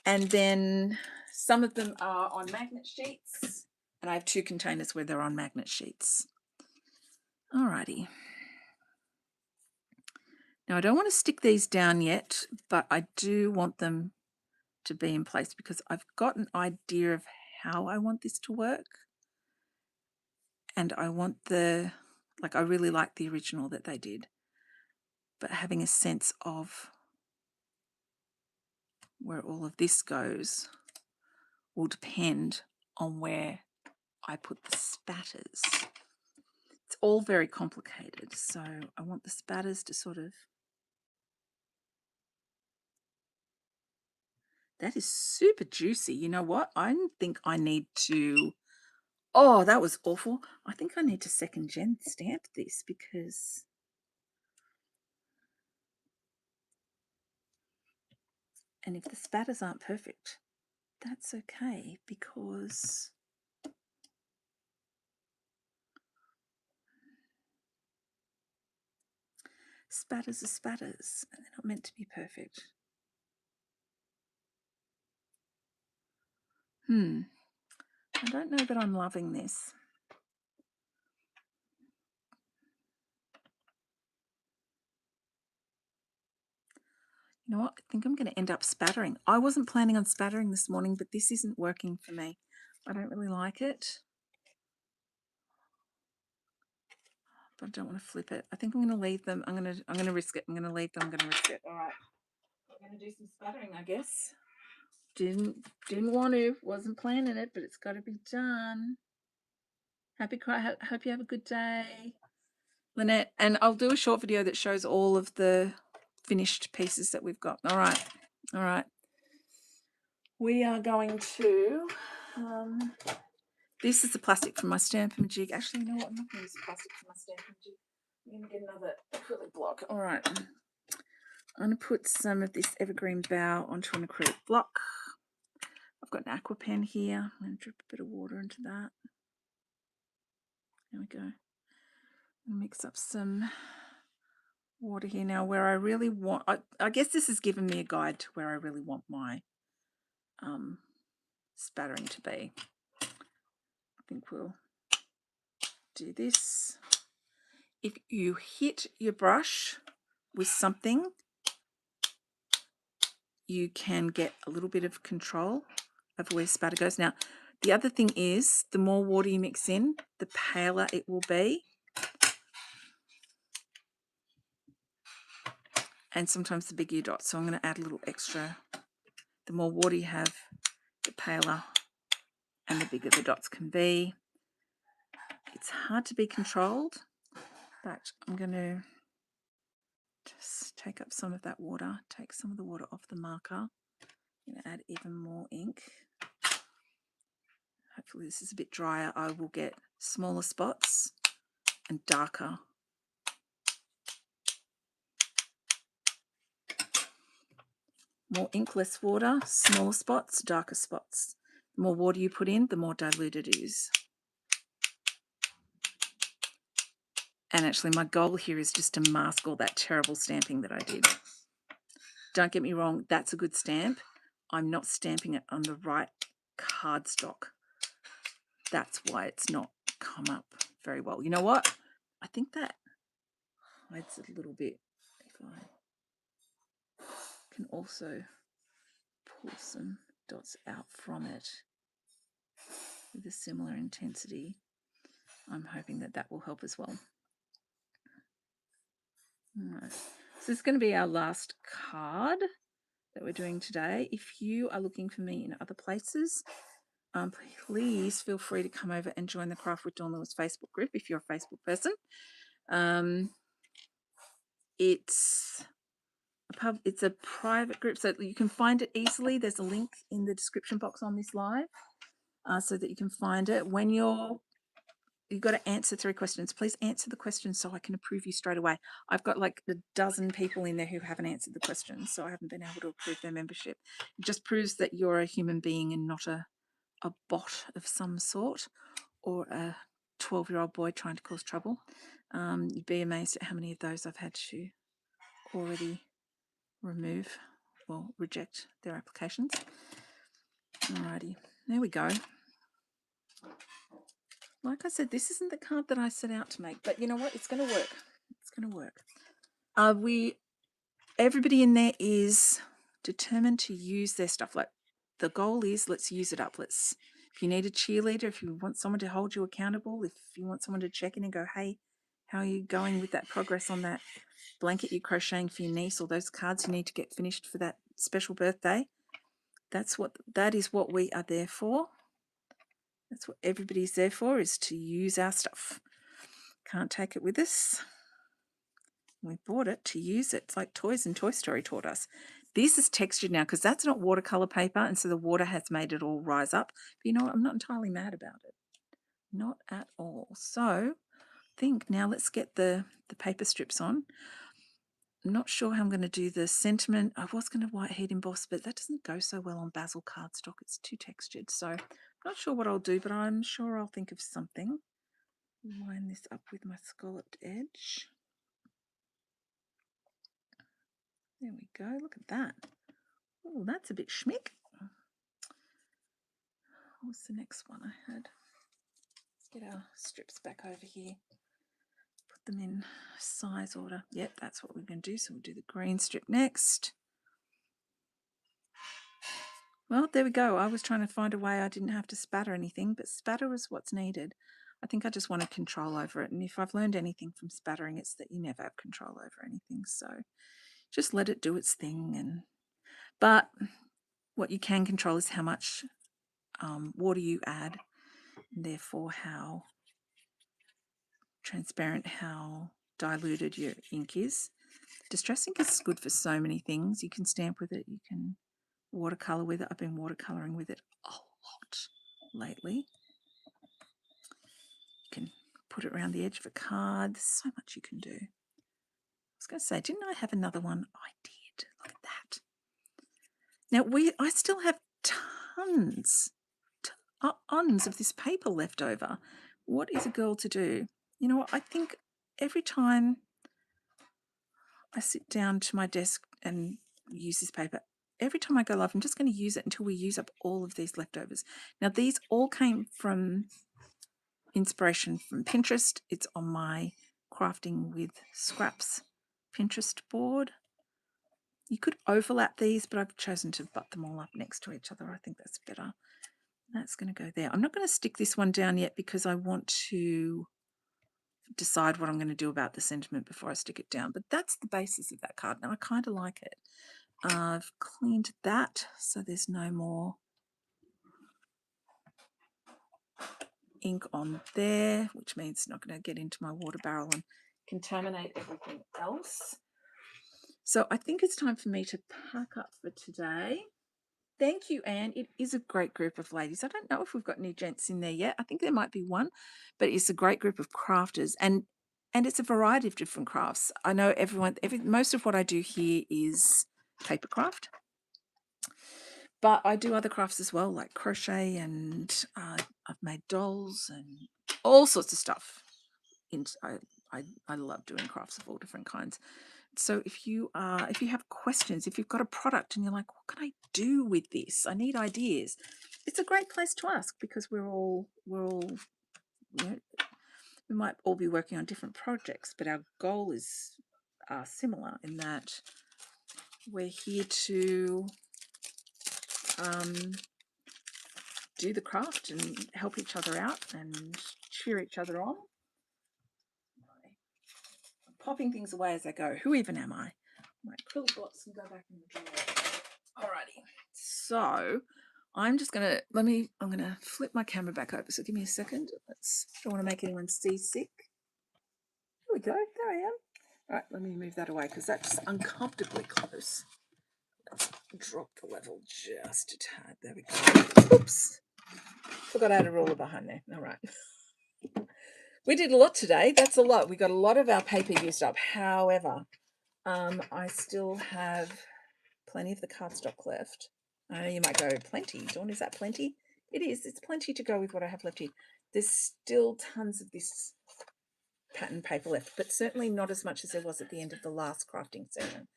And then some of them are on magnet sheets, and I have 2 containers where they're on magnet sheets. Alrighty. Now I don't want to stick these down yet, but I do want them to be in place because I've got an idea of how I want this to work. And I want I really like the original that they did, but having a sense of where all of this goes will depend on where I put the spatters. It's all very complicated, so I want the spatters to sort of... That is super juicy. You know what? I think I need to... Oh, that was awful. I think I need to second gen stamp this because... And if the spatters aren't perfect, that's okay because... Spatters are spatters, and they're not meant to be perfect. I don't know that I'm loving this. You know what? I think I'm going to end up spattering. I wasn't planning on spattering this morning, but this isn't working for me. I don't really like it. But I don't want to flip it. I think I'm going to leave them. I'm going to risk it. I'm going to leave them. I'm going to risk it. All right. We're going to do some spattering, I guess. Didn't want to. Wasn't planning it, but it's got to be done. Hope you have a good day, Lynette. And I'll do a short video that shows all of the finished pieces that we've got. All right. All right. We are going to... this is the plastic from my Stamp-A-Majig. Actually, you know what? I'm not going to use the plastic from my Stamp-A-Majig. I'm going to get another acrylic block. All right. I'm going to put some of this evergreen bough onto an acrylic block. I've got an aqua pen here. I'm going to drip a bit of water into that. There we go. I'll mix up some water here now where I really want... I guess this has given me a guide to where I really want my spattering to be. I think we'll do this. If you hit your brush with something, you can get a little bit of control of where spatter goes. Now, the other thing is, the more water you mix in, the paler it will be. And sometimes the bigger your dots. So I'm going to add a little extra. The more water you have, the paler and the bigger the dots can be. It's hard to be controlled, but I'm going to just take up some of that water, take some of the water off the marker. I'm going to add even more ink. Hopefully this is a bit drier. I will get smaller spots and darker. More ink, less water, smaller spots, darker spots. The more water you put in, the more diluted it is. And actually my goal here is just to mask all that terrible stamping that I did. Don't get me wrong, that's a good stamp. I'm not stamping it on the right cardstock. That's why it's not come up very well. You know what? I think that hides it a little bit. If I can also pull some dots out from it with a similar intensity, I'm hoping that that will help as well. All right. So this is going to be our last card that we're doing today. If you are looking for me in other places, please feel free to come over and join the Craft with Dawn Lewis Facebook group if you're a Facebook person. It's a private group, so you can find it easily. There's a link in the description box on this live, so that you can find it. When you've got to answer 3 questions. Please answer the questions so I can approve you straight away. I've got like a dozen people in there who haven't answered the questions, so I haven't been able to approve their membership. It just proves that you're a human being and not a bot of some sort or a 12-year-old boy trying to cause trouble. You'd be amazed at how many of those I've had to already reject their applications. Alrighty, there we go. Like I said, this isn't the card that I set out to make, but you know what? It's going to work. It's going to work. Everybody in there is determined to use their stuff. Like the goal is, let's use it up. If you need a cheerleader, if you want someone to hold you accountable, if you want someone to check in and go, hey, how are you going with that progress on that blanket you're crocheting for your niece, or those cards you need to get finished for that special birthday? That is what we are there for. That's what everybody's there for, is to use our stuff. Can't take it with us. We bought it to use it. It's like toys and Toy Story taught us. This is textured now because that's not watercolor paper, and so the water has made it all rise up. But you know what? I'm not entirely mad about it. Not at all. So I think now let's get the paper strips on. I'm not sure how I'm going to do the sentiment. I was going to white heat emboss, but that doesn't go so well on basil cardstock. It's too textured. So I'm not sure what I'll do, but I'm sure I'll think of something. Line this up with my scalloped edge. There we go. Look at that. Oh, that's a bit schmick. What's the next one I had? Let's get our strips back over here. Put them in size order. Yep, that's what we're going to do. So we'll do the green strip next. Well, there we go. I was trying to find a way I didn't have to spatter anything, but spatter is what's needed. I think I just wanted control over it. And if I've learned anything from spattering, it's that you never have control over anything. So just let it do its thing. But what you can control is how much water you add, and therefore how transparent, how diluted your ink is. Distress ink is good for so many things. You can stamp with it, you can watercolor with it. I've been watercoloring with it a lot lately. You can put it around the edge of a card. There's so much you can do. I was going to say, didn't I have another one? I did. Look at that. Now I still have tons of this paper left over. What is a girl to do? You know what? I think every time I sit down to my desk and use this paper, every time I go live, I'm just going to use it until we use up all of these leftovers. Now, these all came from inspiration from Pinterest. It's on my Crafting with Scraps Pinterest board. You could overlap these, but I've chosen to butt them all up next to each other. I think that's better. That's going to go there. I'm not going to stick this one down yet because I want to decide what I'm going to do about the sentiment before I stick it down. But that's the basis of that card. Now, I kind of like it. I've cleaned that so there's no more ink on there, which means it's not going to get into my water barrel and contaminate everything else. So I think it's time for me to pack up for today. Thank you, Anne. It is a great group of ladies. I don't know if we've got any gents in there yet. I think there might be one, but it's a great group of crafters, and it's a variety of different crafts. I know most of what I do here is paper craft, but I do other crafts as well, like crochet, and I've made dolls and all sorts of stuff. I love doing crafts of all different kinds. So if you have questions, if you've got a product and you're like, what can I do with this? I need ideas. It's a great place to ask because we're all We might all be working on different projects, but our goal is similar in that we're here to do the craft and help each other out and cheer each other on. I'm popping things away as I go. Who even am I? My quilt box can go back in the drawer. Alrighty. So I'm just gonna I'm gonna flip my camera back over. So give me a second. Don't want to make anyone seasick. Here we go. There I am. All right, let me move that away because that's uncomfortably close. Let's drop the level just a tad. There we go. Oops. Forgot I had a ruler behind there. All right. We did a lot today. That's a lot. We got a lot of our paper used up. However, I still have plenty of the cardstock left. I know you might go, plenty. Dawn, is that plenty? It is. It's plenty to go with what I have left here. There's still tons of this pattern paper left, but certainly not as much as there was at the end of the last crafting session.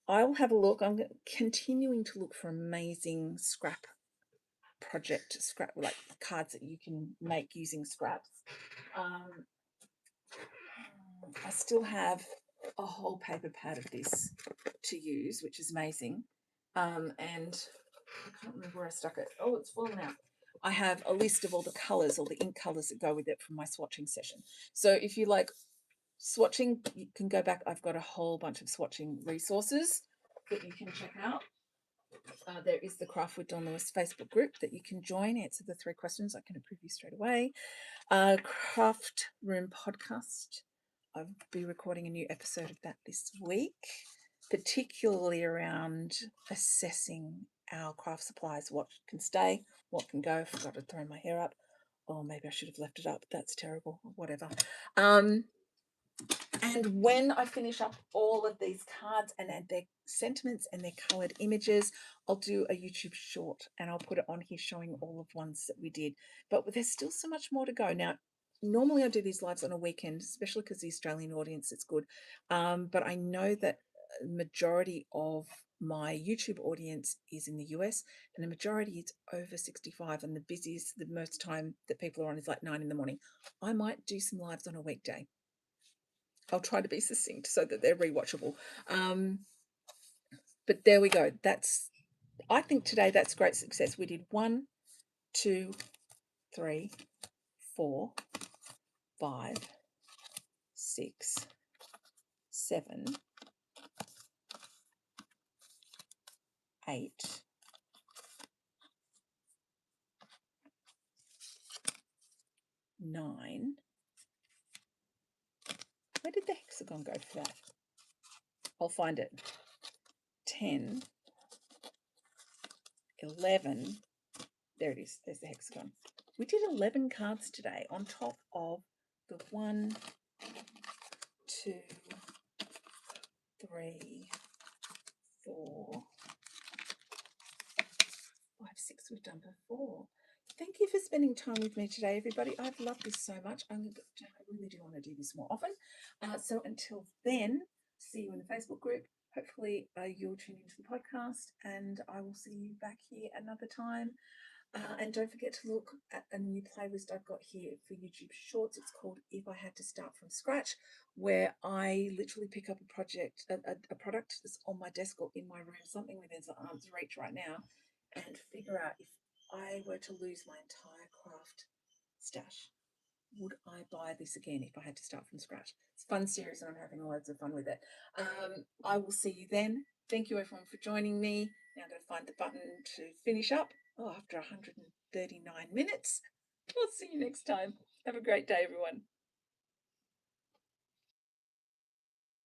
I'll have a look. I'm continuing to look for amazing scrap like cards that you can make using scraps. I still have a whole paper pad of this to use, which is amazing. And I can't remember where I stuck it. Oh, it's fallen out. I have a list of all the colours, all the ink colours that go with it from my swatching session. So if you like swatching, you can go back. I've got a whole bunch of swatching resources that you can check out. There is the Craft with Dawn Lewis Facebook group that you can join. Answer the 3 questions. I can approve you straight away. Craft Room podcast. I'll be recording a new episode of that this week, particularly around assessing our craft supplies. What can stay, what can go. Forgot to throw my hair up. Oh, maybe I should have left it up. That's terrible. Whatever. And when I finish up all of these cards and add their sentiments and their coloured images, I'll do a YouTube short and I'll put it on here showing all of ones that we did. But there's still so much more to go. Now, normally I do these lives on a weekend, especially because the Australian audience, it's good. But I know that a majority of my YouTube audience is in the US and the majority is over 65, and the most time that people are on is like 9 in the morning. I might do some lives on a weekday. I'll try to be succinct so that they're rewatchable. But there we go. I think today that's great success. We did 1, 2, 3, 4, 5, 6, 7, 8, 9. Where did the hexagon go for that? I'll find it. 10, 11. There it is. There's the hexagon. We did 11 cards today on top of the 1, 2, 3, 4, 5, 6 we've done before. Thank you for spending time with me today, everybody. I've loved this so much. I really do want to do this more often. So until then, see you in the Facebook group. Hopefully you'll tune into the podcast, and I will see you back here another time. And don't forget to look at a new playlist I've got here for YouTube Shorts. It's called If I Had to Start From Scratch, where I literally pick up a product that's on my desk or in my room, something within arm's reach right now, and figure out if I were to lose my entire craft stash, would I buy this again if I had to start from scratch? It's a fun series and I'm having loads of fun with it. I will see you then. Thank you everyone for joining me. Now I'm going to find the button to finish up. After 139 minutes. I'll see you next time. Have a great day, everyone.